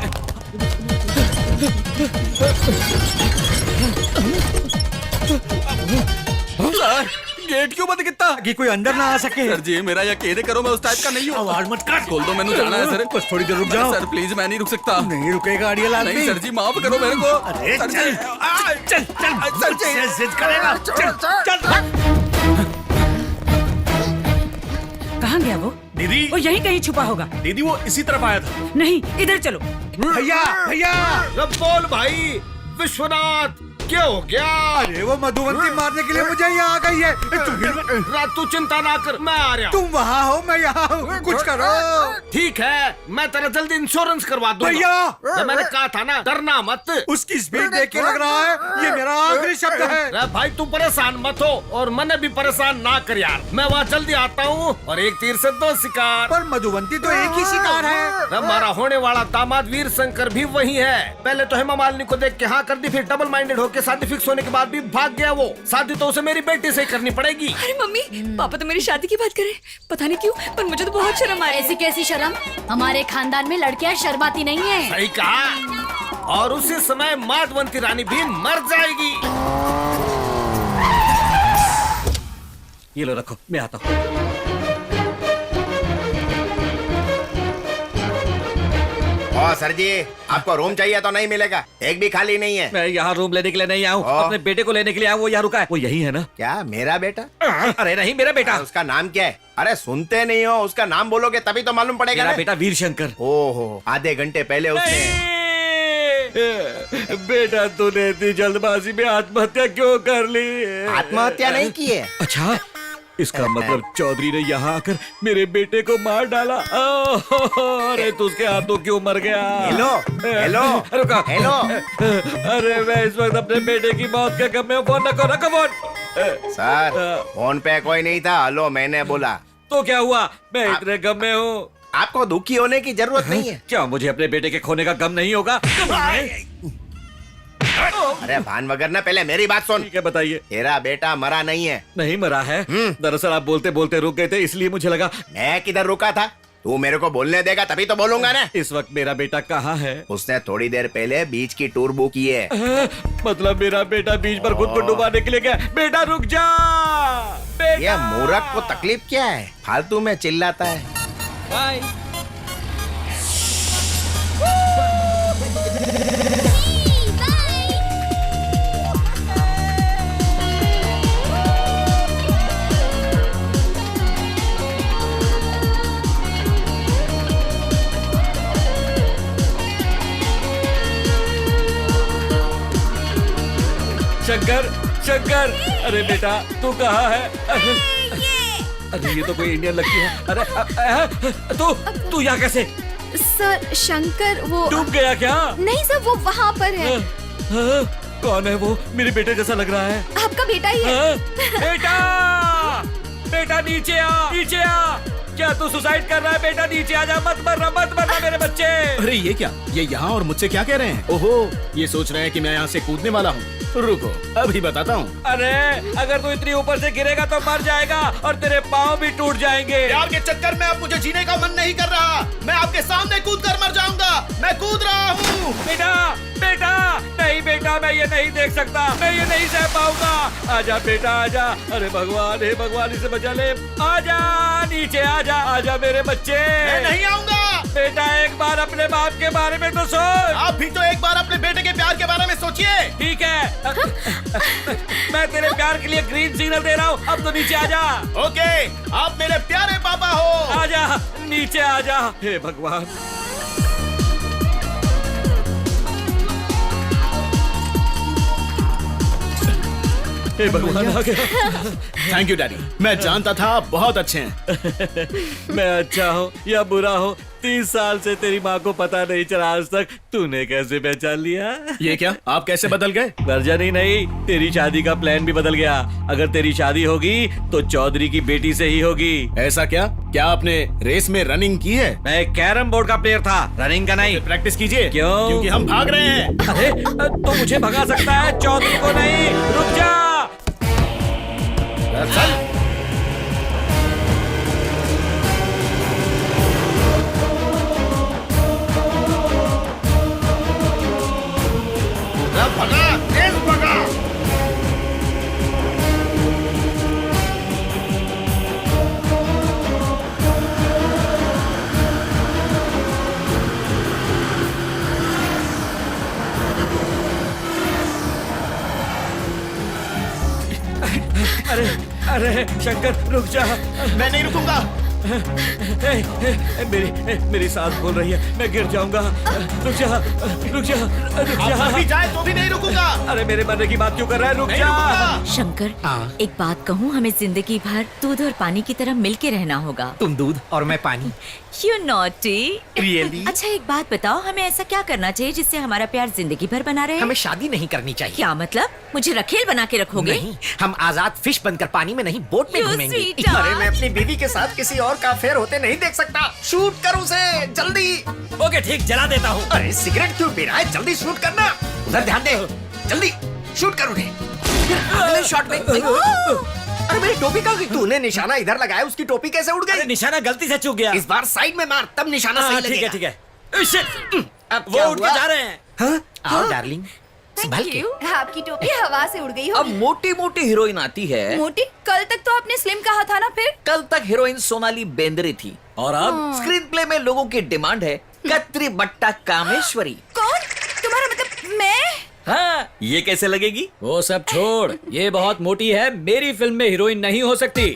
सर, गेट क्यों बंद कितना कि कोई अंदर ना आ सके। सर जी मेरा यकीन करो, मैं उस टाइप का नहीं हूँ। आवाज मत कर। खोल दो, मैंने जाना है सर। बस थोड़ी देर रुक जाओ। सर प्लीज, मैं नहीं रुक सकता। नहीं रुकेगा अड़ियल आदमी। नहीं सर जी, माफ करो मेरे को। अरे सर चल जी। चल चल, सर जी। मुझसे जिद करेगा। चल चल। कहाँ गया वो? दीदी वो यहीं कहीं छुपा होगा। दीदी वो इसी तरफ आया था। नहीं, इधर चलो। भैया भैया, बोल भाई। विश्वनाथ क्या हो गया? अरे वो मधुवंती मारने के लिए मुझे यहाँ आ गई है। तू चिंता ना कर, मैं आ रहा हूँ। तुम वहाँ हो, मैं यहाँ हूँ, कुछ करो। ठीक है, मैं तेरा जल्दी इंश्योरेंस करवा दूंगा। भैया जब मैंने कहा था ना, डरना मत। उसकी स्पीड देख के लग रहा है ये मेरा आखिरी शब्द है। अरे भाई तू परेशान मत हो और मैंने भी परेशान ना कर यार। मैं वहाँ जल्दी आता हूँ और एक तीर से दो शिकार। पर मधुवंती तो एक ही शिकार है। हमारा होने वाला दामाद वीर शंकर भी वही है। पहले तो हेमा मालिनी को देख के हाँ कर दी, फिर डबल माइंडेड होके शादी फिक्स होने के बाद भी भाग गया वो। शादी तो उसे मेरी बेटी से ही करनी पड़ेगी। अरे मम्मी, पापा तो मेरी शादी की बात करे, पता नहीं क्यों, पर मुझे तो बहुत शर्म आ रही है। ऐसी कैसी शर्म? हमारे खानदान में लड़कियां शर्माती नहीं है। सही कहा। और उसी समय माधवंती रानी भी मर जाएगी। ये लो रखो, मैं आता हूँ। सर जी, आपको रूम चाहिए तो नहीं मिलेगा, एक भी खाली नहीं है। मैं यहाँ रूम लेने के लिए नहीं आया हूँ, अपने बेटे को लेने के लिए आया हूँ। वो यहाँ रुका है, वो यही है ना? क्या मेरा बेटा? अरे नहीं, मेरा बेटा। उसका नाम क्या है? अरे सुनते नहीं हो, उसका नाम बोलोगे तभी तो मालूम पड़ेगा। मेरा बेटा वीर शंकर। ओहो, आधे घंटे पहले उसने। बेटा तूने इतनी जल्दबाजी में आत्महत्या क्यों कर ली? आत्महत्या नहीं की है। अच्छा, इसका मतलब चौधरी ने यहाँ आकर मेरे बेटे को मार डाला। अरे तू उसके हाथों क्यों मर गया? हेलो हेलो रुका। हेलो। अरे मैं इस वक्त अपने बेटे की मौत के गम में हूँ। फोन रखो, रखो फोन। सर फोन पे कोई नहीं था। हेलो मैंने बोला। तो क्या हुआ? मैं इतने गम में हूँ। आपको दुखी होने की जरूरत नहीं है। क्या मुझे अपने बेटे के खोने का गम नहीं होगा? अरे भान वगर ना, पहले मेरी बात सुन। ठीक है, बताइए। तेरा बेटा मरा नहीं है। नहीं मरा है? दरअसल आप बोलते बोलते रुक गए थे, इसलिए मुझे लगा। मैं किधर रुका था? तू मेरे को बोलने देगा तभी तो बोलूंगा ना। इस वक्त मेरा बेटा कहाँ है? उसने थोड़ी देर पहले बीच की टूर बुक की है। मतलब मेरा बेटा बीच पर खुद को डुबाने के लिए गया। बेटा रुक जा। ये मूर्ख को तकलीफ क्या है? फालतू में चिल्लाता है। बाय। शंकर, शंकर, अरे बेटा तू कहाँ है? अरे ये तो कोई इंडियन लगती है। अरे तू यहाँ कैसे? सर शंकर वो डूब गया क्या? नहीं सर, वो वहाँ पर है। कौन है वो? मेरे बेटे जैसा लग रहा है। आपका बेटा ही है। बेटा, बेटा नीचे आ, नीचे आ। क्या तू सुसाइड कर रहा है? बेटा नीचे आ जा, मत मरना मेरे बच्चे। अरे ये क्या? ये यहाँ और मुझसे क्या कह रहे हैं? ओहो, ये सोच रहे हैं कि मैं यहाँ से कूदने वाला हूँ। रुको अभी बताता हूँ। अरे अगर तू इतनी ऊपर से गिरेगा तो मर जाएगा और तेरे पाँव भी टूट जाएंगे। प्यार के चक्कर में अब मुझे जीने का मन नहीं कर रहा। मैं आपके सामने कूद कर मर जाऊंगा। मैं कूद रहा हूँ। बेटा बेटा नहीं बेटा, मैं ये नहीं देख सकता, मैं ये नहीं सह पाऊंगा। आजा बेटा आजा। अरे भगवान, हे भगवान इसे बचा ले। आजा नीचे, आजा आजा मेरे बच्चे। मैं नहीं आऊंगा। बेटा एक बार अपने बाप के बारे में तो सोच। आप भी तो एक बार अपने बेटे के प्यार के बारे में सोचिए। ठीक है मैं तेरे प्यार के लिए ग्रीन सिग्नल दे रहा हूँ, अब तो नीचे आजा। ओके, आप मेरे प्यारे पापा हो। आजा नीचे आजा। हे भगवान। हे भगवान आ गया। थैंक यू डैडी, मैं जानता था आप बहुत अच्छे हैं। मैं अच्छा हूँ या बुरा हूँ, 30 साल से तेरी माँ को पता नहीं चला आज तक। तूने कैसे पहचान लिया? ये क्या, आप कैसे बदल गए? वर्जन ही नहीं, तेरी शादी का प्लान भी बदल गया। अगर तेरी शादी होगी तो चौधरी की बेटी से ही होगी। ऐसा क्या? क्या आपने रेस में रनिंग की है? मैं कैरम बोर्ड का प्लेयर था, रनिंग का नहीं। प्रैक्टिस कीजिए। क्यों? क्योंकि हम भाग रहे हैं। अरे तो मुझे भगा सकता है, चौधरी को नहीं। रुक जा। चल। भगा, तेज भगा। अरे अरे शंकर रुक जा। मैं नहीं रुकूंगा। मेरी सांस फूल रही है, मैं गिर जाऊंगा। रुक जा रुक जा रुक जा। आप भी जाए तो भी नहीं रुकूंगा। अरे मेरे मरने की बात क्यों कर रहा है? रुक जा। शंकर, एक बात कहूँ, हमें जिंदगी भर दूध और पानी की तरह मिलके रहना होगा। तुम दूध और मैं पानी। You naughty। Really? अच्छा एक बात बताओ, हमें ऐसा क्या करना चाहिए जिससे हमारा प्यार जिंदगी भर बना रहे? हमें शादी नहीं करनी चाहिए। क्या मतलब? मुझे रखेल बना के रखोगे? नहीं, हम आजाद फिश बनकर पानी में नहीं, बोट में You घूमेंगे। sweetheart। अरे मैं अपनी बीवी के साथ किसी और का अफेयर होते नहीं देख सकता। शूट कर उसे जल्दी। ओके ठीक, जला देता हूँ। अरे सिगरेट क्यों पी रहा है? जल्दी शूट करना। उधर ध्यान दे, जल्दी शूट कर उन्हें। अगले शॉट में। अरे मेरी टोपी कहाँ गई? तूने निशाना इधर लगाया, उसकी टोपी कैसे उड़ गई? निशाना गलती से चूक गया। इस बार साइड में मार, तब निशाना सही लगेगा। ठीक है। अब वो उठ के जा रहे हैं। हाँ? आओ डार्लिंग, संभल के। आपकी टोपी हवा से उड़ गई हो। अब मोटी मोटी हीरोइन आती है। मोटी? कल तक तो आपने स्लिम कहा था ना। फिर कल तक हीरोइन सोनाली बेंद्रे थी और अब स्क्रीन प्ले में लोगों की डिमांड है कत्री बट्टा कामेश्वरी। कौन? तुम्हारा मतलब मैं? हाँ, ये कैसे लगेगी? वो सब छोड़, ये बहुत मोटी है, मेरी फिल्म में हीरोइन नहीं हो सकती।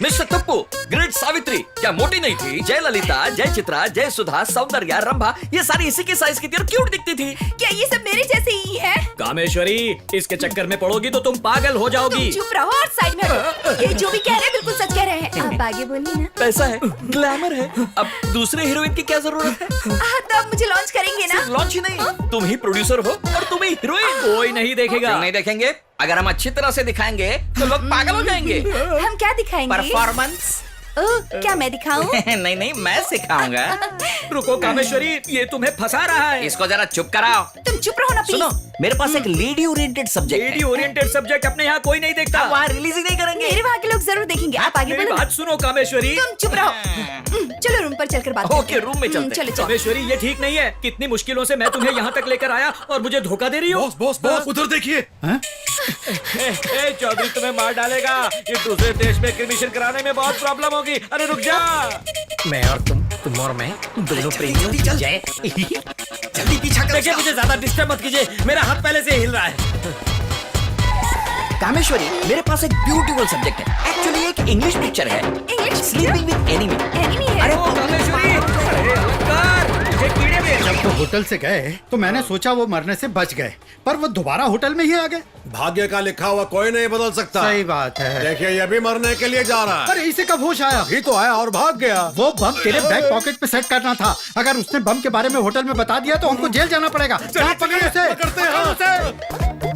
मिस्टर टप्पू, ग्रेट सावित्री क्या मोटी नहीं थी? जय ललिता, जय चित्रा, जय सुधा, सौंदर्या, रंभा, ये सारी इसी की साइज की थी और क्यूट दिखती थी। क्या ये सब मेरे जैसे ही है? कामेश्वरी, इसके चक्कर में पड़ोगी तो तुम पागल हो जाओगी। तुम चुप रहो और साइड में रहो। ये जो भी कह रहे हैं बिल्कुल सच कह रहे हैं। आप आगे बोलिए ना। पैसा है, ग्लैमर है, अब दूसरे हीरोइन की क्या जरूरत है? तो आप मुझे लॉन्च करेंगे ना? लॉन्च ही नहीं, तुम ही प्रोड्यूसर हो और तुम ही हीरोइन। कोई नहीं देखेगा। नहीं देखेंगे? अगर हम अच्छी तरह से दिखाएंगे तो लोग पागल हो जाएंगे। हम क्या दिखाएंगे? परफॉर्मेंस। क्या मैं दिखाऊं? नहीं नहीं, मैं सिखाऊंगा। रुको कामेश्वरी, ये तुम्हें फंसा रहा है। इसको जरा चुप कराओ। तुम चुप रहो ना प्लीज। सुनो, मेरे पास एक लेडी ओरिएंटेड सब्जेक्ट है। लेडी ओरिएंटेड सब्जेक्ट अपने यहाँ कोई नहीं देखता। वहाँ रिलीज ही नहीं करेंगे। मेरे वहाँ के लोग जरूर देखेंगे। आप आगे मेरी बोलो। बात सुनो कामेश्वरी। तुम चुप रहो। चलो रूम पर चलकर बात करते हैं। ओके, रूम में चलते हैं। चलो चलो। कामेश्वरी, ये ठीक नहीं है। कितनी मुश्किलों से मैं तुम्हें यहाँ तक लेकर आया और मुझे धोखा दे रही हो। बॉस उधर देखिए। चौधरी तुम्हें मार डालेगा। ये दूसरे देश में क्रिमिशन कराने में बहुत प्रॉब्लम होगी। अरे रुक जा। मैं और तुम और मैं दोनों प्रेमियों। जय जल्दी पीछा कर। देखिए, मुझे ज्यादा डिस्टर्ब मत कीजिए, मेरा हाथ पहले से हिल रहा है। कामेश्वरी, मेरे पास एक ब्यूटीफुल सब्जेक्ट है। एक्चुअली एक इंग्लिश पिक्चर है, English sleeping with enemy. Enemy है? अरे कामेश्वरी, अरे मुझे कीड़े में जब तो होटल से गए तो मैंने सोचा वो मरने से बच गए, पर वो दोबारा होटल में ही आ गए। भाग्य का लिखा हुआ कोई नहीं बदल सकता। सही बात है। देखिए, ये भी मरने के लिए जा रहा है। अरे इसे कब होश आया? ही तो आया और भाग गया। वो बम तेरे बैक पॉकेट पे सेट करना था। अगर उसने बम के बारे में होटल में बता दिया तो हमको जेल जाना पड़ेगा। जाओ, पकड़ो उसे। पकड़ते हैं उसे।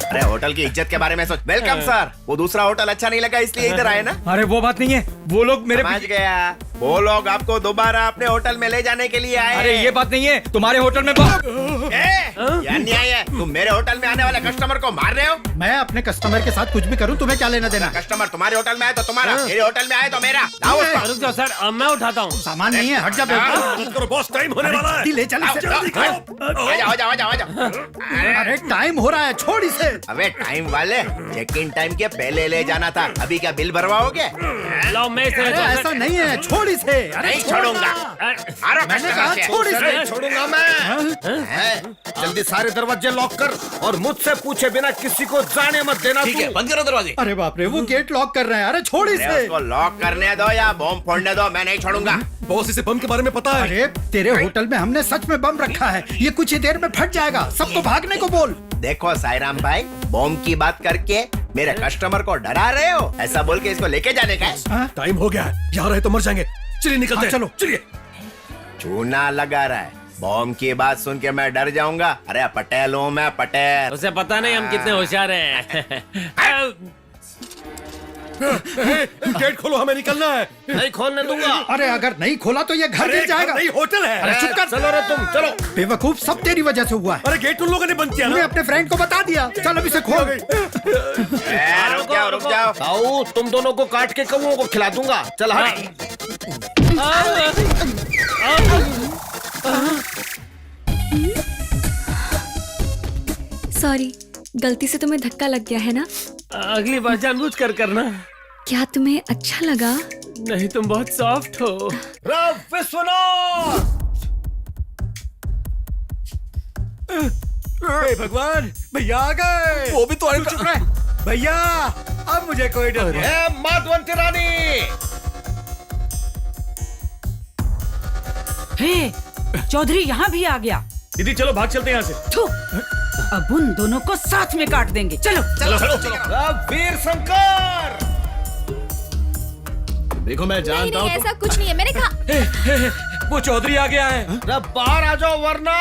अरे होटल की इज्जत के बारे में सोच। Welcome sir. वो दूसरा होटल अच्छा नहीं लगा इसलिए इधर आए ना? अरे वो बात नहीं है, वो लोग मेरे समझ गया। वो लोग आपको दोबारा अपने होटल में ले जाने के लिए आए। अरे ये बात नहीं है, तुम्हारे होटल में ये अन्याय है। तुम मेरे होटल में आने वाले कस्टमर को मार रहे हो। मैं अपने कस्टमर के साथ कुछ भी करूं, तुम्हें क्या लेना देना? कस्टमर तुम्हारे होटल में आए तो तुम्हारा, मेरे होटल में आए तो मेरा। लाओ उसको। रुक जाओ सर, अब मैं उठाता हूँ। सामान नहीं है, हट जा बेवकूफ। बॉस, टाइम होने वाला है। ले चल इसे। अरे टाइम हो रहा है, छोड़ इसे। अबे टाइम वाले, चेक इन टाइम के पहले ले जाना था, अभी क्या बिल भरवाओगे? लाओ मैं इसे अरे ऐसा नहीं है, छोड़ इसे। नहीं छोड़ूंगा। मैंने कहा छोड़ इसे। छोड़ूंगा मैं। जल्दी सारे दरवाजे लॉक कर और मुझसे पूछे बिना किसी को जाने मत देना। ठीक है, बंद करो दरवाजे। अरे बाप रे, वो गेट लॉक कर रहे हैं। अरे छोड़ इसे। उसको लॉक करने दो या बॉम्ब फोड़ने दो, मैं नहीं छोड़ूंगा। बॉस, इसे बम के बारे में पता है। अरे तेरे होटल में हमने सच में बम रखा है, ये कुछ ही देर में फट जाएगा। सबको भागने को बोल। देखो साईराम भाई, बॉम्ब की बात करके मेरे कस्टमर को डरा रहे हो। ऐसा बोल के इसको लेके जाने का है। टाइम हो गया है, यहाँ रहे तो मर जाएंगे। चलिए निकलते हैं। चलो चलिए। चूना लगा रहा है। बॉम्ब की बात सुन के मैं डर जाऊंगा। अरे पटेल हूँ मैं, पटेल। उसे पता नहीं हम कितने होशियार हैं। गेट खोलो, हमें निकलना है। नहीं खोलने दूंगा। अरे अगर नहीं खोला तो ये घर गिर जाएगा। नहीं, होटल है। अरे चुप कर। चलो रे तुम, चलो। बेवकूफ, सब तेरी वजह से हुआ है। अरे गेट उन लोगों ने बंद किया तूने ना। अपने फ्रेंड को बता दिया। चल अभी से खोल। रुक जाओ, रुक जाओ। आओ, तुम दोनों को काट के कौओं को खिला दूंगा। चल हट। सॉरी, गलती से तुम्हें धक्का लग गया है ना? अगली बार जानबूझ कर करना। क्या तुम्हें अच्छा लगा? नहीं, तुम बहुत सॉफ्ट हो। विश्वनाथ! हे भगवान, भैया आ गए। वो भी तो आए। चुप रहे भैया, अब मुझे कोई डर नहीं। ए माधवंती रानी! हे, चौधरी यहाँ भी आ गया। दीदी चलो भाग चलते हैं यहाँ से। थू, अब उन दोनों को साथ में काट देंगे। चलो चलो चलो। वीर शंकर! देखो मैं जानता नहीं, हूँ ऐसा कुछ नहीं है, मैंने कहा। वो चौधरी आ गया है। बाहर आ जाओ वरना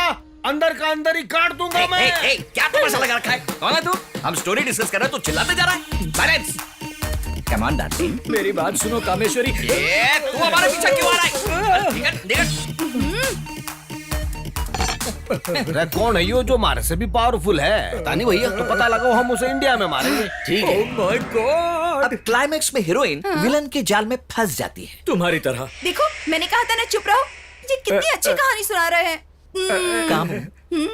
अंदर का अंदर ही काट दूंगा मैं। क्या तमाशा लगा रखा है? कौन है तू? हम स्टोरी डिस्कस कर रहे हैं, तू चिल्लाते जा रहा है। साइलेंस। कम ऑन डार्लिंग, मेरी बात सुनो कामेश्वरी। तू हमारे पीछे क्यों आ रहा है? निकल, निकल। अरे कौन है यो जो हमारे से भी पावरफुल है? पता नहीं भैया। तो पता लगाओ, हम उसे इंडिया में मारेंगे। ठीक है। Oh my God. अब क्लाइमेक्स में हीरोइन विलन के जाल में फंस जाती है। तुम्हारी तरह। देखो, मैंने कहा था ना चुप रहो। ये कितनी अच्छी कहानी सुना रहे हैं। काम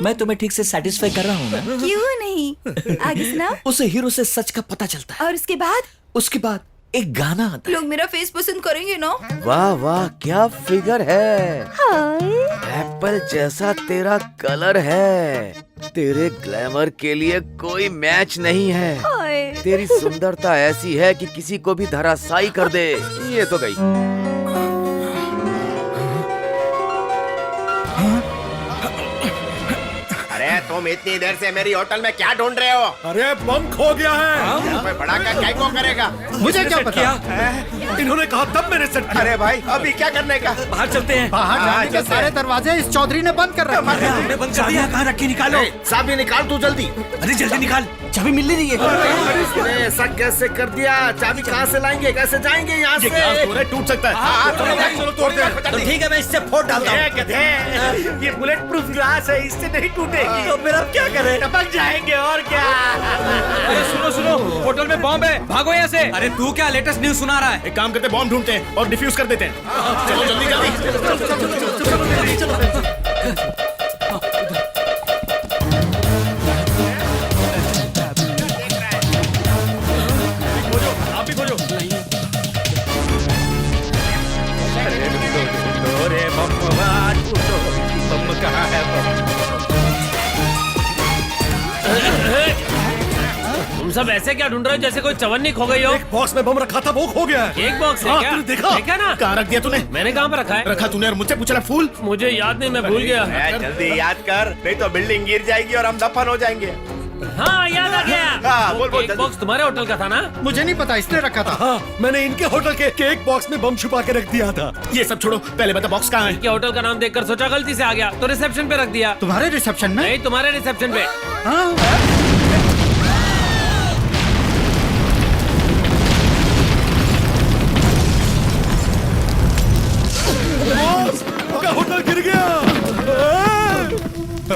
मैं तुम्हें ठीक से सेटिस्फाई कर रहा हूँ ना? क्यों नहीं? आगे सुनाओ। उसे हीरो से सच का पता चलता है। और उसके बाद? उसके बाद एक गाना आता है। लोग मेरा फेस पसंद करेंगे ना? वाह वाह, क्या फिगर है। हाय। एप्पल जैसा तेरा कलर है। तेरे ग्लैमर के लिए कोई मैच नहीं है। हाय। तेरी सुंदरता ऐसी है कि किसी को भी धराशायी कर दे। ये तो गई। अरे तुम इतनी देर से मेरी होटल में क्या ढूंढ रहे हो? अरे बम खो गया है। कोई बड़ा का क्या को करेगा? मुझे क्या पता? इन्होंने कहा तब मैंने सेट किया। अरे भाई, अभी क्या करने का? बाहर चलते हैं। बाहर जाने के सारे दरवाजे इस चौधरी ने बंद कर रखे हैं। चाबियां कहाँ रखी, निकालो। चाबी निकाल तू जल्दी। अरे जल्दी निकाल, चाबी मिल नहीं रही है। अरे ऐसा कैसे कर दिया? चाबी कहाँ से लाएंगे? कैसे जाएंगे यहाँ से? टूट सकता है। चलो तोड़ दे। तो ठीक है, मैं इससे फोड़ डालता हूँ। ये बुलेट प्रूफ ग्लास है, इससे नहीं टूटेगी। तो फिर अब क्या करें? टपक जाएंगे और क्या? अरे सुनो सुनो, होटल में बॉम्ब है, भागो यहाँ से। अरे तू क्या लेटेस्ट न्यूज सुना रहा है? एक काम करते, बॉम्ब ढूंढते हैं और डिफ्यूज कर देते हैं। चलो जल्दी आप भी खोजो। बम कहाँ है? तुम सब ऐसे क्या ढूंढ रहे हो जैसे कोई चवन्नी खो गई हो? एक बॉक्स में बम रखा था, वो खो गया है। एक बॉक्स है हाँ, क्या? तूने देखा? देखा ना? कहाँ रख दिया तूने? मैंने कहाँ पर रखा है? रखा तूने और मुझसे पूछ रहा फूल? मुझे याद नहीं, मैं भूल गया। जल्दी याद कर, नहीं तो बिल्डिंग गिर जाएगी और हम दफन हो जाएंगे। हाँ, याद आ गया। हाँ, बोल, एक बॉक्स तुम्हारे होटल का था ना? मुझे नहीं पता, इसने रखा था। हाँ, मैंने इनके होटल के एक बॉक्स में बम छुपा के रख दिया था। ये सब छोड़ो, पहले बता बॉक्स कहाँ है? इनके होटल का नाम देखकर सोचा गलती से आ गया तो रिसेप्शन पे रख दिया। तुम्हारे रिसेप्शन में? नहीं, तुम्हारे रिसेप्शन पे। हाँ।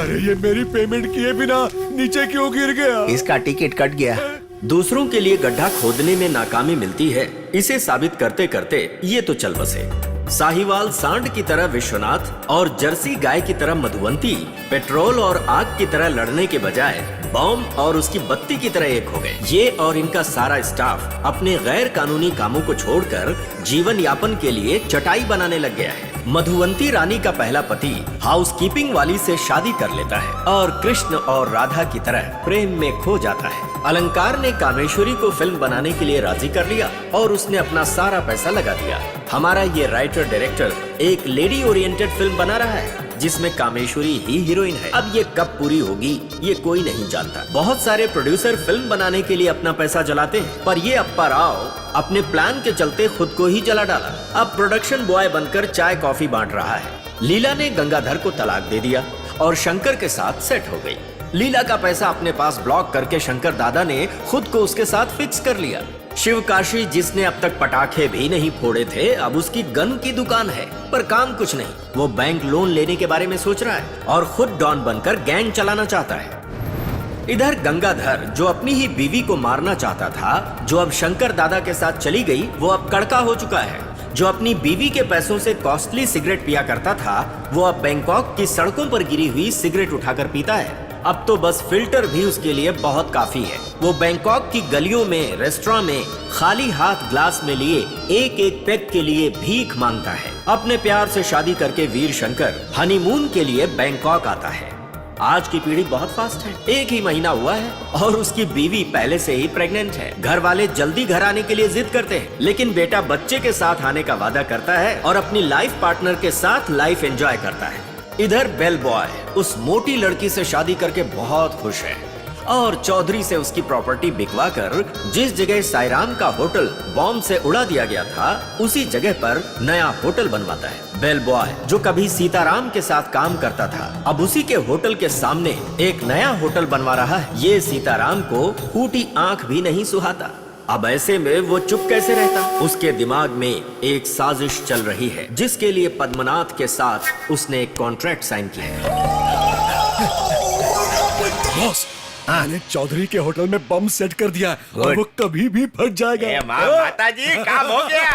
अरे ये मेरी पेमेंट किए बिना नीचे क्यों गिर गया? इसका टिकट कट गया। दूसरों के लिए गड्ढा खोदने में नाकामी मिलती है, इसे साबित करते करते ये तो चल बसे। साहिवाल सांड की तरह विश्वनाथ और जर्सी गाय की तरह मधुवंती पेट्रोल और आग की तरह लड़ने के बजाय बॉम्ब और उसकी बत्ती की तरह एक हो गए। ये और इनका सारा स्टाफ अपने गैर कानूनी कामों को छोड़कर जीवन यापन के लिए चटाई बनाने लग गया है। मधुवंती रानी का पहला पति हाउसकीपिंग वाली से शादी कर लेता है और कृष्ण और राधा की तरह प्रेम में खो जाता है। अलंकार ने कामेश्वरी को फिल्म बनाने के लिए राजी कर लिया और उसने अपना सारा पैसा लगा दिया। हमारा ये राइटर डायरेक्टर एक लेडी ओरिएंटेड फिल्म बना रहा है जिसमें कामेश्वरी ही हीरोइन है। अब ये कब पूरी होगी ये कोई नहीं जानता। बहुत सारे प्रोड्यूसर फिल्म बनाने के लिए अपना पैसा जलाते हैं, पर ये अप्पा राव अपने प्लान के चलते खुद को ही जला डाला। अब प्रोडक्शन बॉय बनकर चाय कॉफी बांट रहा है। लीला ने गंगाधर को तलाक दे दिया और शंकर के साथ सेट हो गई। लीला का पैसा अपने पास ब्लॉक करके शंकर दादा ने खुद को उसके साथ फिक्स कर लिया। शिवकाशी जिसने अब तक पटाखे भी नहीं फोड़े थे, अब उसकी गन की दुकान है, पर काम कुछ नहीं। वो बैंक लोन लेने के बारे में सोच रहा है और खुद डॉन बनकर गैंग चलाना चाहता है। इधर गंगाधर जो अपनी ही बीवी को मारना चाहता था, जो अब शंकर दादा के साथ चली गई, वो अब कड़का हो चुका है। जो अपनी बीवी के पैसों से कॉस्टली सिगरेट पिया करता था, वो अब बैंकॉक की सड़कों पर गिरी हुई सिगरेट उठाकर पीता है। अब तो बस फिल्टर भी उसके लिए बहुत काफी है। वो बैंकॉक की गलियों में, रेस्टोरेंट में खाली हाथ ग्लास में लिए एक एक पैक के लिए भीख मांगता है। अपने प्यार से शादी करके वीर शंकर हनीमून के लिए बैंकॉक आता है। आज की पीढ़ी बहुत फास्ट है। 1 ही महीना हुआ है और उसकी बीवी पहले से ही प्रेग्नेंट है। घर वाले जल्दी घर आने के लिए जिद करते हैं, लेकिन बेटा बच्चे के साथ आने का वादा करता है और अपनी लाइफ पार्टनर के साथ लाइफ एंजॉय करता है। इधर बेल बॉय उस मोटी लड़की से शादी करके बहुत खुश है और चौधरी से उसकी प्रॉपर्टी बिकवा कर जिस जगह साईराम का होटल बॉम्ब से उड़ा दिया गया था, उसी जगह पर नया होटल बनवाता है। बेल बॉय जो कभी सीताराम के साथ काम करता था, अब उसी के होटल के सामने एक नया होटल बनवा रहा है। ये सीताराम को फूटी आंख भी नहीं सुहाता। अब ऐसे में वो चुप कैसे रहता? उसके दिमाग में एक साजिश चल रही है जिसके लिए पद्मनाथ के साथ उसने एक कॉन्ट्रैक्ट साइन किया है। बॉस, मैंने चौधरी के होटल में बम सेट कर दिया और वो कभी भी फट जाएगा। माता जी काम हो गया।